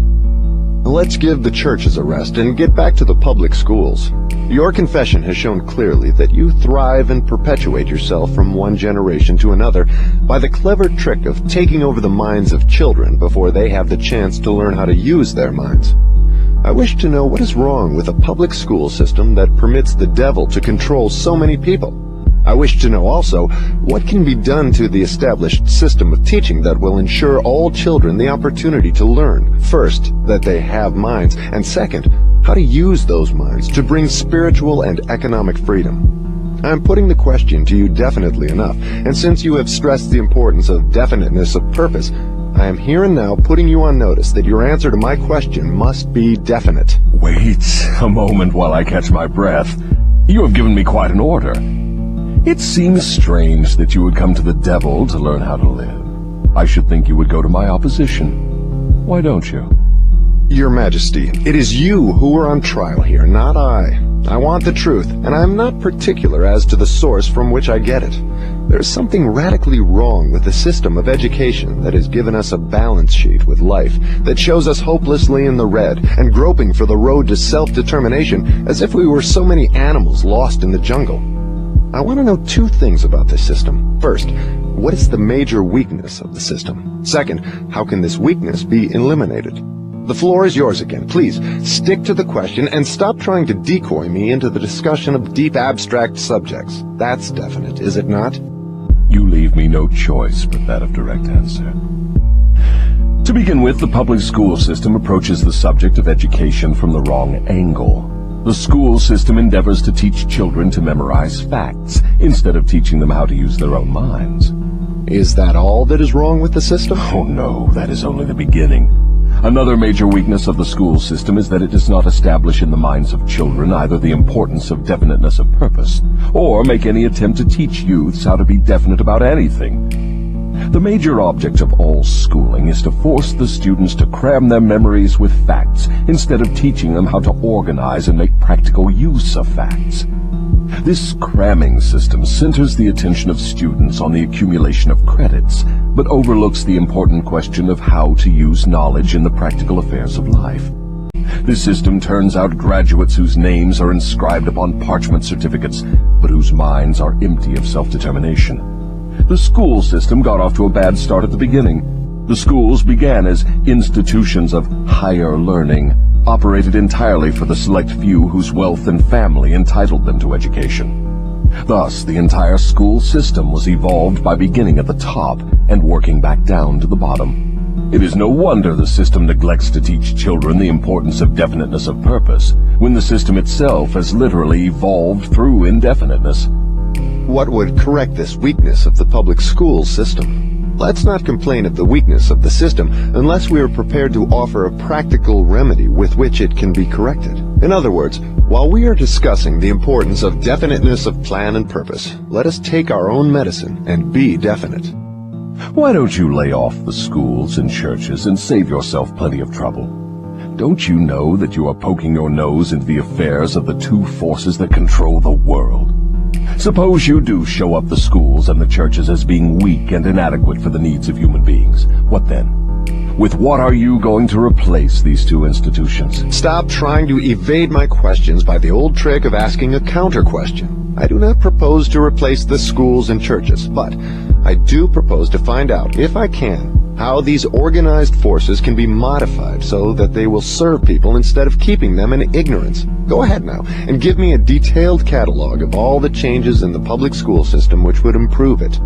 Let's give the churches a rest and get back to the public schools. Your confession has shown clearly that you thrive and perpetuate yourself from one generation to another by the clever trick of taking over the minds of children before they have the chance to learn how to use their minds. I wish to know what is wrong with a public school system that permits the devil to control so many people. I wish to know also what can be done to the established system of teaching that will ensure all children the opportunity to learn, first, that they have minds, and second, how to use those minds to bring spiritual and economic freedom. I am putting the question to you definitely enough, and since you have stressed the importance of definiteness of purpose, I am here and now putting you on notice that your answer to my question must be definite. Wait a moment while I catch my breath. You have given me quite an order. It seems strange that you would come to the devil to learn how to live. I should think you would go to my opposition. Why don't you? Your Majesty, it is you who are on trial here, not I. I want the truth, and I am not particular as to the source from which I get it. There is something radically wrong with the system of education that has given us a balance sheet with life that shows us hopelessly in the red and groping for the road to self-determination as if we were so many animals lost in the jungle. I want to know 2 things about this system. First, what is the major weakness of the system? Second, how can this weakness be eliminated? The floor is yours again. Please, stick to the question and stop trying to decoy me into the discussion of deep abstract subjects. That's definite, is it not? You leave me no choice but that of direct answer. To begin with, the public school system approaches the subject of education from the wrong angle. The school system endeavors to teach children to memorize facts instead of teaching them how to use their own minds. Is that all that is wrong with the system? Oh no, that is only the beginning. Another major weakness of the school system is that it does not establish in the minds of children either the importance of definiteness of purpose, or make any attempt to teach youths how to be definite about anything. The major object of all schooling is to force the students to cram their memories with facts instead of teaching them how to organize and make practical use of facts. This cramming system centers the attention of students on the accumulation of credits, but overlooks the important question of how to use knowledge in the practical affairs of life. This system turns out graduates whose names are inscribed upon parchment certificates, but whose minds are empty of self-determination. The school system got off to a bad start at the beginning. The schools began as institutions of higher learning, operated entirely for the select few whose wealth and family entitled them to education. Thus, the entire school system was evolved by beginning at the top and working back down to the bottom. It is no wonder the system neglects to teach children the importance of definiteness of purpose, when the system itself has literally evolved through indefiniteness. What would correct this weakness of the public school system? Let's not complain of the weakness of the system unless we are prepared to offer a practical remedy with which it can be corrected. In other words, while we are discussing the importance of definiteness of plan and purpose, let us take our own medicine and be definite. Why don't you lay off the schools and churches and save yourself plenty of trouble? Don't you know that you are poking your nose into the affairs of the two forces that control the world? Suppose you do show up the schools and the churches as being weak and inadequate for the needs of human beings. What then? With what are you going to replace these two institutions? Stop trying to evade my questions by the old trick of asking a counter-question. I do not propose to replace the schools and churches, but I do propose to find out, if I can, how these organized forces can be modified so that they will serve people instead of keeping them in ignorance. Go ahead now and give me a detailed catalog of all the changes in the public school system which would improve it.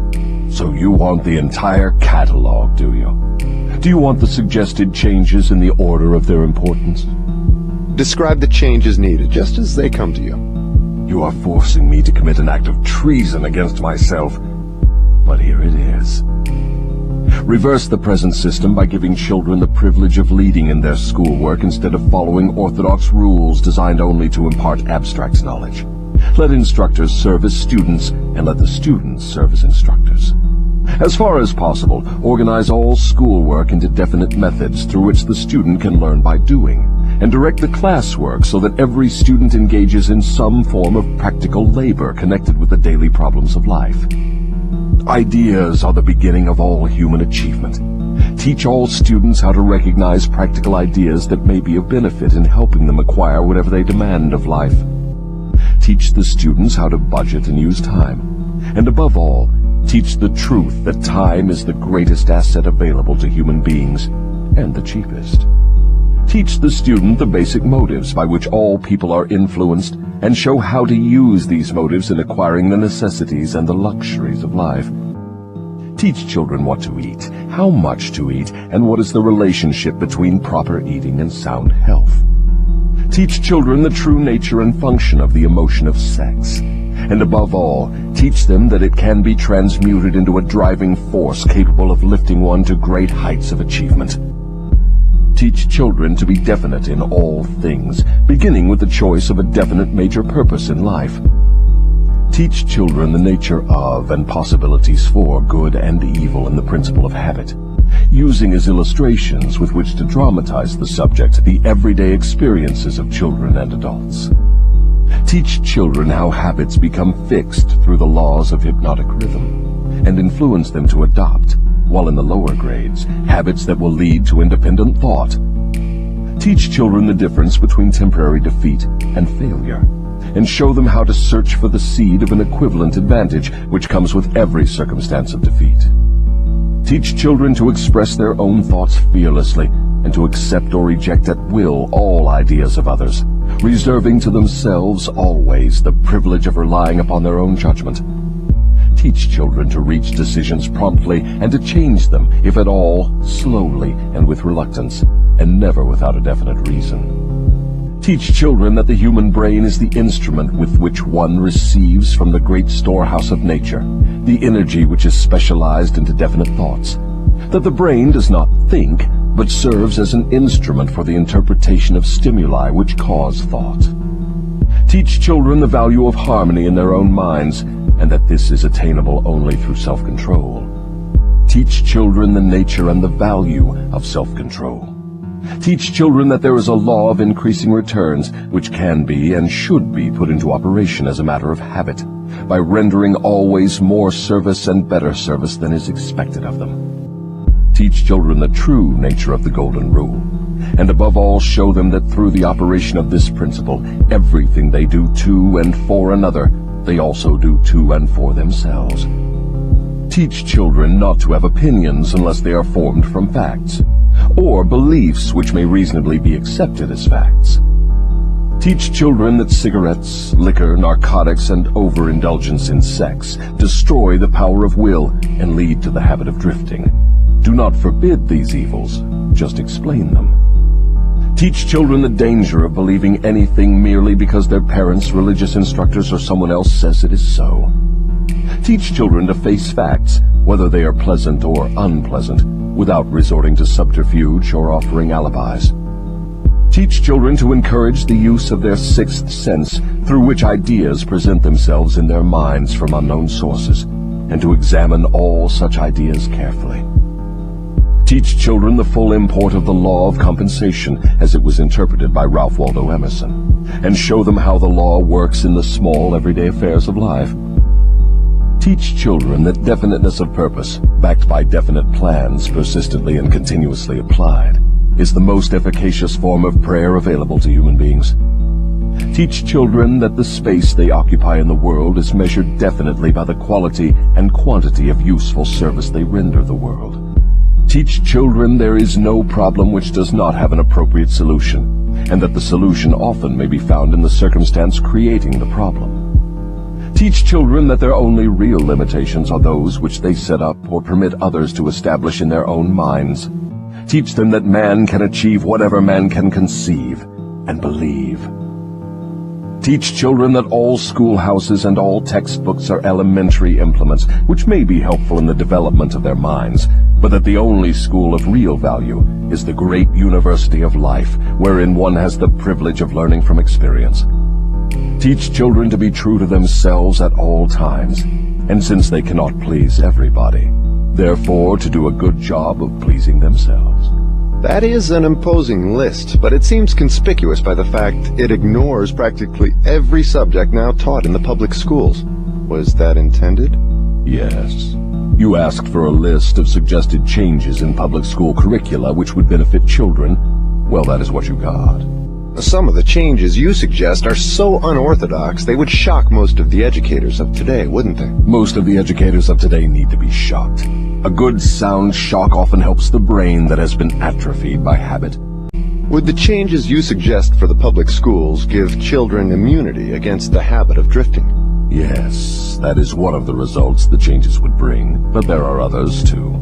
So you want the entire catalog, do you? Do you want the suggested changes in the order of their importance? Describe the changes needed just as they come to you. You are forcing me to commit an act of treason against myself, but here it is. Reverse the present system by giving children the privilege of leading in their schoolwork instead of following orthodox rules designed only to impart abstract knowledge. Let instructors serve as students, and let the students serve as instructors. As far as possible, organize all schoolwork into definite methods through which the student can learn by doing, and direct the classwork so that every student engages in some form of practical labor connected with the daily problems of life. Ideas are the beginning of all human achievement. Teach all students how to recognize practical ideas that may be of benefit in helping them acquire whatever they demand of life. Teach the students how to budget and use time. And above all, teach the truth that time is the greatest asset available to human beings, and the cheapest. Teach the student the basic motives by which all people are influenced, and show how to use these motives in acquiring the necessities and the luxuries of life. Teach children what to eat, how much to eat, and what is the relationship between proper eating and sound health. Teach children the true nature and function of the emotion of sex. And above all, teach them that it can be transmuted into a driving force capable of lifting one to great heights of achievement. Teach children to be definite in all things, beginning with the choice of a definite major purpose in life. Teach children the nature of and possibilities for good and evil in the principle of habit, using as illustrations with which to dramatize the subject the everyday experiences of children and adults. Teach children how habits become fixed through the laws of hypnotic rhythm, and influence them to adopt, while in the lower grades, habits that will lead to independent thought. Teach children the difference between temporary defeat and failure, and show them how to search for the seed of an equivalent advantage which comes with every circumstance of defeat. Teach children to express their own thoughts fearlessly, and to accept or reject at will all ideas of others, reserving to themselves always the privilege of relying upon their own judgment. Teach children to reach decisions promptly and to change them, if at all, slowly and with reluctance, and never without a definite reason. Teach children that the human brain is the instrument with which one receives from the great storehouse of nature the energy which is specialized into definite thoughts. That the brain does not think, but serves as an instrument for the interpretation of stimuli which cause thought. Teach children the value of harmony in their own minds, and that this is attainable only through self-control. Teach children the nature and the value of self-control. Teach children that there is a law of increasing returns which can be and should be put into operation as a matter of habit, by rendering always more service and better service than is expected of them. Teach children the true nature of the Golden Rule, and above all show them that through the operation of this principle, everything they do to and for another, they also do to and for themselves. Teach children not to have opinions unless they are formed from facts, or beliefs which may reasonably be accepted as facts. Teach children that cigarettes, liquor, narcotics, and overindulgence in sex destroy the power of will and lead to the habit of drifting. Do not forbid these evils, just explain them. Teach children the danger of believing anything merely because their parents, religious instructors, or someone else says it is so. Teach children to face facts, whether they are pleasant or unpleasant, without resorting to subterfuge or offering alibis. Teach children to encourage the use of their sixth sense, through which ideas present themselves in their minds from unknown sources, and to examine all such ideas carefully. Teach children the full import of the law of compensation as it was interpreted by Ralph Waldo Emerson, and show them how the law works in the small everyday affairs of life. Teach children that definiteness of purpose, backed by definite plans persistently and continuously applied, is the most efficacious form of prayer available to human beings. Teach children that the space they occupy in the world is measured definitely by the quality and quantity of useful service they render the world. Teach children there is no problem which does not have an appropriate solution, and that the solution often may be found in the circumstance creating the problem. Teach children that their only real limitations are those which they set up or permit others to establish in their own minds. Teach them that man can achieve whatever man can conceive and believe. Teach children that all schoolhouses and all textbooks are elementary implements which may be helpful in the development of their minds, but that the only school of real value is the great university of life, wherein one has the privilege of learning from experience. Teach children to be true to themselves at all times, and since they cannot please everybody, therefore to do a good job of pleasing themselves. That is an imposing list, but it seems conspicuous by the fact it ignores practically every subject now taught in the public schools. Was that intended? Yes. You asked for a list of suggested changes in public school curricula which would benefit children. Well, that is what you got. Some of the changes you suggest are so unorthodox they would shock most of the educators of today, wouldn't they? Most of the educators of today need to be shocked. A good sound shock often helps the brain that has been atrophied by habit. Would the changes you suggest for the public schools give children immunity against the habit of drifting? Yes, that is one of the results the changes would bring, but there are others too.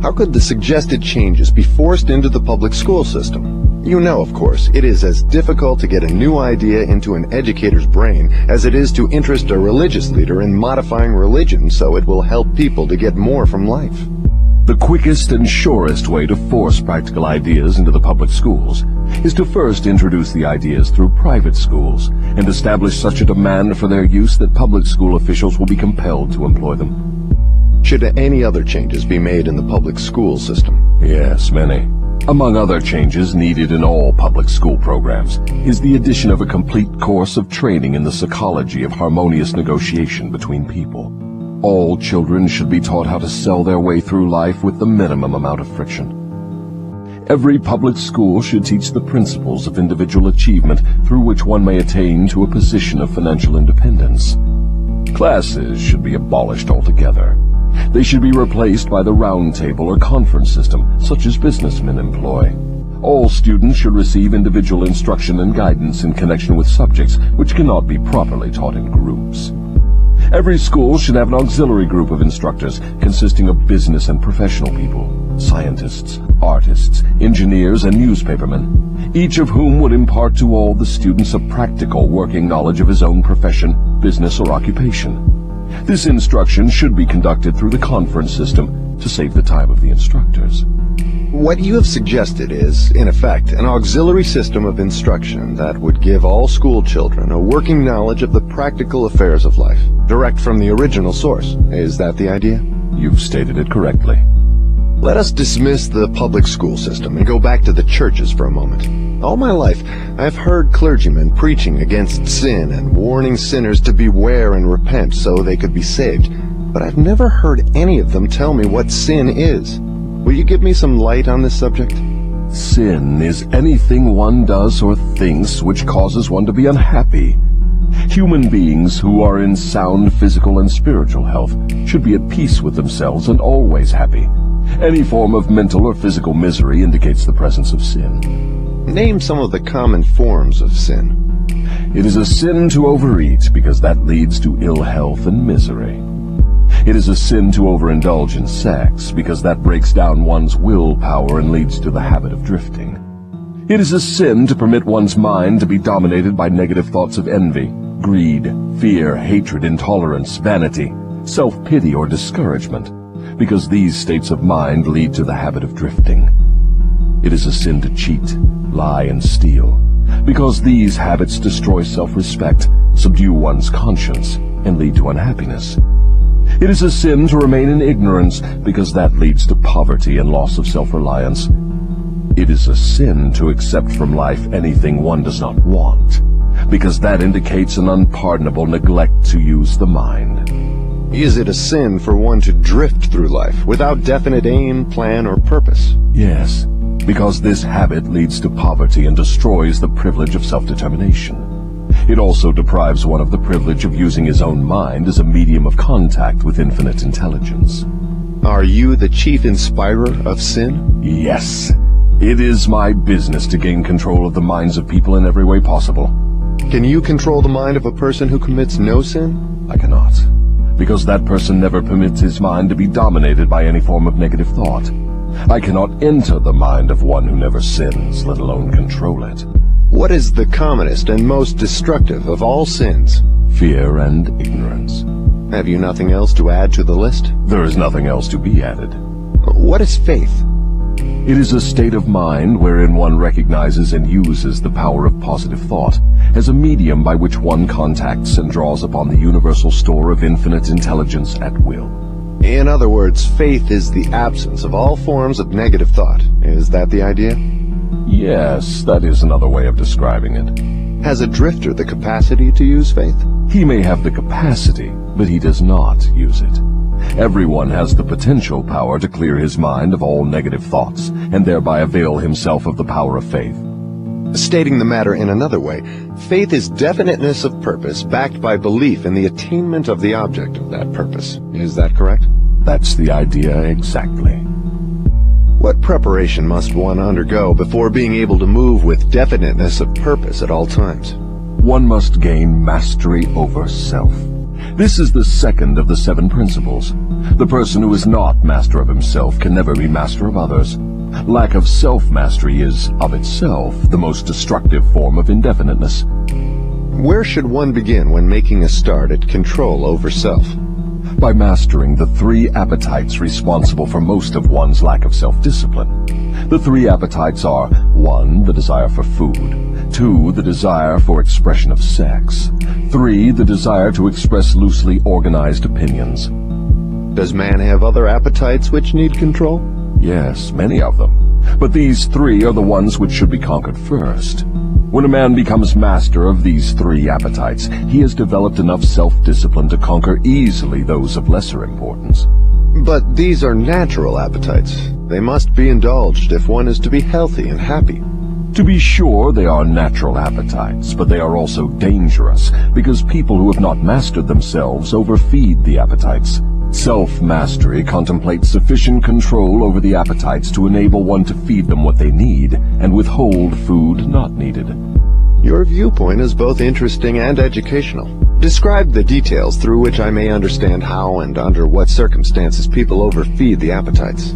How could the suggested changes be forced into the public school system? You know, of course, it is as difficult to get a new idea into an educator's brain as it is to interest a religious leader in modifying religion so it will help people to get more from life. The quickest and surest way to force practical ideas into the public schools is to first introduce the ideas through private schools and establish such a demand for their use that public school officials will be compelled to employ them. Should any other changes be made in the public school system? Yes, many. Among other changes needed in all public school programs is the addition of a complete course of training in the psychology of harmonious negotiation between people. All children should be taught how to sell their way through life with the minimum amount of friction. Every public school should teach the principles of individual achievement through which one may attain to a position of financial independence. Classes should be abolished altogether. They should be replaced by the round table or conference system, such as businessmen employ. All students should receive individual instruction and guidance in connection with subjects which cannot be properly taught in groups. Every school should have an auxiliary group of instructors consisting of business and professional people. scientists, artists, engineers, and newspapermen, each of whom would impart to all the students a practical working knowledge of his own profession, business, or occupation. This instruction should be conducted through the conference system to save the time of the instructors. What you have suggested is, in effect, an auxiliary system of instruction that would give all school children a working knowledge of the practical affairs of life, direct from the original source. Is that the idea? You've stated it correctly. Let us dismiss the public school system and go back to the churches for a moment. All my life, I've heard clergymen preaching against sin and warning sinners to beware and repent so they could be saved, but I've never heard any of them tell me what sin is. Will you give me some light on this subject? Sin is anything one does or thinks which causes one to be unhappy. Human beings who are in sound physical and spiritual health should be at peace with themselves and always happy. Any form of mental or physical misery indicates the presence of sin. Name some of the common forms of sin. It is a sin to overeat because that leads to ill health and misery. It is a sin to overindulge in sex because that breaks down one's willpower and leads to the habit of drifting. It is a sin to permit one's mind to be dominated by negative thoughts of envy, greed, fear, hatred, intolerance, vanity, self-pity, or discouragement, because these states of mind lead to the habit of drifting. It is a sin to cheat, lie, and steal, because these habits destroy self-respect, subdue one's conscience, and lead to unhappiness. It is a sin to remain in ignorance, because that leads to poverty and loss of self-reliance. It is a sin to accept from life anything one does not want, because that indicates an unpardonable neglect to use the mind. Is it a sin for one to drift through life without definite aim, plan, or purpose? Yes, because this habit leads to poverty and destroys the privilege of self-determination. It also deprives one of the privilege of using his own mind as a medium of contact with infinite intelligence. Are you the chief inspirer of sin? Yes. It is my business to gain control of the minds of people in every way possible. Can you control the mind of a person who commits no sin? I cannot, because that person never permits his mind to be dominated by any form of negative thought. I cannot enter the mind of one who never sins, let alone control it. What is the commonest and most destructive of all sins? Fear and ignorance. Have you nothing else to add to the list? There is nothing else to be added. What is faith? It is a state of mind wherein one recognizes and uses the power of positive thought as a medium by which one contacts and draws upon the universal store of infinite intelligence at will. In other words, faith is the absence of all forms of negative thought. Is that the idea? Yes, that is another way of describing it. Has a drifter the capacity to use faith? He may have the capacity, but he does not use it. Everyone has the potential power to clear his mind of all negative thoughts, and thereby avail himself of the power of faith. Stating the matter in another way, faith is definiteness of purpose backed by belief in the attainment of the object of that purpose. Is that correct? That's the idea exactly. What preparation must one undergo before being able to move with definiteness of purpose at all times? One must gain mastery over self. This is the second of the 7 principles. The person who is not master of himself can never be master of others. Lack of self-mastery is, of itself, the most destructive form of indefiniteness. Where should one begin when making a start at control over self? By mastering the 3 appetites responsible for most of one's lack of self-discipline. The 3 appetites are 1. The desire for food, 2. The desire for expression of sex, 3. The desire to express loosely organized opinions. Does man have other appetites which need control? Yes, many of them. But these 3 are the ones which should be conquered first. When a man becomes master of these 3 appetites, he has developed enough self-discipline to conquer easily those of lesser importance. But these are natural appetites. They must be indulged if one is to be healthy and happy. To be sure, they are natural appetites, but they are also dangerous, because people who have not mastered themselves overfeed the appetites. Self-mastery contemplates sufficient control over the appetites to enable one to feed them what they need and withhold food not needed. Your viewpoint is both interesting and educational. Describe the details through which I may understand how and under what circumstances people overfeed the appetites.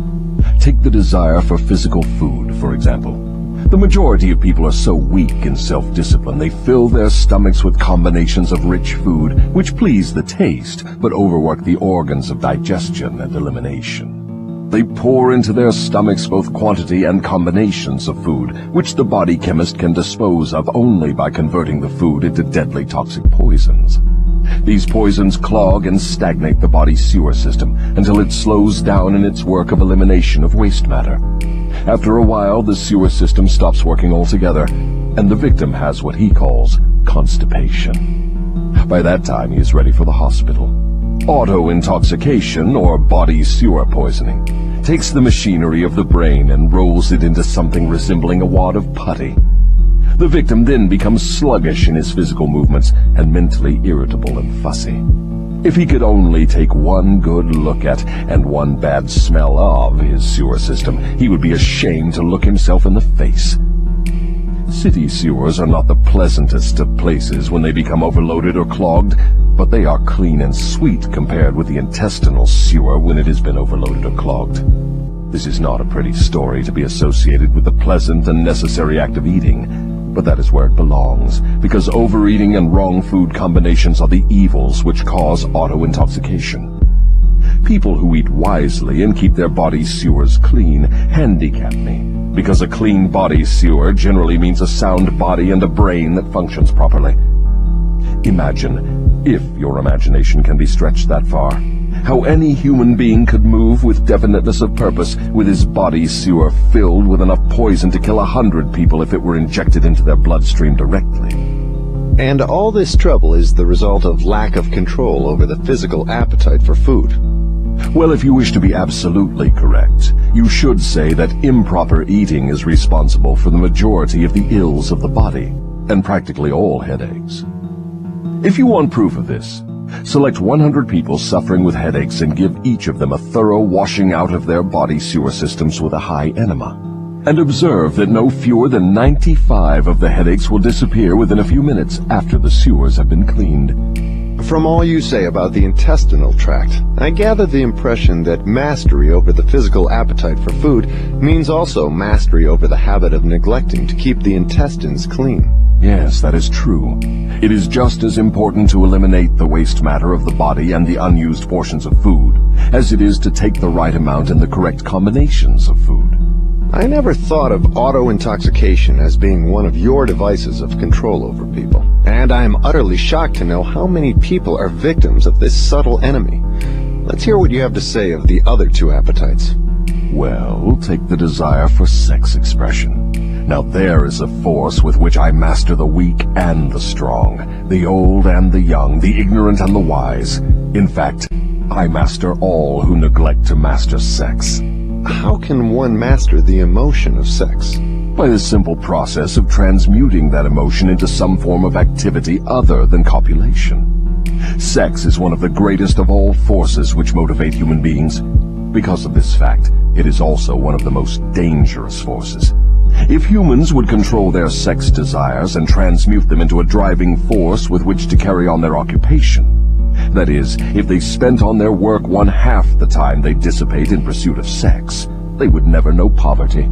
take the desire for physical food, for example. The majority of people are so weak in self-discipline they fill their stomachs with combinations of rich food which please the taste but overwork the organs of digestion and elimination. They pour into their stomachs both quantity and combinations of food, which the body chemist can dispose of only by converting the food into deadly toxic poisons. These poisons clog and stagnate the body's sewer system until it slows down in its work of elimination of waste matter. After a while, the sewer system stops working altogether, and the victim has what he calls constipation. By that time, he is ready for the hospital. Auto-intoxication, or body sewer poisoning, takes the machinery of the brain and rolls it into something resembling a wad of putty. The victim then becomes sluggish in his physical movements and mentally irritable and fussy. If he could only take one good look at and one bad smell of his sewer system, he would be ashamed to look himself in the face. City sewers are not the pleasantest of places when they become overloaded or clogged, but they are clean and sweet compared with the intestinal sewer when it has been overloaded or clogged. This is not a pretty story to be associated with the pleasant and necessary act of eating, but that is where it belongs, because overeating and wrong food combinations are the evils which cause auto-intoxication. People who eat wisely and keep their body sewers clean handicap me, because a clean body sewer generally means a sound body and a brain that functions properly. Imagine, if your imagination can be stretched that far, how any human being could move with definiteness of purpose with his body sewer filled with enough poison to kill 100 people if it were injected into their bloodstream directly. And all this trouble is the result of lack of control over the physical appetite for food. Well, if you wish to be absolutely correct, you should say that improper eating is responsible for the majority of the ills of the body, and practically all headaches. If you want proof of this, select 100 people suffering with headaches and give each of them a thorough washing out of their body sewer systems with a high enema. And observe that no fewer than 95 of the headaches will disappear within a few minutes after the sewers have been cleaned. From all you say about the intestinal tract, I gather the impression that mastery over the physical appetite for food means also mastery over the habit of neglecting to keep the intestines clean. Yes, that is true. It is just as important to eliminate the waste matter of the body and the unused portions of food as it is to take the right amount and the correct combinations of food. I never thought of auto-intoxication as being one of your devices of control over people, and I am utterly shocked to know how many people are victims of this subtle enemy. Let's hear what you have to say of the other two appetites. Well, take the desire for sex expression. Now there is a force with which I master the weak and the strong, the old and the young, the ignorant and the wise. In fact, I master all who neglect to master sex. How can one master the emotion of sex? By the simple process of transmuting that emotion into some form of activity other than copulation. Sex is one of the greatest of all forces which motivate human beings. Because of this fact, it is also one of the most dangerous forces. If humans would control their sex desires and transmute them into a driving force with which to carry on their occupation, that is, if they spent on their work 1/2 the time they dissipate in pursuit of sex, they would never know poverty.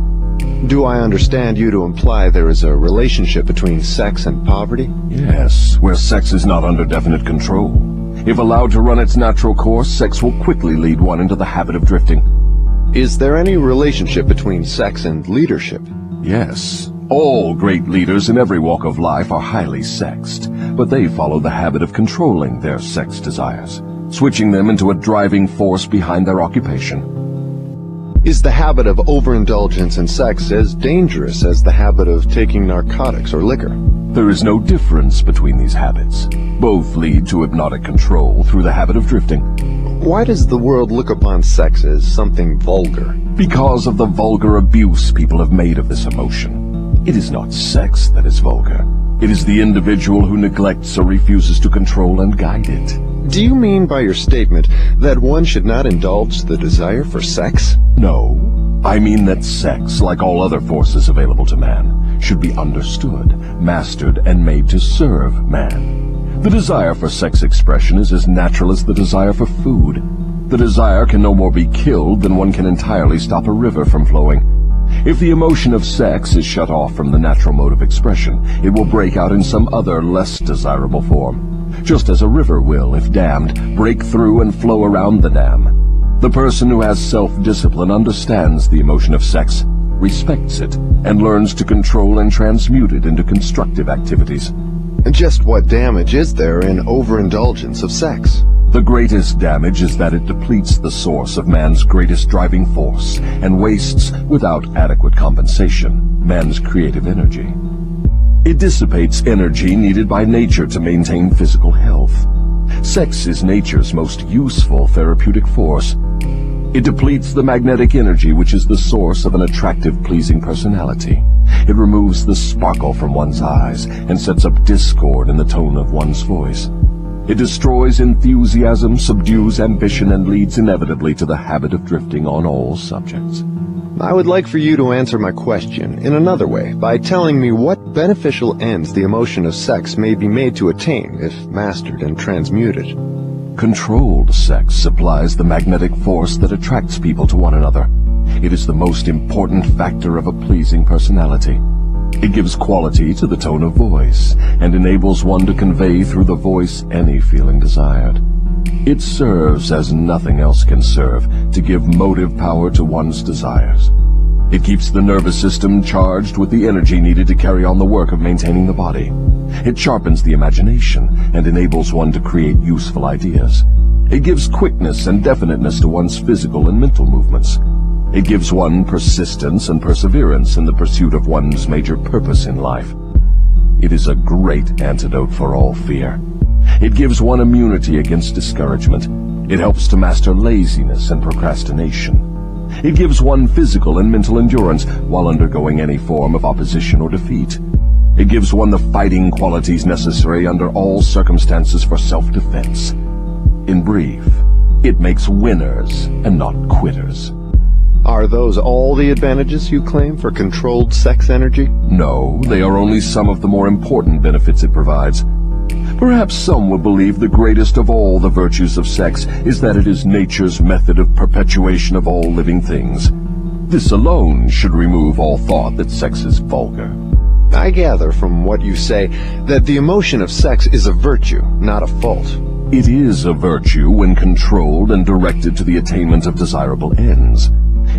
Do I understand you to imply there is a relationship between sex and poverty? Yes, where sex is not under definite control. If allowed to run its natural course, sex will quickly lead one into the habit of drifting. Is there any relationship between sex and leadership? Yes. All great leaders in every walk of life are highly sexed, but they follow the habit of controlling their sex desires, switching them into a driving force behind their occupation. Is the habit of overindulgence in sex as dangerous as the habit of taking narcotics or liquor? There is no difference between these habits. Both lead to hypnotic control through the habit of drifting. Why does the world look upon sex as something vulgar? Because of the vulgar abuse people have made of this emotion. It is not sex that is vulgar. It is the individual who neglects or refuses to control and guide it. Do you mean by your statement that one should not indulge the desire for sex? No. I mean that sex, like all other forces available to man, should be understood, mastered, and made to serve man. The desire for sex expression is as natural as the desire for food. The desire can no more be killed than one can entirely stop a river from flowing. If the emotion of sex is shut off from the natural mode of expression, it will break out in some other, less desirable form, just as a river will, if dammed, break through and flow around the dam. The person who has self-discipline understands the emotion of sex, respects it, and learns to control and transmute it into constructive activities. Just what damage is there in overindulgence of sex? The greatest damage is that it depletes the source of man's greatest driving force and wastes, without adequate compensation, man's creative energy. It dissipates energy needed by nature to maintain physical health. Sex is nature's most useful therapeutic force. It depletes the magnetic energy which is the source of an attractive, pleasing personality. It removes the sparkle from one's eyes and sets up discord in the tone of one's voice. It destroys enthusiasm, subdues ambition, and leads inevitably to the habit of drifting on all subjects. I would like for you to answer my question in another way by telling me what beneficial ends the emotion of sex may be made to attain if mastered and transmuted. Controlled sex supplies the magnetic force that attracts people to one another. It is the most important factor of a pleasing personality. It gives quality to the tone of voice and enables one to convey through the voice any feeling desired. It serves as nothing else can serve to give motive power to one's desires. It keeps the nervous system charged with the energy needed to carry on the work of maintaining the body. It sharpens the imagination and enables one to create useful ideas. It gives quickness and definiteness to one's physical and mental movements. It gives one persistence and perseverance in the pursuit of one's major purpose in life. It is a great antidote for all fear. It gives one immunity against discouragement. It helps to master laziness and procrastination. It gives one physical and mental endurance while undergoing any form of opposition or defeat. It gives one the fighting qualities necessary under all circumstances for self-defense. In brief, it makes winners and not quitters. Are those all the advantages you claim for controlled sex energy? No, they are only some of the more important benefits it provides. Perhaps some will believe the greatest of all the virtues of sex is that it is nature's method of perpetuation of all living things. This alone should remove all thought that sex is vulgar. I gather from what you say that the emotion of sex is a virtue, not a fault. It is a virtue when controlled and directed to the attainment of desirable ends.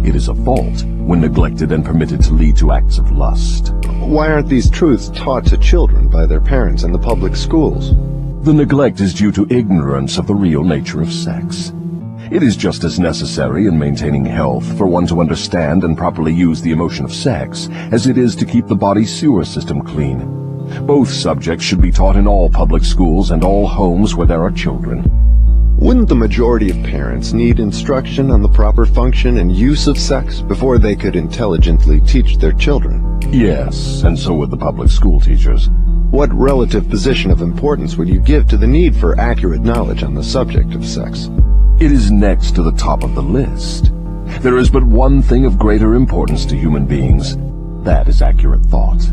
It is a fault when neglected and permitted to lead to acts of lust. Why aren't these truths taught to children by their parents in the public schools? The neglect is due to ignorance of the real nature of sex. It is just as necessary in maintaining health for one to understand and properly use the emotion of sex as it is to keep the body's sewer system clean. Both subjects should be taught in all public schools and all homes where there are children. Wouldn't the majority of parents need instruction on the proper function and use of sex before they could intelligently teach their children? Yes, and so would the public school teachers. What relative position of importance would you give to the need for accurate knowledge on the subject of sex? It is next to the top of the list. There is but one thing of greater importance to human beings. That is accurate thought.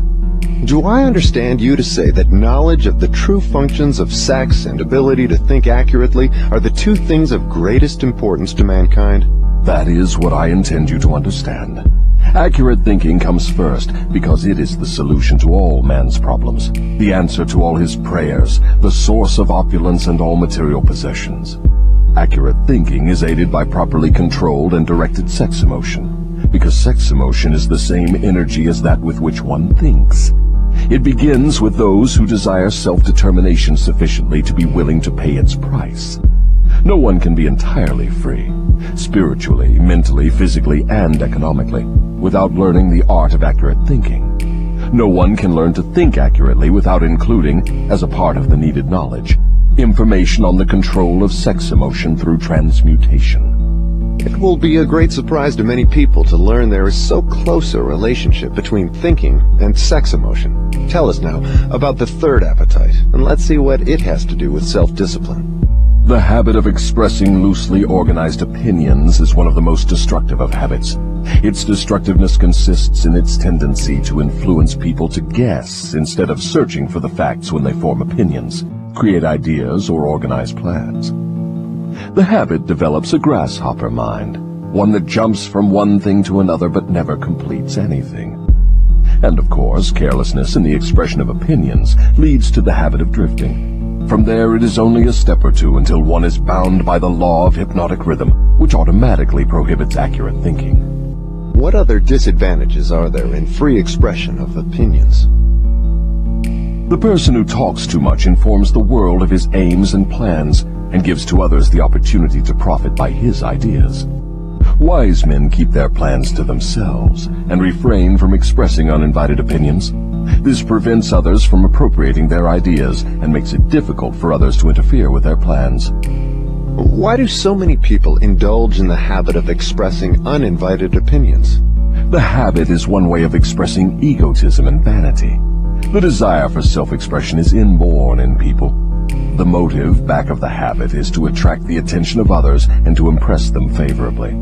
Do I understand you to say that knowledge of the true functions of sex and ability to think accurately are the two things of greatest importance to mankind? That is what I intend you to understand. Accurate thinking comes first because it is the solution to all man's problems, the answer to all his prayers, the source of opulence and all material possessions. Accurate thinking is aided by properly controlled and directed sex emotion, because sex emotion is the same energy as that with which one thinks. It begins with those who desire self-determination sufficiently to be willing to pay its price. No one can be entirely free, spiritually, mentally, physically, and economically, without learning the art of accurate thinking. No one can learn to think accurately without including, as a part of the needed knowledge, information on the control of sex emotion through transmutation. It will be a great surprise to many people to learn there is so close a relationship between thinking and sex emotion. Tell us now about the third appetite, and let's see what it has to do with self-discipline. The habit of expressing loosely organized opinions is one of the most destructive of habits. Its destructiveness consists in its tendency to influence people to guess instead of searching for the facts when they form opinions, create ideas, or organize plans. The habit develops a grasshopper mind, one that jumps from one thing to another but never completes anything. And of course, carelessness in the expression of opinions leads to the habit of drifting. From there, it is only a step or two until one is bound by the law of hypnotic rhythm, which automatically prohibits accurate thinking. What other disadvantages are there in free expression of opinions? The person who talks too much informs the world of his aims and plans and gives to others the opportunity to profit by his ideas. Wise men keep their plans to themselves and refrain from expressing uninvited opinions. This prevents others from appropriating their ideas and makes it difficult for others to interfere with their plans. Why do so many people indulge in the habit of expressing uninvited opinions? The habit is one way of expressing egotism and vanity. The desire for self-expression is inborn in people. The motive back of the habit is to attract the attention of others and to impress them favorably.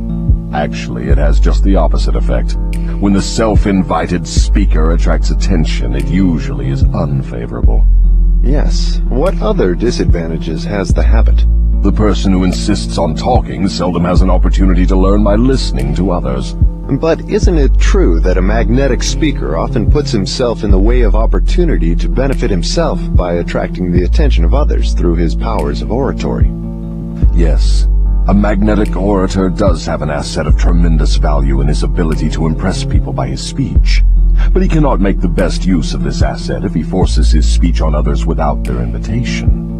Actually, it has just the opposite effect. When the self-invited speaker attracts attention, it usually is unfavorable. Yes. What other disadvantages has the habit? The person who insists on talking seldom has an opportunity to learn by listening to others. But isn't it true that a magnetic speaker often puts himself in the way of opportunity to benefit himself by attracting the attention of others through his powers of oratory? Yes, a magnetic orator does have an asset of tremendous value in his ability to impress people by his speech. But he cannot make the best use of this asset if he forces his speech on others without their invitation.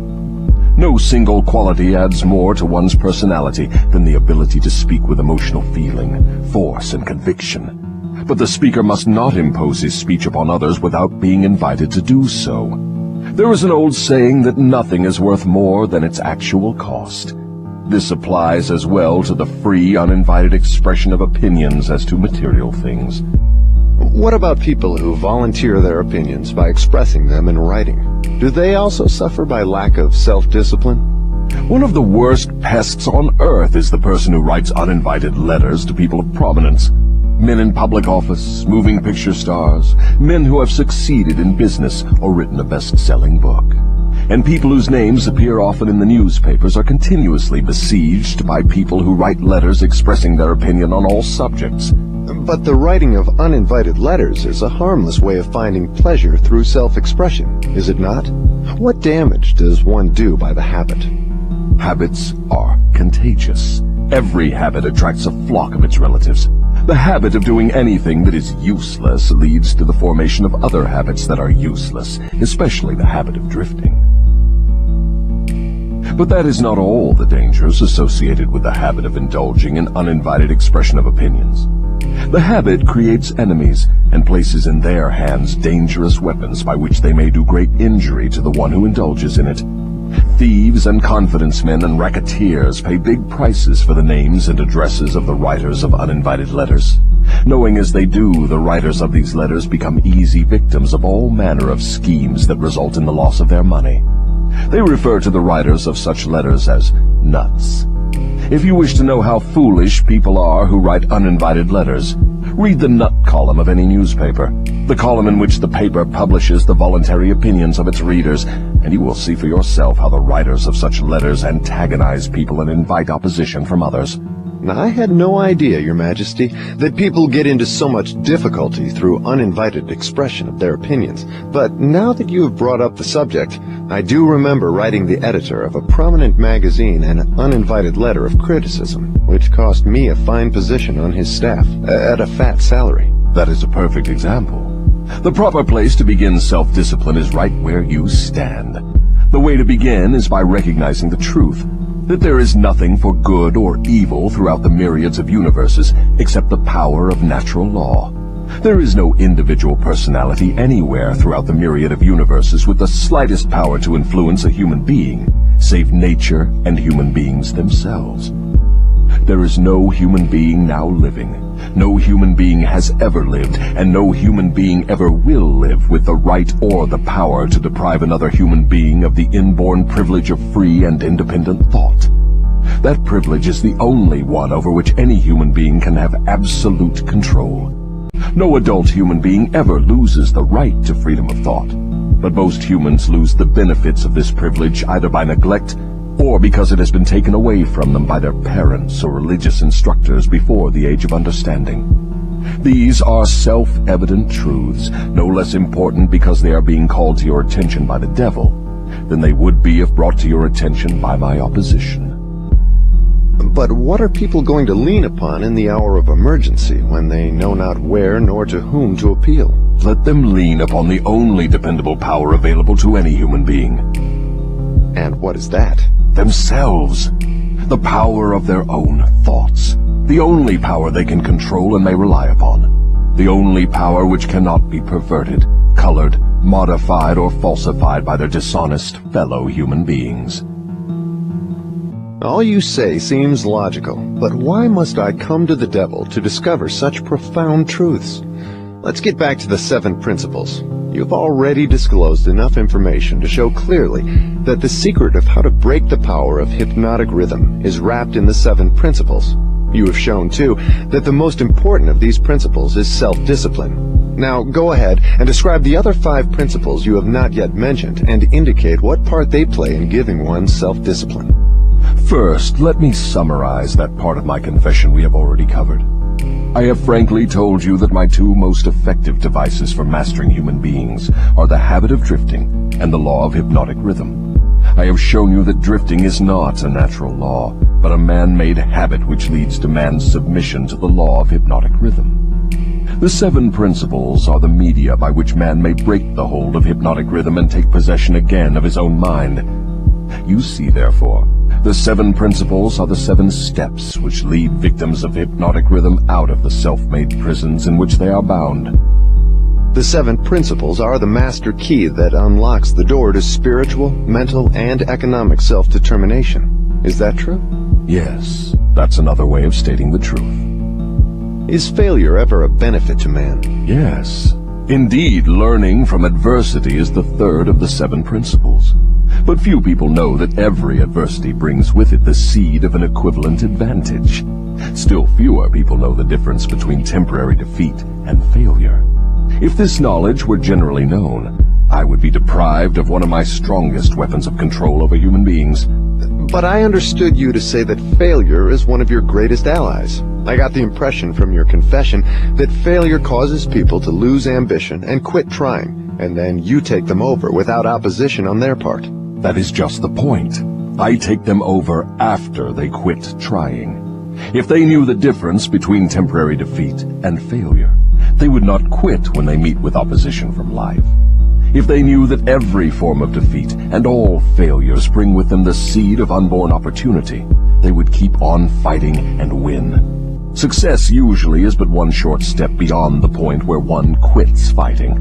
No single quality adds more to one's personality than the ability to speak with emotional feeling, force, and conviction. But the speaker must not impose his speech upon others without being invited to do so. There is an old saying that nothing is worth more than its actual cost. This applies as well to the free, uninvited expression of opinions as to material things. What about people who volunteer their opinions by expressing them in writing? Do they also suffer by lack of self-discipline? One of the worst pests on earth is the person who writes uninvited letters to people of prominence. Men in public office, moving picture stars, men who have succeeded in business or written a best-selling book. And people whose names appear often in the newspapers are continuously besieged by people who write letters expressing their opinion on all subjects. But the writing of uninvited letters is a harmless way of finding pleasure through self-expression, is it not? What damage does one do by the habit? Habits are contagious. Every habit attracts a flock of its relatives. The habit of doing anything that is useless leads to the formation of other habits that are useless, especially the habit of drifting. But that is not all the dangers associated with the habit of indulging in uninvited expression of opinions. The habit creates enemies and places in their hands dangerous weapons by which they may do great injury to the one who indulges in it. Thieves and confidence men and racketeers pay big prices for the names and addresses of the writers of uninvited letters. Knowing as they do, the writers of these letters become easy victims of all manner of schemes that result in the loss of their money. They refer to the writers of such letters as nuts. If you wish to know how foolish people are who write uninvited letters, read the nut column of any newspaper, the column in which the paper publishes the voluntary opinions of its readers, and you will see for yourself how the writers of such letters antagonize people and invite opposition from others. Now, I had no idea, Your Majesty, that people get into so much difficulty through uninvited expression of their opinions. But now that you have brought up the subject, I do remember writing the editor of a prominent magazine an uninvited letter of criticism, which cost me a fine position on his staff, at a fat salary. That is a perfect example. The proper place to begin self-discipline is right where you stand. The way to begin is by recognizing the truth, that there is nothing for good or evil throughout the myriads of universes except the power of natural law. There is no individual personality anywhere throughout the myriad of universes with the slightest power to influence a human being, save nature and human beings themselves. There is no human being now living, no human being has ever lived, and no human being ever will live with the right or the power to deprive another human being of the inborn privilege of free and independent thought. That privilege is the only one over which any human being can have absolute control. No adult human being ever loses the right to freedom of thought, but most humans lose the benefits of this privilege either by neglect or because it has been taken away from them by their parents or religious instructors before the age of understanding. These are self-evident truths, no less important because they are being called to your attention by the devil than they would be if brought to your attention by my opposition. But what are people going to lean upon in the hour of emergency when they know not where nor to whom to appeal? Let them lean upon the only dependable power available to any human being. And what is that? Themselves. The power of their own thoughts. The only power they can control and may rely upon. The only power which cannot be perverted, colored, modified, or falsified by their dishonest fellow human beings. All you say seems logical, but why must I come to the devil to discover such profound truths? Let's get back to the 7 principles. You've already disclosed enough information to show clearly that the secret of how to break the power of hypnotic rhythm is wrapped in the 7 principles. You have shown, too, that the most important of these principles is self-discipline. Now, go ahead and describe the other 5 principles you have not yet mentioned and indicate what part they play in giving one self-discipline. First, let me summarize that part of my confession we have already covered. I have frankly told you that my 2 most effective devices for mastering human beings are the habit of drifting and the law of hypnotic rhythm. I have shown you that drifting is not a natural law, but a man-made habit which leads to man's submission to the law of hypnotic rhythm. The 7 principles are the media by which man may break the hold of hypnotic rhythm and take possession again of his own mind. You see, therefore, the 7 principles are the 7 steps which lead victims of hypnotic rhythm out of the self-made prisons in which they are bound. The 7 principles are the master key that unlocks the door to spiritual, mental, and economic self-determination. Is that true? Yes, that's another way of stating the truth. Is failure ever a benefit to man? Yes. Indeed, learning from adversity is the 3rd of the 7 principles. But few people know that every adversity brings with it the seed of an equivalent advantage. Still fewer people know the difference between temporary defeat and failure. If this knowledge were generally known, I would be deprived of one of my strongest weapons of control over human beings. But I understood you to say that failure is one of your greatest allies. I got the impression from your confession that failure causes people to lose ambition and quit trying, and then you take them over without opposition on their part. That is just the point. I take them over after they quit trying. If they knew the difference between temporary defeat and failure, they would not quit when they meet with opposition from life. If they knew that every form of defeat and all failures bring with them the seed of unborn opportunity, they would keep on fighting and win. Success usually is but one short step beyond the point where one quits fighting.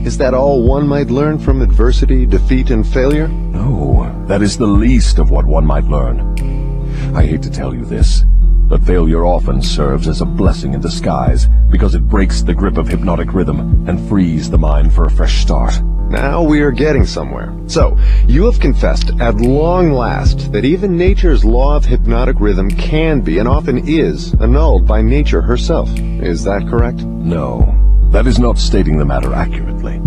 Is that all one might learn from adversity, defeat, and failure? No, that is the least of what one might learn. I hate to tell you this, but failure often serves as a blessing in disguise because it breaks the grip of hypnotic rhythm and frees the mind for a fresh start. Now we are getting somewhere. So, you have confessed at long last that even nature's law of hypnotic rhythm can be and often is annulled by nature herself. Is that correct? No. That is not stating the matter accurately.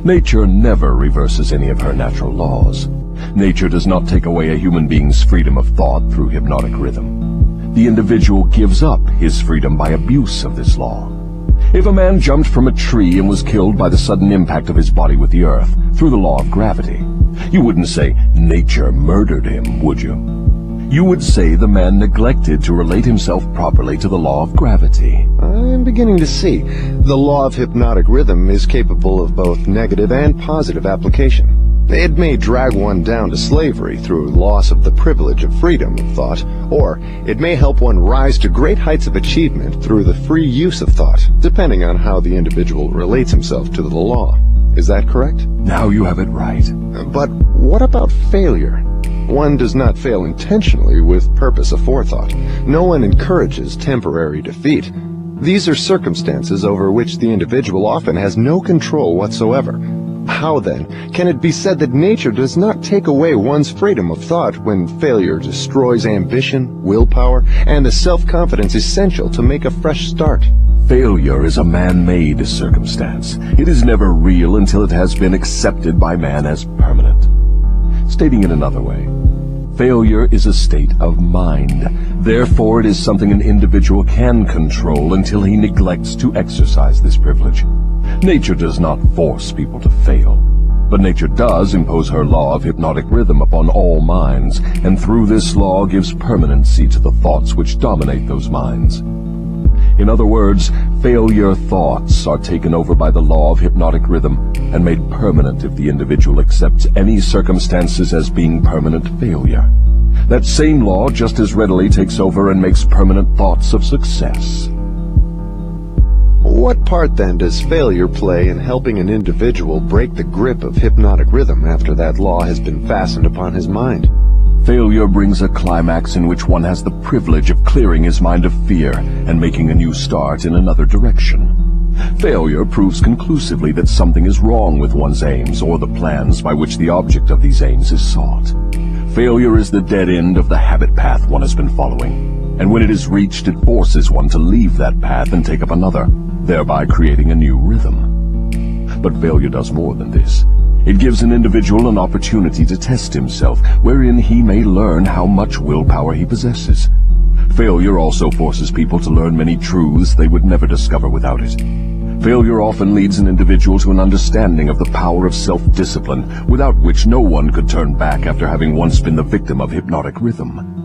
Nature never reverses any of her natural laws. Nature does not take away a human being's freedom of thought through hypnotic rhythm. The individual gives up his freedom by abuse of this law. If a man jumped from a tree and was killed by the sudden impact of his body with the earth through the law of gravity, you wouldn't say nature murdered him, would you? You would say the man neglected to relate himself properly to the law of gravity. I'm beginning to see. The law of hypnotic rhythm is capable of both negative and positive application. It may drag one down to slavery through loss of the privilege of freedom of thought, or it may help one rise to great heights of achievement through the free use of thought, depending on how the individual relates himself to the law. Is that correct? Now you have it right. But what about failure? One does not fail intentionally with purpose aforethought. No one encourages temporary defeat. These are circumstances over which the individual often has no control whatsoever. How, then, can it be said that nature does not take away one's freedom of thought when failure destroys ambition, willpower, and the self-confidence essential to make a fresh start? Failure is a man-made circumstance. It is never real until it has been accepted by man as permanent. Stating it another way, Failure is a state of mind. Therefore, it is something an individual can control until he neglects to exercise this privilege. Nature does not force people to fail, but nature does impose her law of hypnotic rhythm upon all minds, and through this law gives permanency to the thoughts which dominate those minds. In other words, failure thoughts are taken over by the law of hypnotic rhythm and made permanent if the individual accepts any circumstances as being permanent failure. That same law just as readily takes over and makes permanent thoughts of success. What part, then, does failure play in helping an individual break the grip of hypnotic rhythm after that law has been fastened upon his mind? Failure brings a climax in which one has the privilege of clearing his mind of fear and making a new start in another direction. Failure proves conclusively that something is wrong with one's aims or the plans by which the object of these aims is sought. Failure is the dead end of the habit path one has been following, and when it is reached, it forces one to leave that path and take up another, thereby creating a new rhythm. But failure does more than this. It gives an individual an opportunity to test himself, wherein he may learn how much willpower he possesses. Failure also forces people to learn many truths they would never discover without it. Failure often leads an individual to an understanding of the power of self-discipline, without which no one could turn back after having once been the victim of hypnotic rhythm.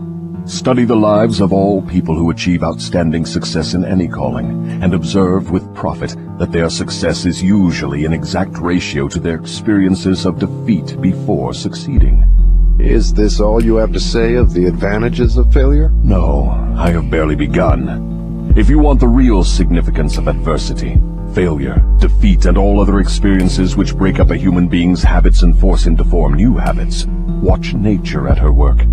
Study the lives of all people who achieve outstanding success in any calling, and observe with profit that their success is usually an exact ratio to their experiences of defeat before succeeding. Is this all you have to say of the advantages of failure? No, I have barely begun. If you want the real significance of adversity, failure, defeat, and all other experiences which break up a human being's habits and force him to form new habits, watch nature at her work.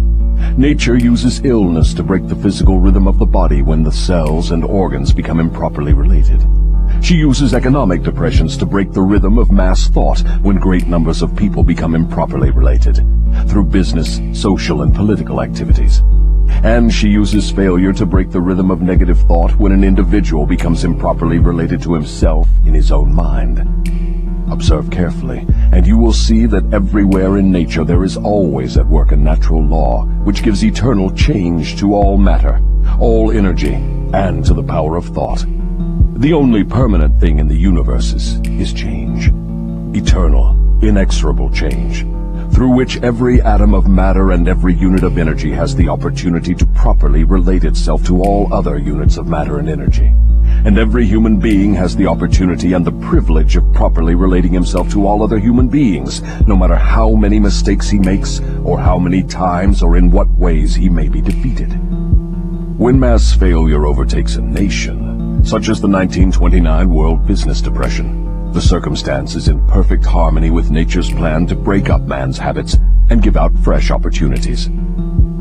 Nature uses illness to break the physical rhythm of the body when the cells and organs become improperly related. She uses economic depressions to break the rhythm of mass thought when great numbers of people become improperly related, through business, social, and political activities. And she uses failure to break the rhythm of negative thought when an individual becomes improperly related to himself in his own mind. Observe carefully, and you will see that everywhere in nature there is always at work a natural law which gives eternal change to all matter, all energy, and to the power of thought. The only permanent thing in the universe is change. Eternal, inexorable change, through which every atom of matter and every unit of energy has the opportunity to properly relate itself to all other units of matter and energy. And every human being has the opportunity and the privilege of properly relating himself to all other human beings, no matter how many mistakes he makes, or how many times or in what ways he may be defeated. When mass failure overtakes a nation, such as the 1929 World Business Depression, the circumstance is in perfect harmony with nature's plan to break up man's habits and give out fresh opportunities.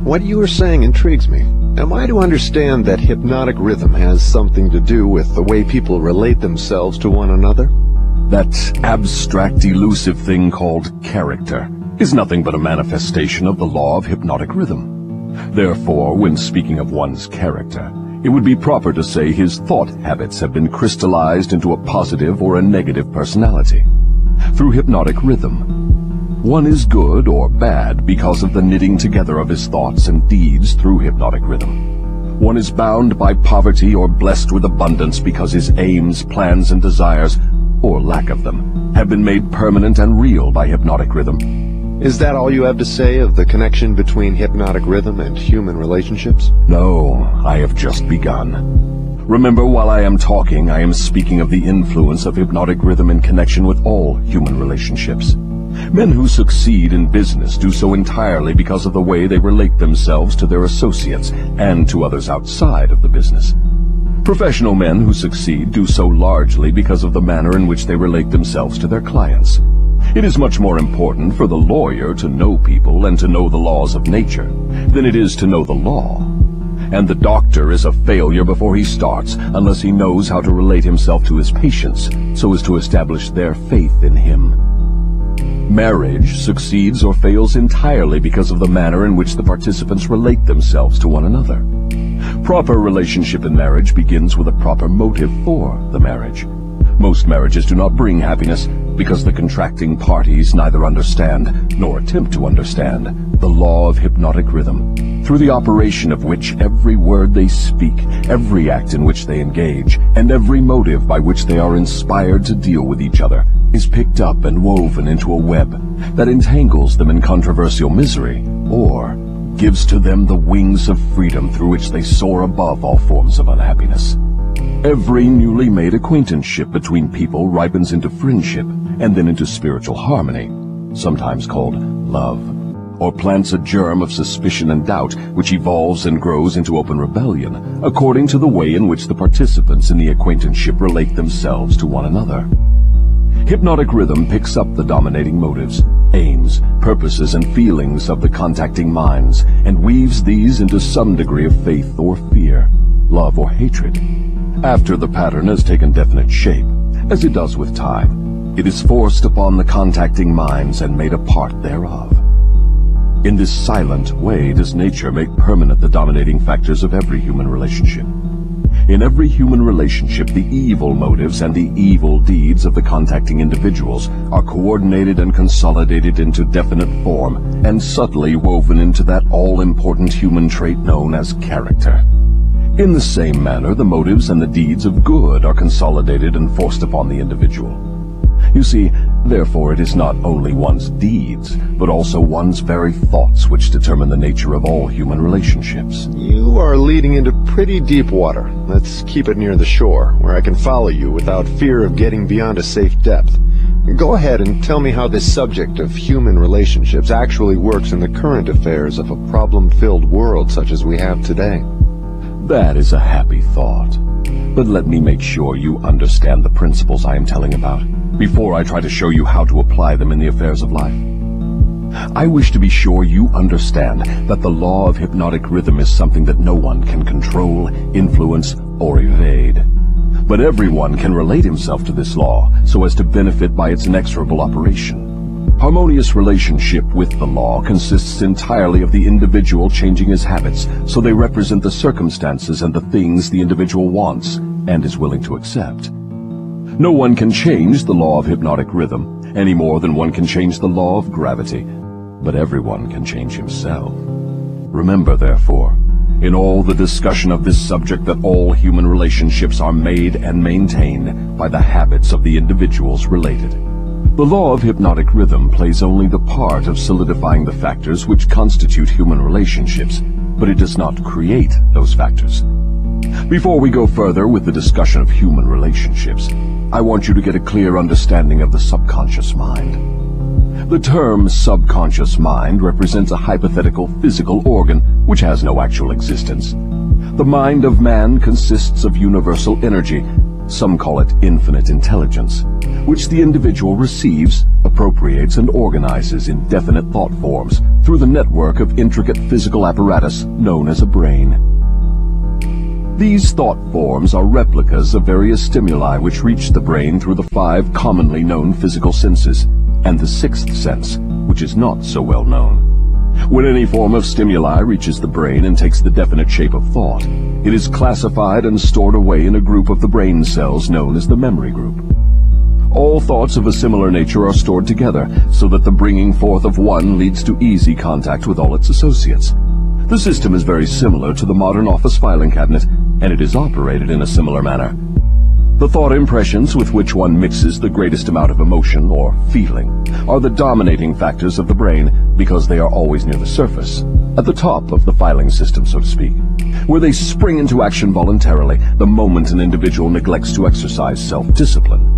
What you are saying intrigues me. Am I to understand that hypnotic rhythm has something to do with the way people relate themselves to one another? That abstract, elusive thing called character is nothing but a manifestation of the law of hypnotic rhythm. Therefore, when speaking of one's character, it would be proper to say his thought habits have been crystallized into a positive or a negative personality. Through hypnotic rhythm, one is good or bad because of the knitting together of his thoughts and deeds through hypnotic rhythm. One is bound by poverty or blessed with abundance because his aims, plans, and desires, or lack of them, have been made permanent and real by hypnotic rhythm. Is that all you have to say of the connection between hypnotic rhythm and human relationships? No, I have just begun. Remember, while I am talking, I am speaking of the influence of hypnotic rhythm in connection with all human relationships. Men who succeed in business do so entirely because of the way they relate themselves to their associates and to others outside of the business. Professional men who succeed do so largely because of the manner in which they relate themselves to their clients. It is much more important for the lawyer to know people and to know the laws of nature than it is to know the law. And the doctor is a failure before he starts unless he knows how to relate himself to his patients so as to establish their faith in him. Marriage succeeds or fails entirely because of the manner in which the participants relate themselves to one another. Proper relationship in marriage begins with a proper motive for the marriage. Most marriages do not bring happiness because the contracting parties neither understand nor attempt to understand the law of hypnotic rhythm, through the operation of which every word they speak, every act in which they engage, and every motive by which they are inspired to deal with each other is picked up and woven into a web that entangles them in controversial misery, or gives to them the wings of freedom through which they soar above all forms of unhappiness. Every newly made acquaintanceship between people ripens into friendship and then into spiritual harmony, sometimes called love, or plants a germ of suspicion and doubt which evolves and grows into open rebellion, according to the way in which the participants in the acquaintanceship relate themselves to one another. Hypnotic rhythm picks up the dominating motives, aims, purposes, and feelings of the contacting minds and weaves these into some degree of faith or fear, love or hatred. After the pattern has taken definite shape, as it does with time, it is forced upon the contacting minds and made a part thereof. In this silent way does nature make permanent the dominating factors of every human relationship. In every human relationship, the evil motives and the evil deeds of the contacting individuals are coordinated and consolidated into definite form and subtly woven into that all-important human trait known as character. In the same manner, the motives and the deeds of good are consolidated and forced upon the individual. You see, therefore, it is not only one's deeds, but also one's very thoughts which determine the nature of all human relationships. You are leading into pretty deep water. Let's keep it near the shore, where I can follow you without fear of getting beyond a safe depth. Go ahead and tell me how this subject of human relationships actually works in the current affairs of a problem-filled world such as we have today. That is a happy thought. But let me make sure you understand the principles I am telling about, before I try to show you how to apply them in the affairs of life. I wish to be sure you understand that the law of hypnotic rhythm is something that no one can control, influence, or evade. But everyone can relate himself to this law so as to benefit by its inexorable operation. Harmonious relationship with the law consists entirely of the individual changing his habits so they represent the circumstances and the things the individual wants and is willing to accept. No one can change the law of hypnotic rhythm any more than one can change the law of gravity, but everyone can change himself. Remember, therefore, in all the discussion of this subject, that all human relationships are made and maintained by the habits of the individuals related. The law of hypnotic rhythm plays only the part of solidifying the factors which constitute human relationships, but it does not create those factors. Before we go further with the discussion of human relationships, I want you to get a clear understanding of the subconscious mind. The term subconscious mind represents a hypothetical physical organ which has no actual existence. The mind of man consists of universal energy, some call it infinite intelligence, which the individual receives, appropriates, and organizes in definite thought forms through the network of intricate physical apparatus known as a brain. These thought forms are replicas of various stimuli which reach the brain through the 5 commonly known physical senses, and the 6th sense, which is not so well known. When any form of stimuli reaches the brain and takes the definite shape of thought, it is classified and stored away in a group of the brain cells known as the memory group. All thoughts of a similar nature are stored together, so that the bringing forth of one leads to easy contact with all its associates. The system is very similar to the modern office filing cabinet, and it is operated in a similar manner. The thought impressions with which one mixes the greatest amount of emotion or feeling are the dominating factors of the brain because they are always near the surface, at the top of the filing system, so to speak, where they spring into action voluntarily the moment an individual neglects to exercise self-discipline.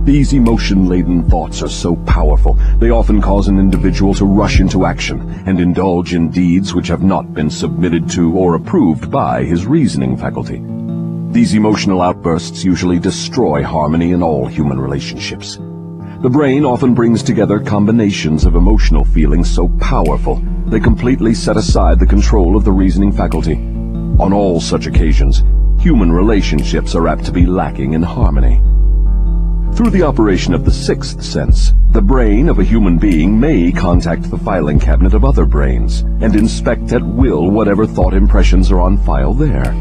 These emotion-laden thoughts are so powerful, they often cause an individual to rush into action and indulge in deeds which have not been submitted to or approved by his reasoning faculty. These emotional outbursts usually destroy harmony in all human relationships. The brain often brings together combinations of emotional feelings so powerful they completely set aside the control of the reasoning faculty. On all such occasions, human relationships are apt to be lacking in harmony. Through the operation of the 6th sense, the brain of a human being may contact the filing cabinet of other brains and inspect at will whatever thought impressions are on file there.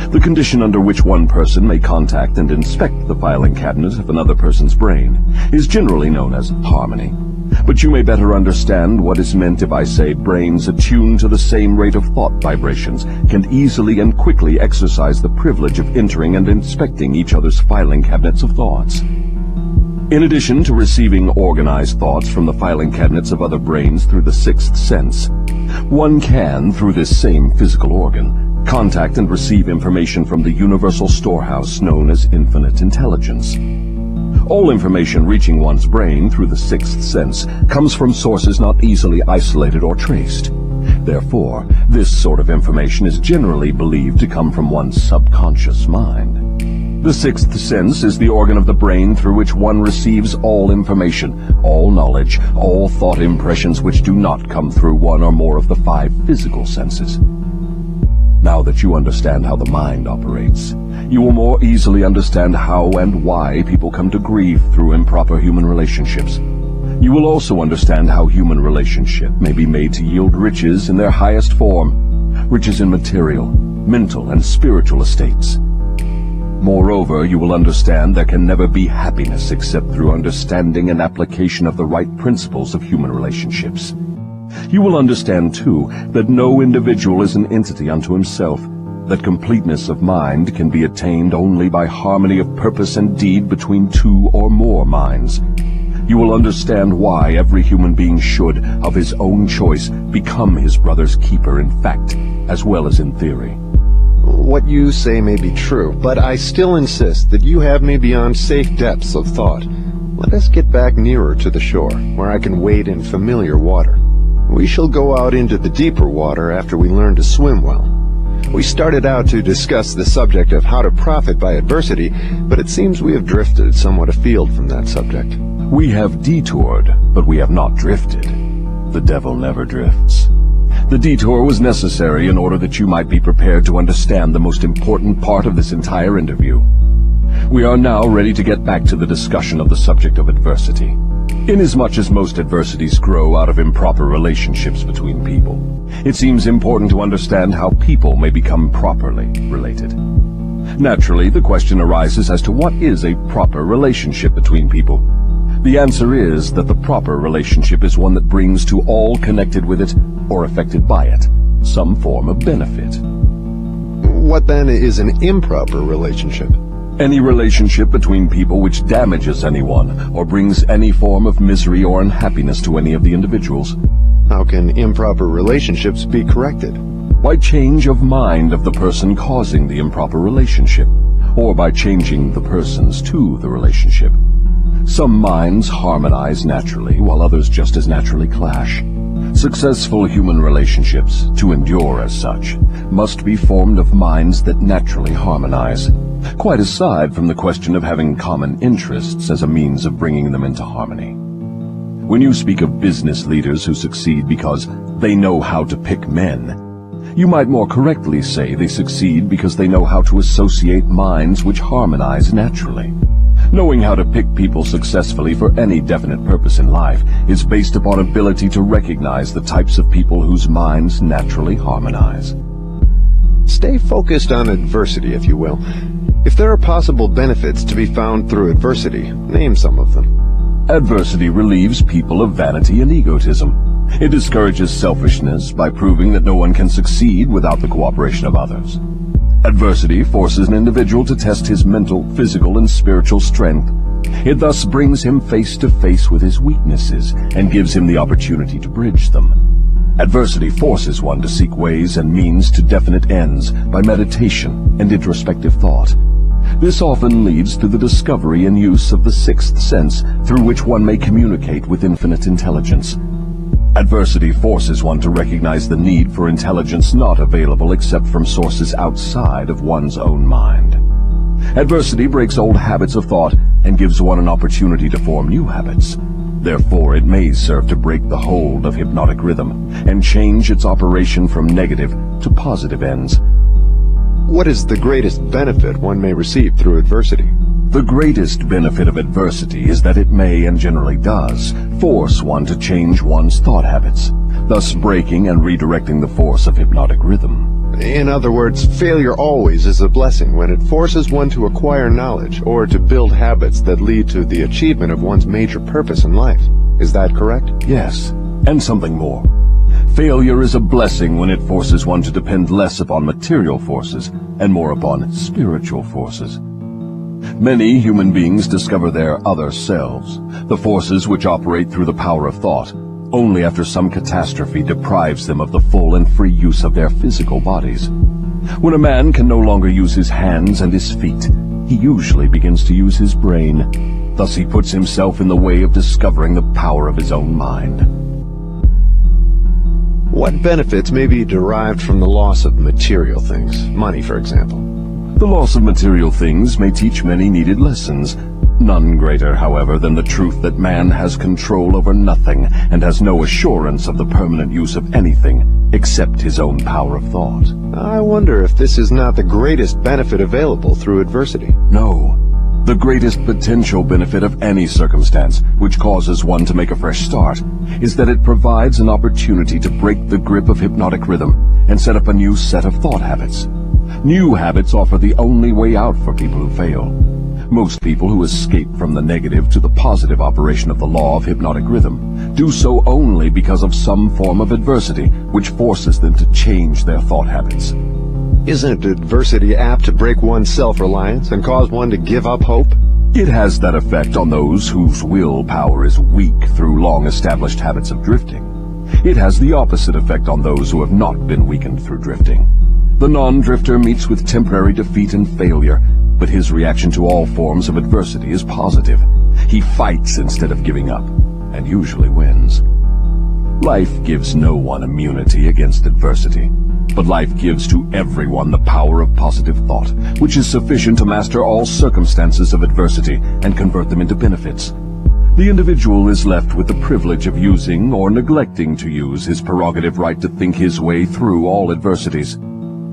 The condition under which one person may contact and inspect the filing cabinet of another person's brain is generally known as harmony. But you may better understand what is meant if I say brains attuned to the same rate of thought vibrations can easily and quickly exercise the privilege of entering and inspecting each other's filing cabinets of thoughts. In addition to receiving organized thoughts from the filing cabinets of other brains through the sixth sense, one can, through this same physical organ, contact and receive information from the universal storehouse known as infinite intelligence. All information reaching one's brain through the sixth sense comes from sources not easily isolated or traced. Therefore, this sort of information is generally believed to come from one's subconscious mind. The sixth sense is the organ of the brain through which one receives all information, all knowledge, all thought impressions which do not come through one or more of the 5 physical senses. Now that you understand how the mind operates, you will more easily understand how and why people come to grief through improper human relationships. You will also understand how human relationship may be made to yield riches in their highest form, riches in material, mental, and spiritual estates. Moreover, you will understand there can never be happiness except through understanding and application of the right principles of human relationships. You will understand, too, that no individual is an entity unto himself, that completeness of mind can be attained only by harmony of purpose and deed between 2 or more minds. You will understand why every human being should, of his own choice, become his brother's keeper in fact, as well as in theory. What you say may be true, but I still insist that you have me beyond safe depths of thought. Let us get back nearer to the shore, where I can wade in familiar water. We shall go out into the deeper water after we learn to swim well. We started out to discuss the subject of how to profit by adversity, but it seems we have drifted somewhat afield from that subject. We have detoured, but we have not drifted. The devil never drifts. The detour was necessary in order that you might be prepared to understand the most important part of this entire interview. We are now ready to get back to the discussion of the subject of adversity. Inasmuch as most adversities grow out of improper relationships between people, it seems important to understand how people may become properly related. Naturally, the question arises as to what is a proper relationship between people. The answer is that the proper relationship is one that brings to all connected with it, or affected by it, some form of benefit. What then is an improper relationship? Any relationship between people which damages anyone, or brings any form of misery or unhappiness to any of the individuals. How can improper relationships be corrected? By change of mind of the person causing the improper relationship, or by changing the persons to the relationship. Some minds harmonize naturally, while others just as naturally clash. Successful human relationships, to endure as such, must be formed of minds that naturally harmonize, quite aside from the question of having common interests as a means of bringing them into harmony. When you speak of business leaders who succeed because they know how to pick men, you might more correctly say they succeed because they know how to associate minds which harmonize naturally. Knowing how to pick people successfully for any definite purpose in life is based upon ability to recognize the types of people whose minds naturally harmonize. Stay focused on adversity, if you will. If there are possible benefits to be found through adversity, name some of them. Adversity relieves people of vanity and egotism. It discourages selfishness by proving that no one can succeed without the cooperation of others. Adversity forces an individual to test his mental, physical, and spiritual strength. It thus brings him face to face with his weaknesses and gives him the opportunity to bridge them. Adversity forces one to seek ways and means to definite ends by meditation and introspective thought. This often leads to the discovery and use of the sixth sense through which one may communicate with infinite intelligence. Adversity forces one to recognize the need for intelligence not available except from sources outside of one's own mind. Adversity breaks old habits of thought and gives one an opportunity to form new habits. Therefore, it may serve to break the hold of hypnotic rhythm and change its operation from negative to positive ends. What is the greatest benefit one may receive through adversity? The greatest benefit of adversity is that it may, and generally does, force one to change one's thought habits, thus breaking and redirecting the force of hypnotic rhythm. In other words, failure always is a blessing when it forces one to acquire knowledge or to build habits that lead to the achievement of one's major purpose in life. Is that correct? Yes, and something more. Failure is a blessing when it forces one to depend less upon material forces and more upon spiritual forces. Many human beings discover their other selves, the forces which operate through the power of thought, only after some catastrophe deprives them of the full and free use of their physical bodies. When a man can no longer use his hands and his feet, he usually begins to use his brain. Thus he puts himself in the way of discovering the power of his own mind. What benefits may be derived from the loss of material things, money for example? The loss of material things may teach many needed lessons. None greater, however, than the truth that man has control over nothing and has no assurance of the permanent use of anything except his own power of thought. I wonder if this is not the greatest benefit available through adversity. No. The greatest potential benefit of any circumstance which causes one to make a fresh start is that it provides an opportunity to break the grip of hypnotic rhythm and set up a new set of thought habits. New habits offer the only way out for people who fail. Most people who escape from the negative to the positive operation of the law of hypnotic rhythm do so only because of some form of adversity which forces them to change their thought habits. Isn't adversity apt to break one's self-reliance and cause one to give up hope? It has that effect on those whose willpower is weak through long-established habits of drifting. It has the opposite effect on those who have not been weakened through drifting. The non-drifter meets with temporary defeat and failure, but his reaction to all forms of adversity is positive. He fights instead of giving up, and usually wins. Life gives no one immunity against adversity, but life gives to everyone the power of positive thought, which is sufficient to master all circumstances of adversity and convert them into benefits. The individual is left with the privilege of using or neglecting to use his prerogative right to think his way through all adversities.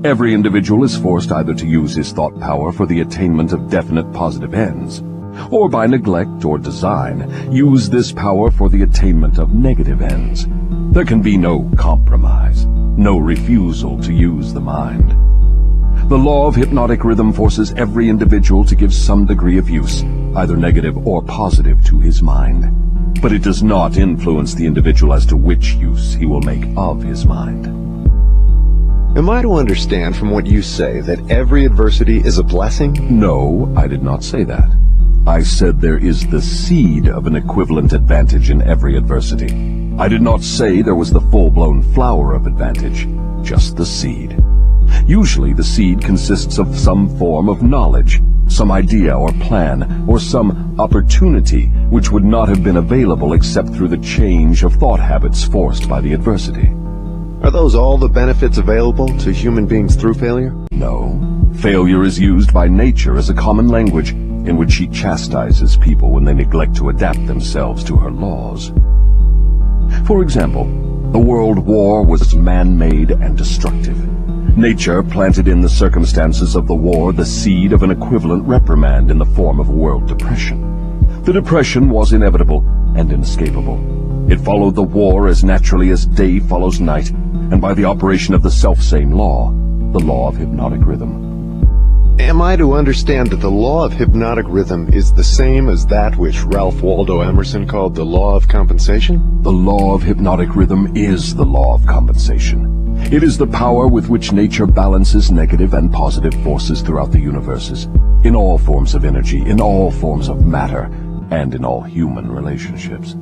Every individual is forced either to use his thought power for the attainment of definite positive ends, or by neglect or design, use this power for the attainment of negative ends. There can be no compromise, no refusal to use the mind. The law of hypnotic rhythm forces every individual to give some degree of use, either negative or positive, to his mind. But it does not influence the individual as to which use he will make of his mind. Am I to understand from what you say that every adversity is a blessing? No, I did not say that. I said there is the seed of an equivalent advantage in every adversity. I did not say there was the full-blown flower of advantage, just the seed. Usually the seed consists of some form of knowledge, some idea or plan, or some opportunity which would not have been available except through the change of thought habits forced by the adversity. Are those all the benefits available to human beings through failure? No. Failure is used by nature as a common language in which she chastises people when they neglect to adapt themselves to her laws. For example, the World War was man-made and destructive. Nature planted in the circumstances of the war the seed of an equivalent reprimand in the form of a world depression. The depression was inevitable and inescapable. It followed the war as naturally as day follows night, and by the operation of the selfsame law, the law of hypnotic rhythm. Am I to understand that the law of hypnotic rhythm is the same as that which Ralph Waldo Emerson called the law of compensation? The law of hypnotic rhythm is the law of compensation. It is the power with which nature balances negative and positive forces throughout the universes, in all forms of energy, in all forms of matter, and in all human relationships.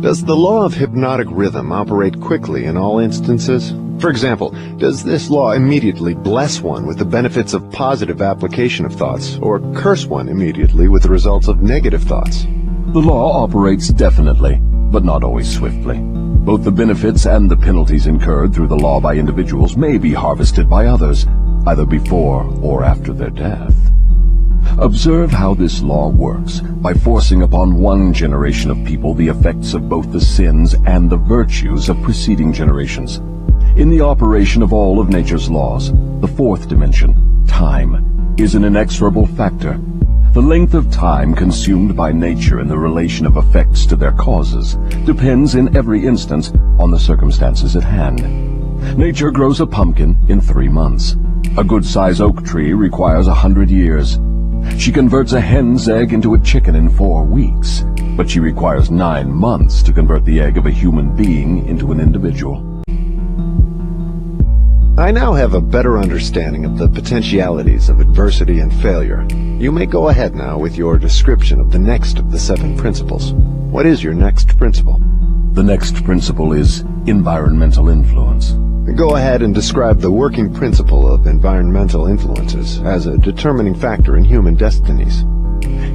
Does the law of hypnotic rhythm operate quickly in all instances? For example, does this law immediately bless one with the benefits of positive application of thoughts, or curse one immediately with the results of negative thoughts? The law operates definitely, but not always swiftly. Both the benefits and the penalties incurred through the law by individuals may be harvested by others, either before or after their death. Observe how this law works by forcing upon one generation of people the effects of both the sins and the virtues of preceding generations. In the operation of all of nature's laws, the fourth dimension, time, is an inexorable factor. The length of time consumed by nature in the relation of effects to their causes depends in every instance on the circumstances at hand. Nature grows a pumpkin in 3 months. A good-sized oak tree requires 100 years. She converts a hen's egg into a chicken in 4 weeks, but she requires 9 months to convert the egg of a human being into an individual. I now have a better understanding of the potentialities of adversity and failure. You may go ahead now with your description of the next of the 7 principles. What is your next principle? The next principle is environmental influence. Go ahead and describe the working principle of environmental influences as a determining factor in human destinies.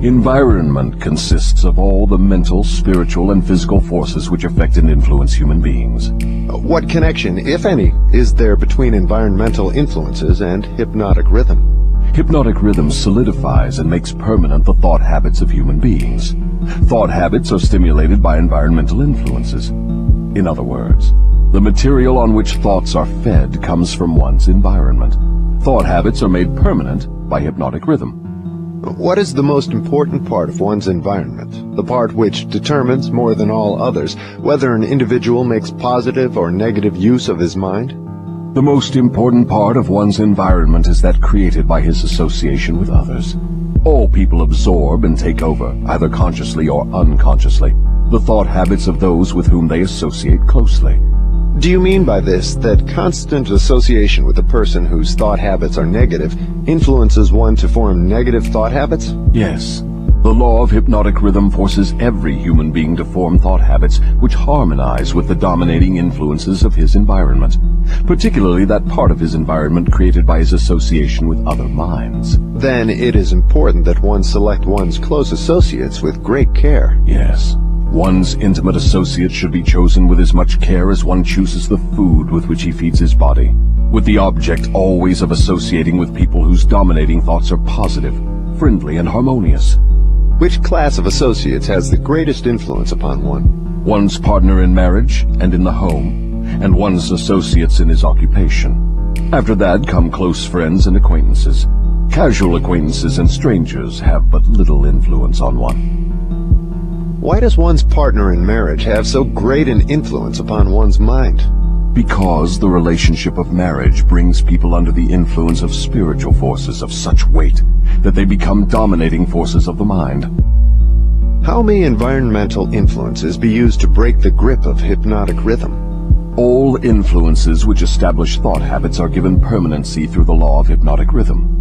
Environment consists of all the mental, spiritual, and physical forces which affect and influence human beings. What connection, if any, is there between environmental influences and hypnotic rhythm? Hypnotic rhythm solidifies and makes permanent the thought habits of human beings. Thought habits are stimulated by environmental influences. In other words, the material on which thoughts are fed comes from one's environment. Thought habits are made permanent by hypnotic rhythm. What is the most important part of one's environment, the part which determines, more than all others, whether an individual makes positive or negative use of his mind? The most important part of one's environment is that created by his association with others. All people absorb and take over, either consciously or unconsciously, the thought habits of those with whom they associate closely. Do you mean by this that constant association with a person whose thought habits are negative influences one to form negative thought habits? Yes. The law of hypnotic rhythm forces every human being to form thought habits which harmonize with the dominating influences of his environment, particularly that part of his environment created by his association with other minds. Then it is important that one select one's close associates with great care. Yes. One's intimate associates should be chosen with as much care as one chooses the food with which he feeds his body, with the object always of associating with people whose dominating thoughts are positive, friendly, and harmonious. Which class of associates has the greatest influence upon one? One's partner in marriage and in the home, and one's associates in his occupation. After that come close friends and acquaintances. Casual acquaintances and strangers have but little influence on one. Why does one's partner in marriage have so great an influence upon one's mind? Because the relationship of marriage brings people under the influence of spiritual forces of such weight that they become dominating forces of the mind. How may environmental influences be used to break the grip of hypnotic rhythm? All influences which establish thought habits are given permanency through the law of hypnotic rhythm.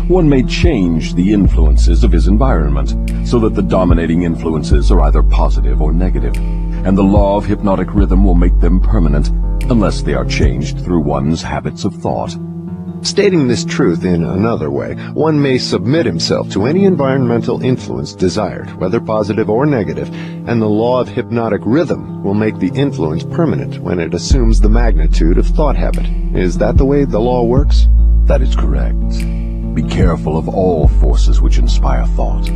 One may change the influences of his environment so that the dominating influences are either positive or negative, and the law of hypnotic rhythm will make them permanent unless they are changed through one's habits of thought. Stating this truth in another way, one may submit himself to any environmental influence desired, whether positive or negative, and the law of hypnotic rhythm will make the influence permanent when it assumes the magnitude of thought habit. Is that the way the law works? That is correct. Be careful of all forces which inspire thought.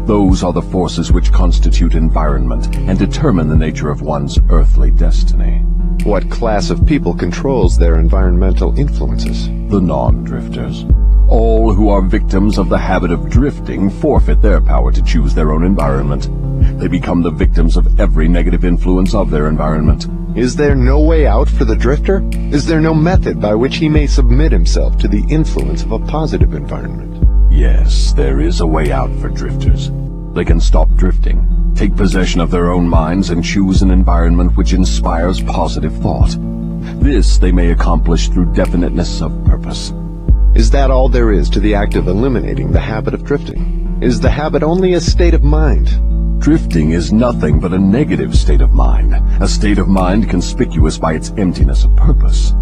Those are the forces which constitute environment and determine the nature of one's earthly destiny. What class of people controls their environmental influences? The non-drifters. All who are victims of the habit of drifting forfeit their power to choose their own environment. They become the victims of every negative influence of their environment. Is there no way out for the drifter? Is there no method by which he may submit himself to the influence of a positive environment? Yes, there is a way out for drifters. They can stop drifting, take possession of their own minds, and choose an environment which inspires positive thought. This they may accomplish through definiteness of purpose. Is that all there is to the act of eliminating the habit of drifting? Is the habit only a state of mind? Drifting is nothing but a negative state of mind, a state of mind conspicuous by its emptiness of purpose.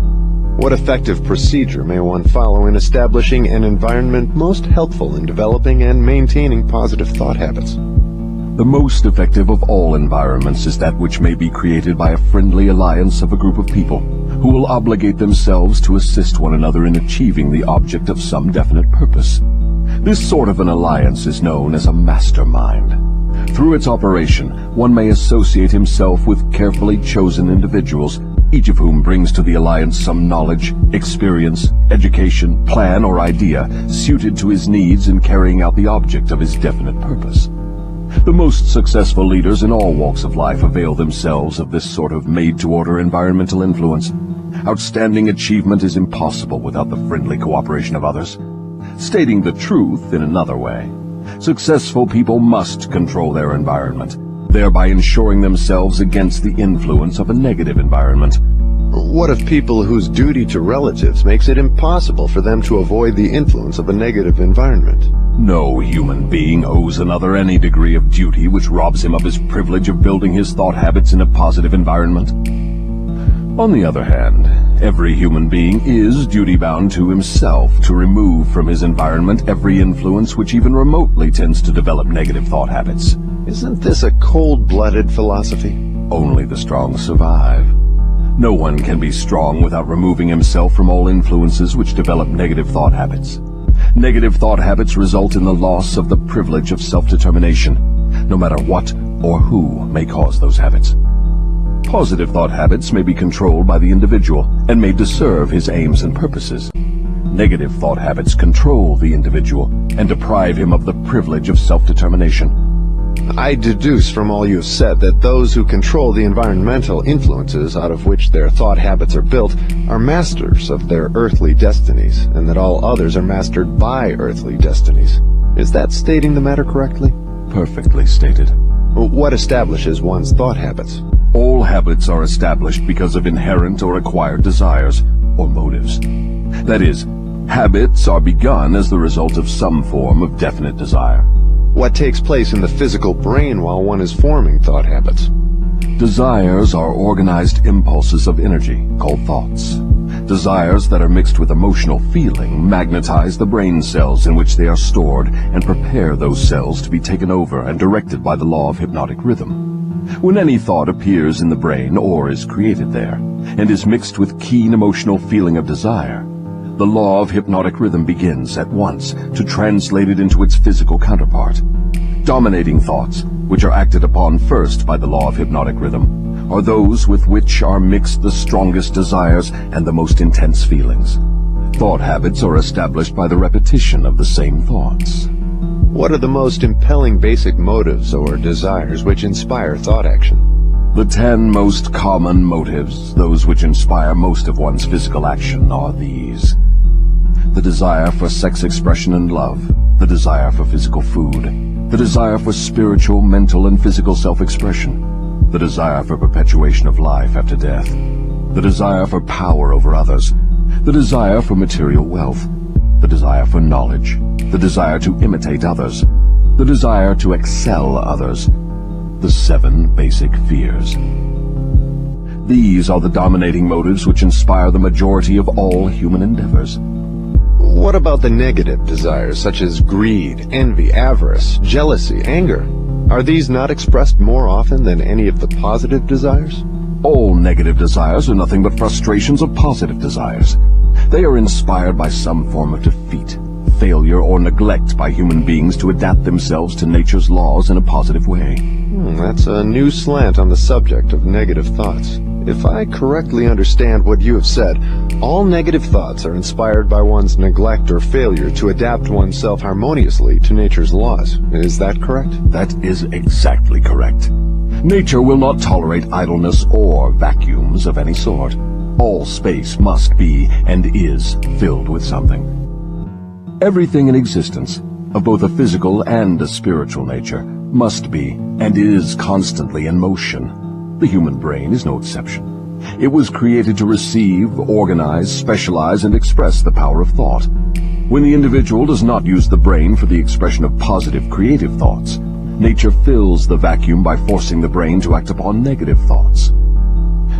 What effective procedure may one follow in establishing an environment most helpful in developing and maintaining positive thought habits? The most effective of all environments is that which may be created by a friendly alliance of a group of people who will obligate themselves to assist one another in achieving the object of some definite purpose. This sort of an alliance is known as a mastermind. Through its operation, one may associate himself with carefully chosen individuals, each of whom brings to the alliance some knowledge, experience, education, plan, or idea suited to his needs in carrying out the object of his definite purpose. The most successful leaders in all walks of life avail themselves of this sort of made-to-order environmental influence. Outstanding achievement is impossible without the friendly cooperation of others. Stating the truth in another way, successful people must control their environment, thereby ensuring themselves against the influence of a negative environment. What of people whose duty to relatives makes it impossible for them to avoid the influence of a negative environment? No human being owes another any degree of duty which robs him of his privilege of building his thought habits in a positive environment. On the other hand, every human being is duty-bound to himself to remove from his environment every influence which even remotely tends to develop negative thought habits. Isn't this a cold-blooded philosophy? Only the strong survive. No one can be strong without removing himself from all influences which develop negative thought habits. Negative thought habits result in the loss of the privilege of self-determination, no matter what or who may cause those habits. Positive thought habits may be controlled by the individual and made to serve his aims and purposes. Negative thought habits control the individual and deprive him of the privilege of self-determination. I deduce from all you have said that those who control the environmental influences out of which their thought habits are built are masters of their earthly destinies, and that all others are mastered by earthly destinies. Is that stating the matter correctly? Perfectly stated. What establishes one's thought habits? All habits are established because of inherent or acquired desires, or motives. That is, habits are begun as the result of some form of definite desire. What takes place in the physical brain while one is forming thought habits? Desires are organized impulses of energy, called thoughts. Desires that are mixed with emotional feeling magnetize the brain cells in which they are stored and prepare those cells to be taken over and directed by the law of hypnotic rhythm. When any thought appears in the brain or is created there, and is mixed with keen emotional feeling of desire, the law of hypnotic rhythm begins at once to translate it into its physical counterpart. Dominating thoughts, which are acted upon first by the law of hypnotic rhythm, are those with which are mixed the strongest desires and the most intense feelings. Thought habits are established by the repetition of the same thoughts. What are the most impelling basic motives or desires which inspire thought action? The 10 most common motives, those which inspire most of one's physical action, are these. The desire for sex expression and love, the desire for physical food, the desire for spiritual, mental, and physical self-expression, the desire for perpetuation of life after death, the desire for power over others, the desire for material wealth, the desire for knowledge, the desire to imitate others, the desire to excel others, the 7 basic fears. These are the dominating motives which inspire the majority of all human endeavors. What about the negative desires, such as greed, envy, avarice, jealousy, anger? Are these not expressed more often than any of the positive desires? All negative desires are nothing but frustrations of positive desires. They are inspired by some form of defeat, failure, or neglect by human beings to adapt themselves to nature's laws in a positive way. That's a new slant on the subject of negative thoughts. If I correctly understand what you have said, all negative thoughts are inspired by one's neglect or failure to adapt oneself harmoniously to nature's laws. Is that correct? That is exactly correct. Nature will not tolerate idleness or vacuums of any sort. All space must be and is filled with something. Everything in existence, of both a physical and a spiritual nature, must be and is constantly in motion. The human brain is no exception. It was created to receive, organize, specialize, and express the power of thought. When the individual does not use the brain for the expression of positive, creative thoughts, nature fills the vacuum by forcing the brain to act upon negative thoughts.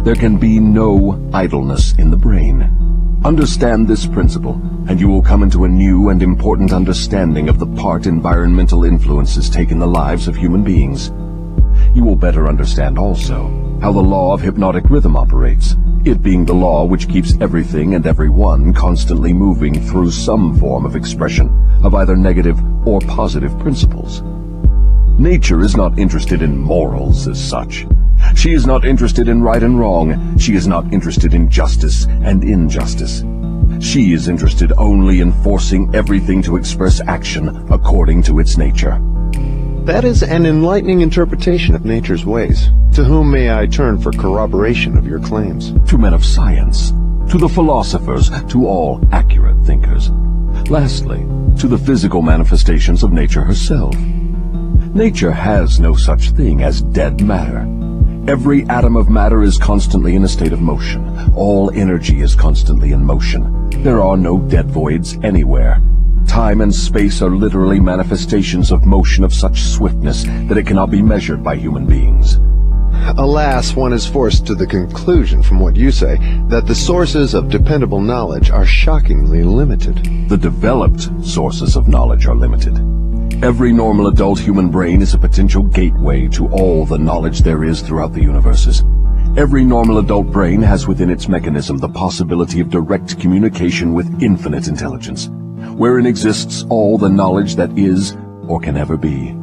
There can be no idleness in the brain. Understand this principle, and you will come into a new and important understanding of the part environmental influences take in the lives of human beings. You will better understand also how the law of hypnotic rhythm operates, it being the law which keeps everything and everyone constantly moving through some form of expression of either negative or positive principles. Nature is not interested in morals as such. She is not interested in right and wrong. She is not interested in justice and injustice. She is interested only in forcing everything to express action according to its nature. That is an enlightening interpretation of nature's ways. To whom may I turn for corroboration of your claims? To men of science, to the philosophers, to all accurate thinkers. Lastly, to the physical manifestations of nature herself. Nature has no such thing as dead matter. Every atom of matter is constantly in a state of motion. All energy is constantly in motion. There are no dead voids anywhere. Time and space are literally manifestations of motion of such swiftness that it cannot be measured by human beings. Alas, one is forced to the conclusion from what you say that the sources of dependable knowledge are shockingly limited. The developed sources of knowledge are limited. Every normal adult human brain is a potential gateway to all the knowledge there is throughout the universes. Every normal adult brain has within its mechanism the possibility of direct communication with infinite intelligence, wherein exists all the knowledge that is or can ever be.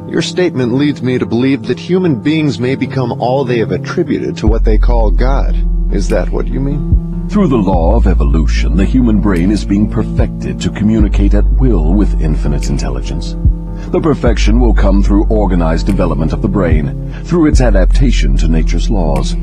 Your statement leads me to believe that human beings may become all they have attributed to what they call God. Is that what you mean? Through the law of evolution, the human brain is being perfected to communicate at will with infinite intelligence. The perfection will come through organized development of the brain, through its adaptation to nature's laws.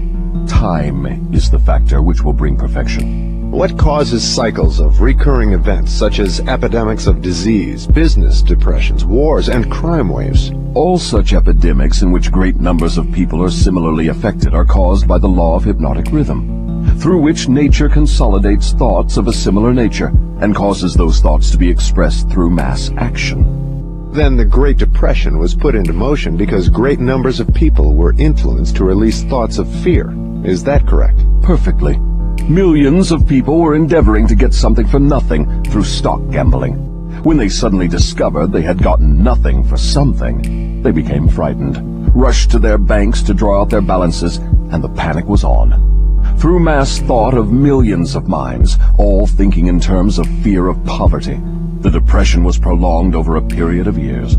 Time is the factor which will bring perfection. What causes cycles of recurring events such as epidemics of disease, business depressions, wars, and crime waves? All such epidemics in which great numbers of people are similarly affected are caused by the law of hypnotic rhythm, through which nature consolidates thoughts of a similar nature and causes those thoughts to be expressed through mass action. Then the Great Depression was put into motion because great numbers of people were influenced to release thoughts of fear. Is that correct? Perfectly. Millions of people were endeavoring to get something for nothing through stock gambling. When they suddenly discovered they had gotten nothing for something, they became frightened, rushed to their banks to draw out their balances, and the panic was on. Through mass thought of millions of minds, all thinking in terms of fear of poverty, the depression was prolonged over a period of years.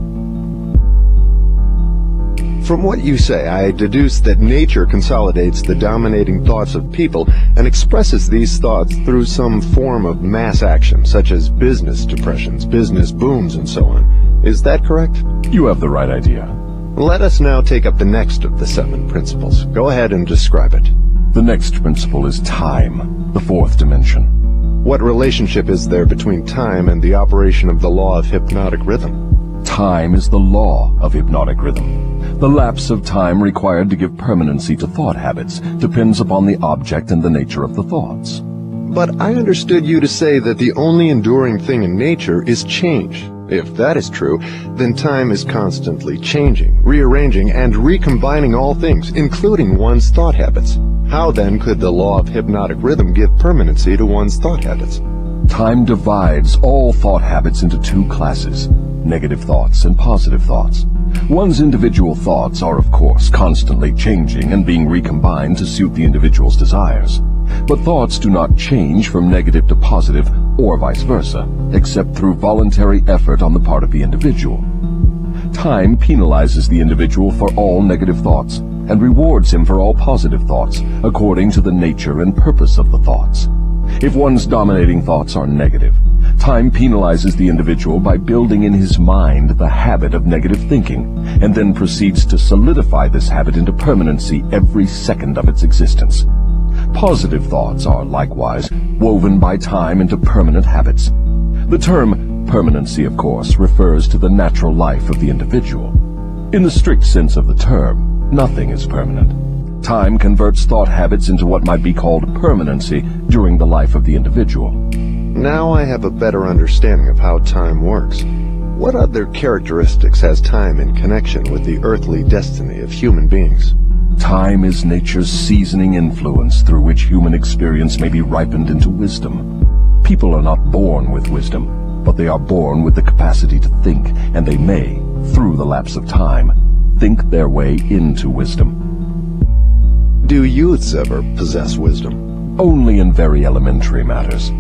From what you say, I deduce that nature consolidates the dominating thoughts of people and expresses these thoughts through some form of mass action, such as business depressions, business booms, and so on. Is that correct? You have the right idea. Let us now take up the next of the 7 principles. Go ahead and describe it. The next principle is time, the 4th dimension. What relationship is there between time and the operation of the law of hypnotic rhythm? Time is the law of hypnotic rhythm. The lapse of time required to give permanency to thought habits depends upon the object and the nature of the thoughts. But I understood you to say that the only enduring thing in nature is change. If that is true, then time is constantly changing, rearranging, and recombining all things, including one's thought habits. How then could the law of hypnotic rhythm give permanency to one's thought habits? Time divides all thought habits into 2 classes, negative thoughts and positive thoughts. One's individual thoughts are, of course, constantly changing and being recombined to suit the individual's desires. But thoughts do not change from negative to positive, or vice versa, except through voluntary effort on the part of the individual. Time penalizes the individual for all negative thoughts and rewards him for all positive thoughts, according to the nature and purpose of the thoughts. If one's dominating thoughts are negative, time penalizes the individual by building in his mind the habit of negative thinking, and then proceeds to solidify this habit into permanency every second of its existence. Positive thoughts are likewise woven by time into permanent habits. The term permanency, of course, refers to the natural life of the individual. In the strict sense of the term, nothing is permanent. Time converts thought habits into what might be called permanency during the life of the individual. Now I have a better understanding of how time works. What other characteristics has time in connection with the earthly destiny of human beings? Time is nature's seasoning influence through which human experience may be ripened into wisdom. People are not born with wisdom, but they are born with the capacity to think, and they may, through the lapse of time, think their way into wisdom. Do youths ever possess wisdom? Only in very elementary matters.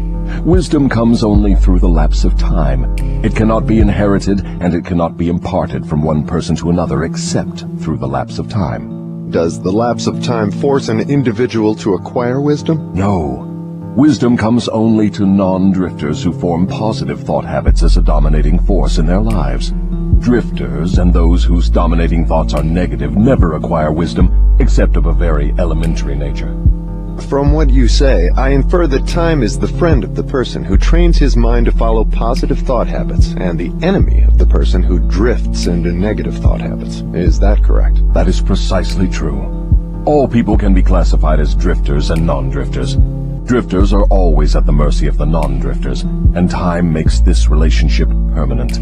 Wisdom comes only through the lapse of time. It cannot be inherited, and it cannot be imparted from one person to another except through the lapse of time. Does the lapse of time force an individual to acquire wisdom? No. Wisdom comes only to non-drifters who form positive thought habits as a dominating force in their lives. Drifters and those whose dominating thoughts are negative never acquire wisdom except of a very elementary nature. From what you say, I infer that time is the friend of the person who trains his mind to follow positive thought habits, and the enemy of the person who drifts into negative thought habits. Is that correct? That is precisely true. All people can be classified as drifters and non-drifters. Drifters are always at the mercy of the non-drifters, and time makes this relationship permanent.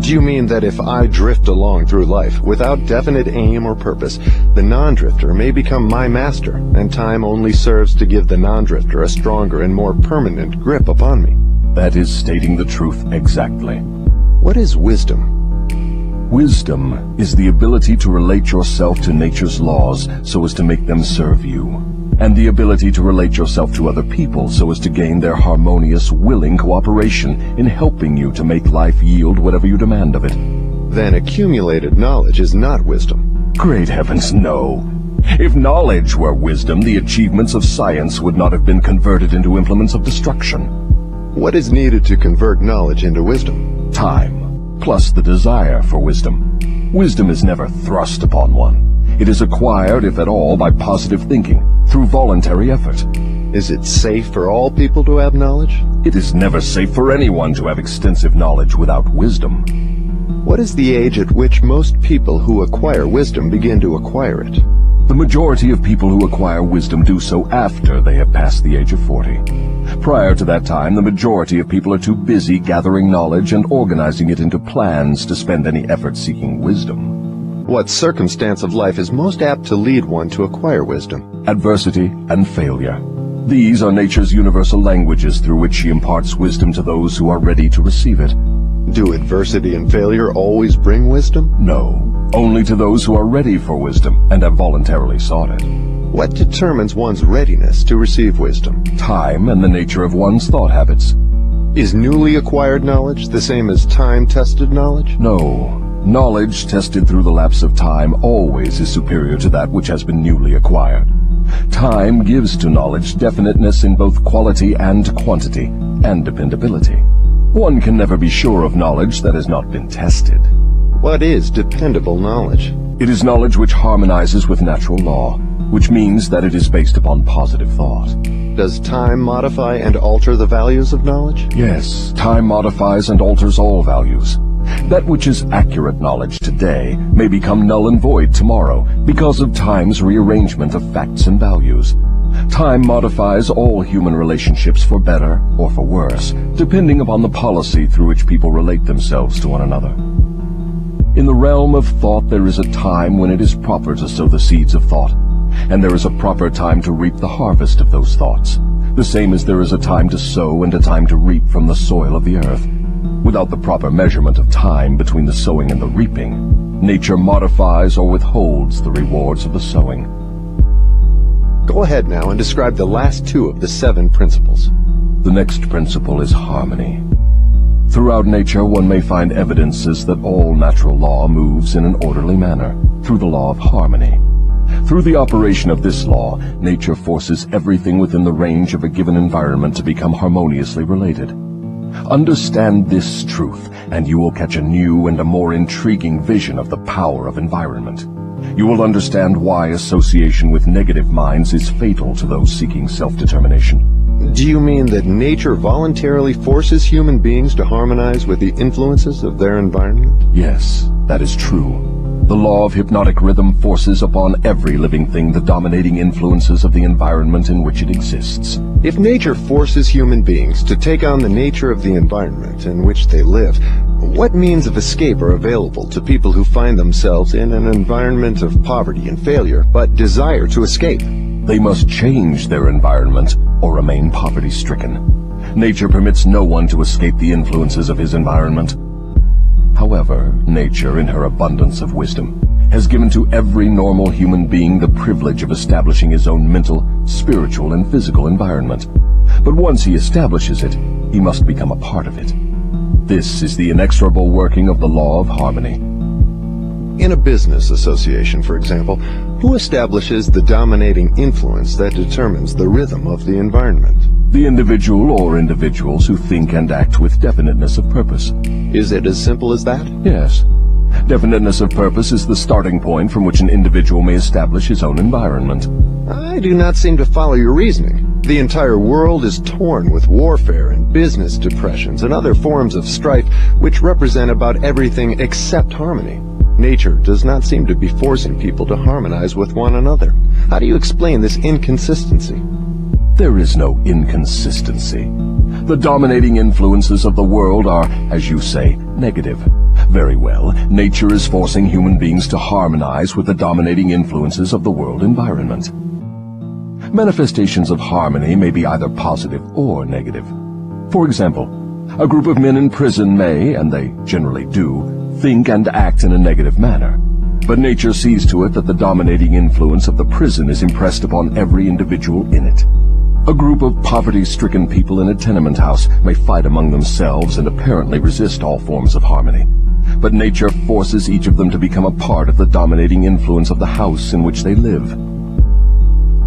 Do you mean that if I drift along through life without definite aim or purpose, the non-drifter may become my master, and time only serves to give the non-drifter a stronger and more permanent grip upon me? That is stating the truth exactly. What is wisdom? Wisdom is the ability to relate yourself to nature's laws so as to make them serve you, and the ability to relate yourself to other people so as to gain their harmonious, willing cooperation in helping you to make life yield whatever you demand of it. Then accumulated knowledge is not wisdom. Great heavens, no. If knowledge were wisdom, the achievements of science would not have been converted into implements of destruction. What is needed to convert knowledge into wisdom? Time, plus the desire for wisdom. Wisdom is never thrust upon one. It is acquired, if at all, by positive thinking, through voluntary effort. Is it safe for all people to have knowledge? It is never safe for anyone to have extensive knowledge without wisdom. What is the age at which most people who acquire wisdom begin to acquire it? The majority of people who acquire wisdom do so after they have passed the age of 40. Prior to that time, the majority of people are too busy gathering knowledge and organizing it into plans to spend any effort seeking wisdom. What circumstance of life is most apt to lead one to acquire wisdom? Adversity and failure. These are nature's universal languages through which she imparts wisdom to those who are ready to receive it. Do adversity and failure always bring wisdom? No, only to those who are ready for wisdom and have voluntarily sought it. What determines one's readiness to receive wisdom? Time and the nature of one's thought habits. Is newly acquired knowledge the same as time-tested knowledge? No. Knowledge tested through the lapse of time always is superior to that which has been newly acquired. Time gives to knowledge definiteness in both quality and quantity, and dependability. One can never be sure of knowledge that has not been tested. What is dependable knowledge? It is knowledge which harmonizes with natural law, which means that it is based upon positive thought. Does time modify and alter the values of knowledge? Yes, time modifies and alters all values. That which is accurate knowledge today may become null and void tomorrow because of time's rearrangement of facts and values. Time modifies all human relationships for better or for worse, depending upon the policy through which people relate themselves to one another. In the realm of thought, there is a time when it is proper to sow the seeds of thought, and there is a proper time to reap the harvest of those thoughts, the same as there is a time to sow and a time to reap from the soil of the earth. Without the proper measurement of time between the sowing and the reaping, nature modifies or withholds the rewards of the sowing. Go ahead now and describe the last two of the 7 principles. The next principle is harmony. Throughout nature, one may find evidences that all natural law moves in an orderly manner, through the law of harmony. Through the operation of this law, nature forces everything within the range of a given environment to become harmoniously related. Understand this truth, and you will catch a new and a more intriguing vision of the power of environment. You will understand why association with negative minds is fatal to those seeking self-determination. Do you mean that nature voluntarily forces human beings to harmonize with the influences of their environment? Yes, that is true. The law of hypnotic rhythm forces upon every living thing the dominating influences of the environment in which it exists. If nature forces human beings to take on the nature of the environment in which they live, what means of escape are available to people who find themselves in an environment of poverty and failure, but desire to escape? They must change their environment or remain poverty-stricken. Nature permits no one to escape the influences of his environment. However, nature, in her abundance of wisdom, has given to every normal human being the privilege of establishing his own mental, spiritual, and physical environment. But once he establishes it, he must become a part of it. This is the inexorable working of the law of harmony. In a business association, for example, who establishes the dominating influence that determines the rhythm of the environment? The individual or individuals who think and act with definiteness of purpose. Is it as simple as that? Yes. Definiteness of purpose is the starting point from which an individual may establish his own environment. I do not seem to follow your reasoning. The entire world is torn with warfare and business depressions and other forms of strife which represent about everything except harmony. Nature does not seem to be forcing people to harmonize with one another. How do you explain this inconsistency? There is no inconsistency. The dominating influences of the world are, as you say, negative. Very well, nature is forcing human beings to harmonize with the dominating influences of the world environment. Manifestations of harmony may be either positive or negative. For example, a group of men in prison may, and they generally do, think and act in a negative manner. But nature sees to it that the dominating influence of the prison is impressed upon every individual in it. A group of poverty-stricken people in a tenement house may fight among themselves and apparently resist all forms of harmony. But nature forces each of them to become a part of the dominating influence of the house in which they live.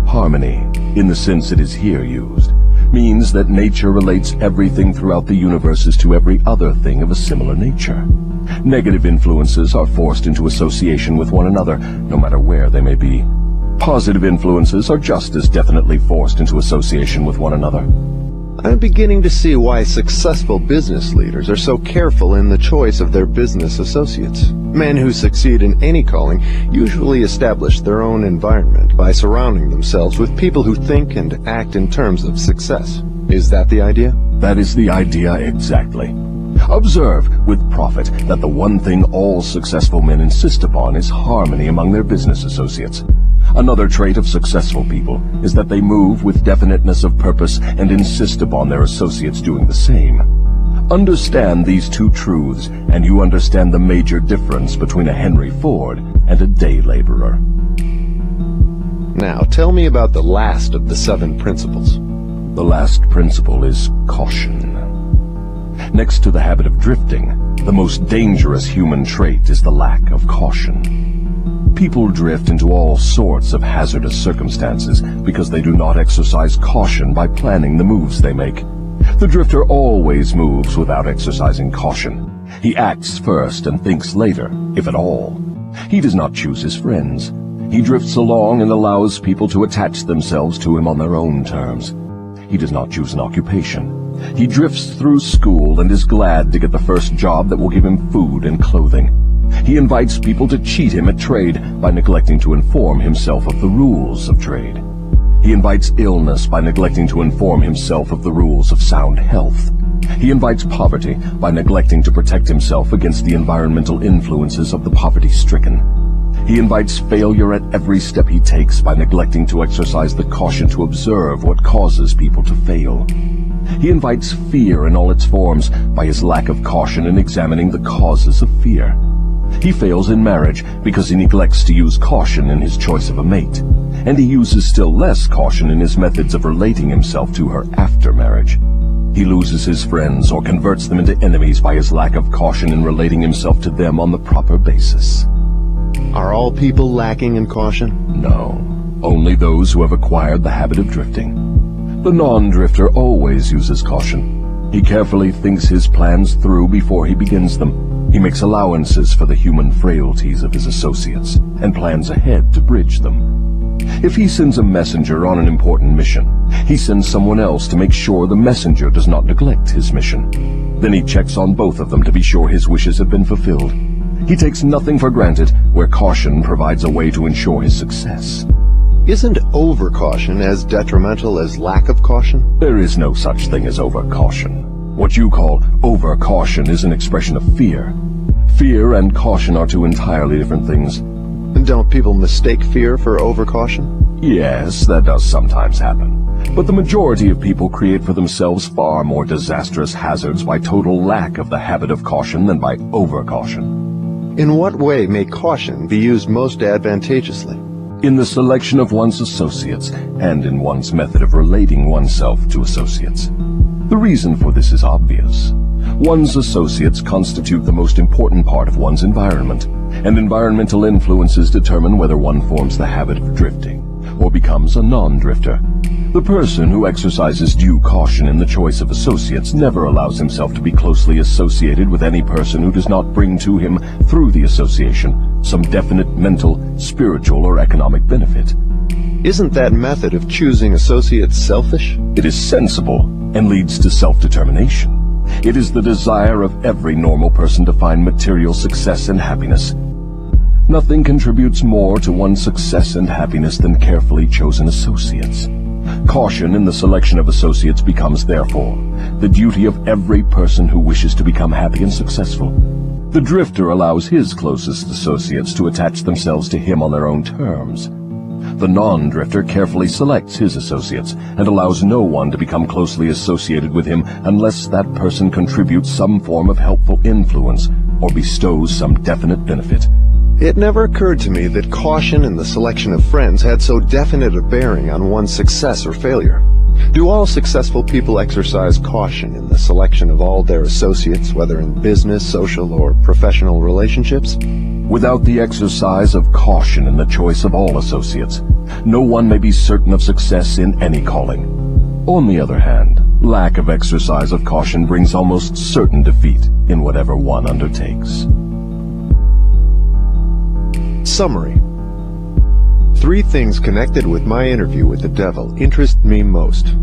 Harmony, in the sense it is here used, means that nature relates everything throughout the universe as to every other thing of a similar nature. Negative influences are forced into association with one another, no matter where they may be. Positive influences are just as definitely forced into association with one another. I'm beginning to see why successful business leaders are so careful in the choice of their business associates. Men who succeed in any calling usually establish their own environment by surrounding themselves with people who think and act in terms of success. Is that the idea? That is the idea exactly. Observe, with profit, that the one thing all successful men insist upon is harmony among their business associates. Another trait of successful people is that they move with definiteness of purpose and insist upon their associates doing the same. Understand these two truths, and you understand the major difference between a Henry Ford and a day laborer. Now, tell me about the last of the 7 principles. The last principle is caution. Next to the habit of drifting, the most dangerous human trait is the lack of caution. People drift into all sorts of hazardous circumstances because they do not exercise caution by planning the moves they make. The drifter always moves without exercising caution. He acts first and thinks later, if at all. He does not choose his friends. He drifts along and allows people to attach themselves to him on their own terms. He does not choose an occupation. He drifts through school and is glad to get the first job that will give him food and clothing. He invites people to cheat him at trade by neglecting to inform himself of the rules of trade. He invites illness by neglecting to inform himself of the rules of sound health. He invites poverty by neglecting to protect himself against the environmental influences of the poverty-stricken. He invites failure at every step he takes by neglecting to exercise the caution to observe what causes people to fail. He invites fear in all its forms by his lack of caution in examining the causes of fear. He fails in marriage because he neglects to use caution in his choice of a mate, and he uses still less caution in his methods of relating himself to her after marriage. He loses his friends or converts them into enemies by his lack of caution in relating himself to them on the proper basis. Are all people lacking in caution? No, only those who have acquired the habit of drifting. The non-drifter always uses caution. He carefully thinks his plans through before he begins them. He makes allowances for the human frailties of his associates and plans ahead to bridge them. If he sends a messenger on an important mission, he sends someone else to make sure the messenger does not neglect his mission. Then he checks on both of them to be sure his wishes have been fulfilled. He takes nothing for granted where caution provides a way to ensure his success. Isn't over-caution as detrimental as lack of caution? There is no such thing as over-caution. What you call over-caution is an expression of fear. Fear and caution are two entirely different things. Don't people mistake fear for over-caution? Yes, that does sometimes happen. But the majority of people create for themselves far more disastrous hazards by total lack of the habit of caution than by over-caution. In what way may caution be used most advantageously? In the selection of one's associates, and in one's method of relating oneself to associates. The reason for this is obvious. One's associates constitute the most important part of one's environment, and environmental influences determine whether one forms the habit of drifting or becomes a non-drifter. The person who exercises due caution in the choice of associates never allows himself to be closely associated with any person who does not bring to him, through the association, some definite mental, spiritual, or economic benefit. Isn't that method of choosing associates selfish? It is sensible and leads to self-determination. It is the desire of every normal person to find material success and happiness. Nothing contributes more to one's success and happiness than carefully chosen associates. Caution in the selection of associates becomes, therefore, the duty of every person who wishes to become happy and successful. The drifter allows his closest associates to attach themselves to him on their own terms. The non-drifter carefully selects his associates and allows no one to become closely associated with him unless that person contributes some form of helpful influence or bestows some definite benefit. It never occurred to me that caution in the selection of friends had so definite a bearing on one's success or failure. Do all successful people exercise caution in the selection of all their associates, whether in business, social, or professional relationships? Without the exercise of caution in the choice of all associates, no one may be certain of success in any calling. On the other hand, lack of exercise of caution brings almost certain defeat in whatever one undertakes. Summary. 3 things connected with my interview with the devil interest me most.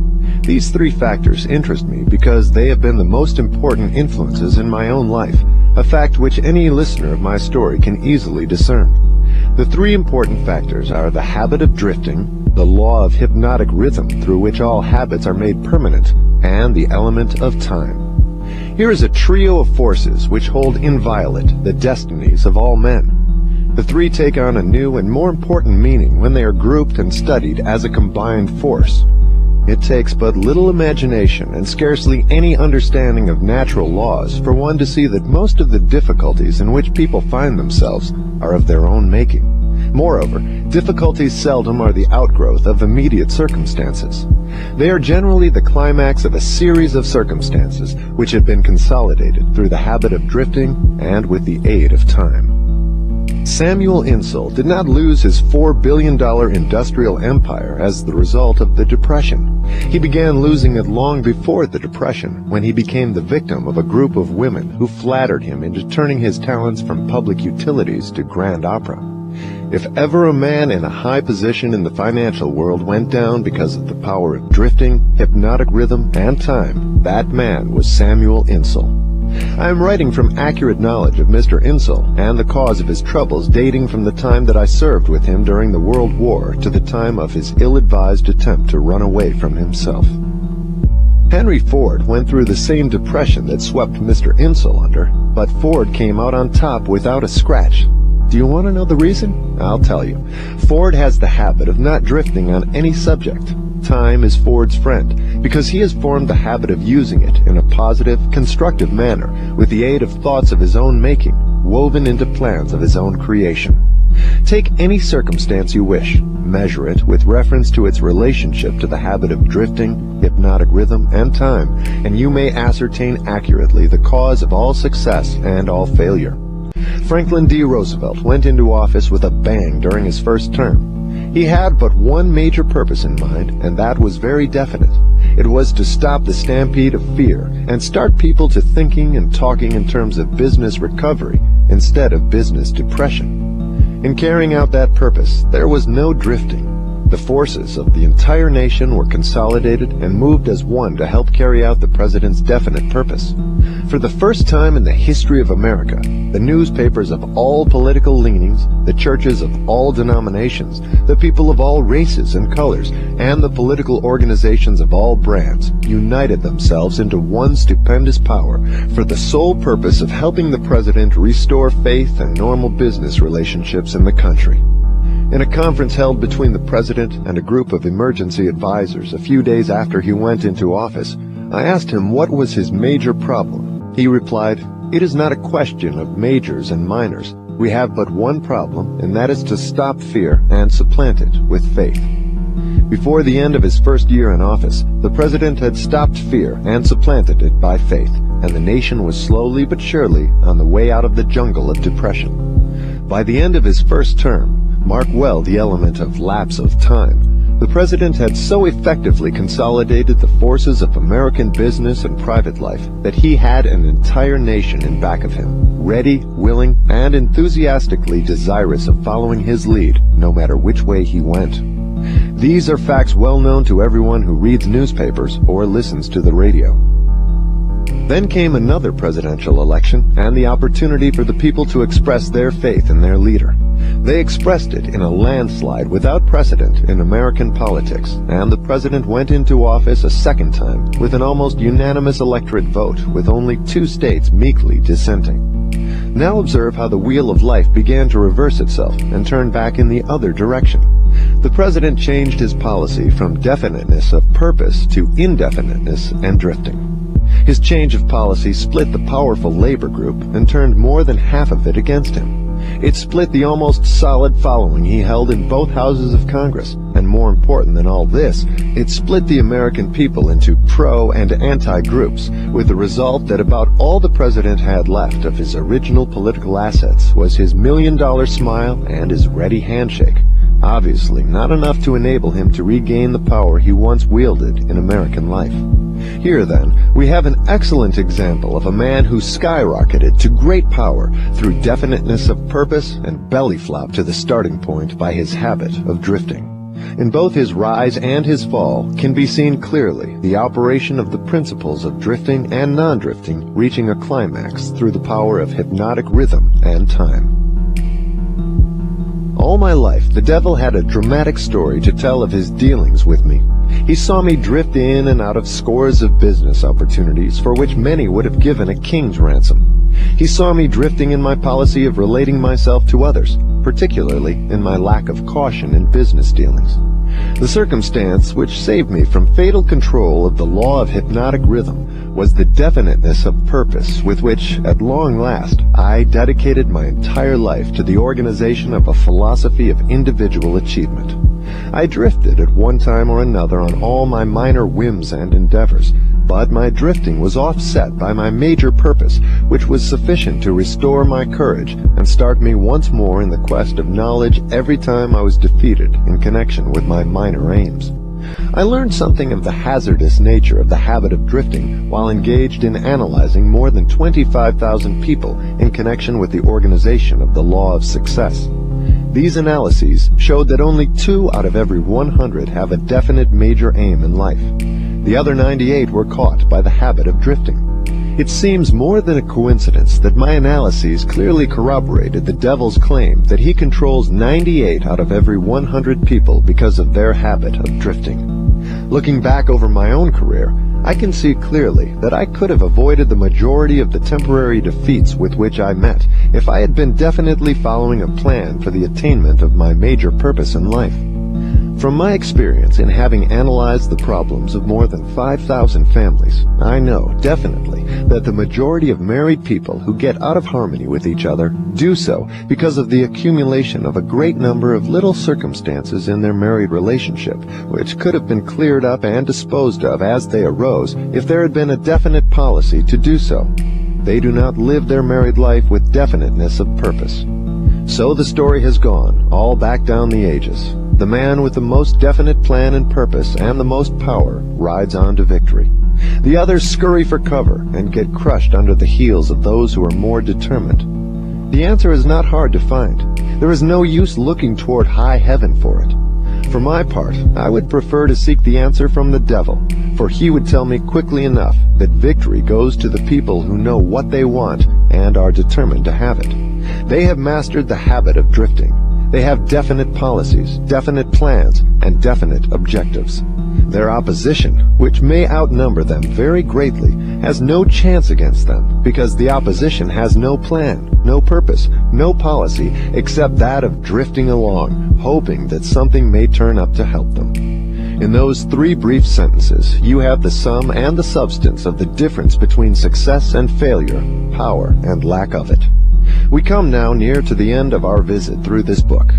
These 3 factors interest me because they have been the most important influences in my own life, a fact which any listener of my story can easily discern. The 3 important factors are the habit of drifting, the law of hypnotic rhythm through which all habits are made permanent, and the element of time. Here is a trio of forces which hold inviolate the destinies of all men. The 3 take on a new and more important meaning when they are grouped and studied as a combined force. It takes but little imagination and scarcely any understanding of natural laws for one to see that most of the difficulties in which people find themselves are of their own making. Moreover, difficulties seldom are the outgrowth of immediate circumstances. They are generally the climax of a series of circumstances which have been consolidated through the habit of drifting and with the aid of time. Samuel Insull did not lose his $4 billion industrial empire as the result of the Depression. He began losing it long before the Depression, when he became the victim of a group of women who flattered him into turning his talents from public utilities to grand opera. If ever a man in a high position in the financial world went down because of the power of drifting, hypnotic rhythm, and time, that man was Samuel Insull. I am writing from accurate knowledge of Mr. Insull and the cause of his troubles dating from the time that I served with him during the World War to the time of his ill-advised attempt to run away from himself. Henry Ford went through the same depression that swept Mr. Insull under, but Ford came out on top without a scratch. Do you want to know the reason? I'll tell you. Ford has the habit of not drifting on any subject. Time is Ford's friend, because he has formed the habit of using it in a positive, constructive manner, with the aid of thoughts of his own making, woven into plans of his own creation. Take any circumstance you wish, measure it with reference to its relationship to the habit of drifting, hypnotic rhythm, and time, and you may ascertain accurately the cause of all success and all failure. Franklin D. Roosevelt went into office with a bang during his first term. He had but one major purpose in mind, and that was very definite. It was to stop the stampede of fear and start people to thinking and talking in terms of business recovery instead of business depression. In carrying out that purpose, there was no drifting. The forces of the entire nation were consolidated and moved as one to help carry out the president's definite purpose. For the first time in the history of America, the newspapers of all political leanings, the churches of all denominations, the people of all races and colors, and the political organizations of all brands united themselves into one stupendous power for the sole purpose of helping the president restore faith and normal business relationships in the country. In a conference held between the president and a group of emergency advisors a few days after he went into office, I asked him what was his major problem. He replied, "It is not a question of majors and minors. We have but one problem, and that is to stop fear and supplant it with faith." Before the end of his first year in office, the president had stopped fear and supplanted it by faith, and the nation was slowly but surely on the way out of the jungle of depression. By the end of his first term, mark well the element of lapse of time, The president had so effectively consolidated the forces of American business and private life that he had an entire nation in back of him, ready, willing, and enthusiastically desirous of following his lead, no matter which way he went. These are facts well known to everyone who reads newspapers or listens to the radio. Then came another presidential election and the opportunity for the people to express their faith in their leader. They expressed it in a landslide without precedent in American politics, and the president went into office a second time with an almost unanimous electorate vote, with only 2 states meekly dissenting. Now observe how the wheel of life began to reverse itself and turn back in the other direction. The president changed his policy from definiteness of purpose to indefiniteness and drifting. His change of policy split the powerful labor group and turned more than half of it against him. It split the almost solid following he held in both houses of Congress, and more important than all this, it split the American people into pro- and anti-groups, with the result that about all the president had left of his original political assets was his $1 million smile and his ready handshake. Obviously not enough to enable him to regain the power he once wielded in American life. Here, then, we have an excellent example of a man who skyrocketed to great power through definiteness of purpose and belly flop to the starting point by his habit of drifting. In both his rise and his fall can be seen clearly the operation of the principles of drifting and non-drifting reaching a climax through the power of hypnotic rhythm and time. All my life, the devil had a dramatic story to tell of his dealings with me. He saw me drift in and out of scores of business opportunities for which many would have given a king's ransom. He saw me drifting in my policy of relating myself to others, particularly in my lack of caution in business dealings. The circumstance which saved me from fatal control of the law of hypnotic rhythm was the definiteness of purpose with which, at long last, I dedicated my entire life to the organization of a philosophy of individual achievement. I drifted at one time or another on all my minor whims and endeavors, but my drifting was offset by my major purpose, which was sufficient to restore my courage and start me once more in the quest of knowledge every time I was defeated in connection with my minor aims. I learned something of the hazardous nature of the habit of drifting while engaged in analyzing more than 25,000 people in connection with the organization of the law of success. These analyses showed that only 2 out of every 100 have a definite major aim in life. The other 98 were caught by the habit of drifting. It seems more than a coincidence that my analyses clearly corroborated the devil's claim that he controls 98 out of every 100 people because of their habit of drifting. Looking back over my own career, I can see clearly that I could have avoided the majority of the temporary defeats with which I met if I had been definitely following a plan for the attainment of my major purpose in life. From my experience in having analyzed the problems of more than 5,000 families, I know definitely that the majority of married people who get out of harmony with each other do so because of the accumulation of a great number of little circumstances in their married relationship, which could have been cleared up and disposed of as they arose if there had been a definite policy to do so. They do not live their married life with definiteness of purpose. So the story has gone, all back down the ages. The man with the most definite plan and purpose and the most power rides on to victory. The others scurry for cover and get crushed under the heels of those who are more determined. The answer is not hard to find. There is no use looking toward high heaven for it. For my part, I would prefer to seek the answer from the devil, for he would tell me quickly enough that victory goes to the people who know what they want and are determined to have it. They have mastered the habit of drifting. They have definite policies, definite plans, and definite objectives. Their opposition, which may outnumber them very greatly, has no chance against them, because the opposition has no plan, no purpose, no policy, except that of drifting along, hoping that something may turn up to help them. In those 3 brief sentences, you have the sum and the substance of the difference between success and failure, power and lack of it. We come now near to the end of our visit through this book.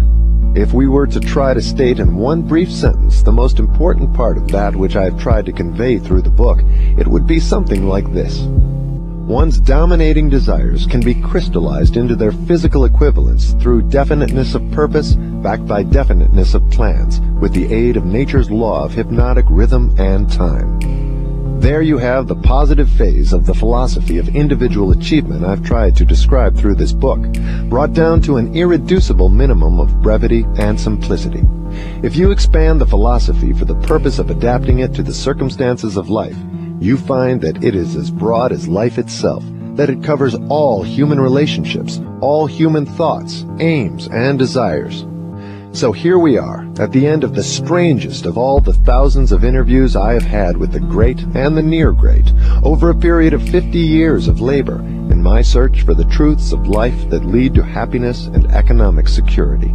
If we were to try to state in one brief sentence the most important part of that which I have tried to convey through the book, it would be something like this. One's dominating desires can be crystallized into their physical equivalents through definiteness of purpose backed by definiteness of plans with the aid of nature's law of hypnotic rhythm and time. There you have the positive phase of the philosophy of individual achievement I've tried to describe through this book, brought down to an irreducible minimum of brevity and simplicity. If you expand the philosophy for the purpose of adapting it to the circumstances of life, you find that it is as broad as life itself, that it covers all human relationships, all human thoughts, aims, and desires. So here we are, at the end of the strangest of all the thousands of interviews I have had with the great and the near great, over a period of 50 years of labor, in my search for the truths of life that lead to happiness and economic security.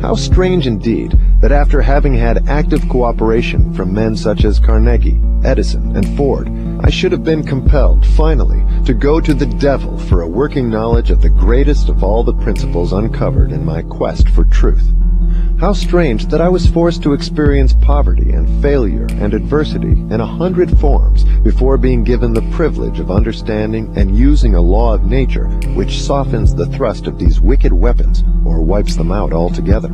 How strange indeed that after having had active cooperation from men such as Carnegie, Edison, and Ford, I should have been compelled, finally, to go to the devil for a working knowledge of the greatest of all the principles uncovered in my quest for truth. How strange that I was forced to experience poverty and failure and adversity in 100 forms before being given the privilege of understanding and using a law of nature which softens the thrust of these wicked weapons or wipes them out altogether.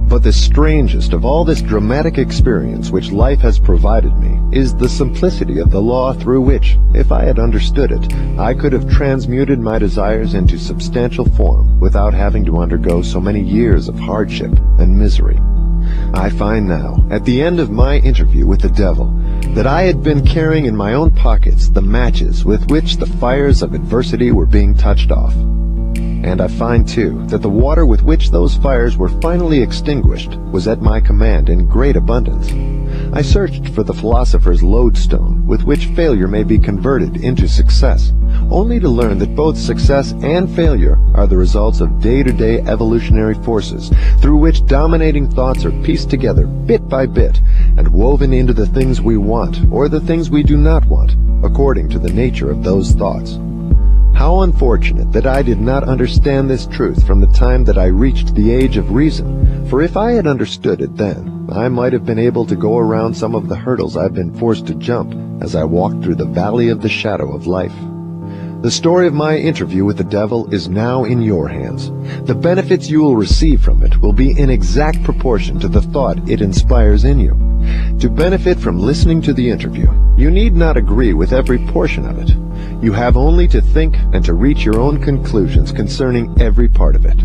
But the strangest of all this dramatic experience which life has provided me is the simplicity of the law through which, if I had understood it, I could have transmuted my desires into substantial form without having to undergo so many years of hardship and misery. I find now, at the end of my interview with the devil, that I had been carrying in my own pockets the matches with which the fires of adversity were being touched off. And I find, too, that the water with which those fires were finally extinguished was at my command in great abundance. I searched for the philosopher's lodestone with which failure may be converted into success, only to learn that both success and failure are the results of day-to-day evolutionary forces through which dominating thoughts are pieced together bit by bit and woven into the things we want or the things we do not want, according to the nature of those thoughts. How unfortunate that I did not understand this truth from the time that I reached the age of reason, for if I had understood it then, I might have been able to go around some of the hurdles I've been forced to jump as I walked through the valley of the shadow of life. The story of my interview with the devil is now in your hands. The benefits you will receive from it will be in exact proportion to the thought it inspires in you. To benefit from listening to the interview, you need not agree with every portion of it. You have only to think and to reach your own conclusions concerning every part of it.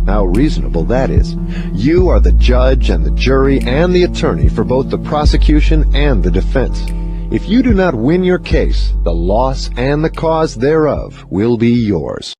How reasonable that is. You are the judge and the jury and the attorney for both the prosecution and the defense. If you do not win your case, the loss and the cause thereof will be yours.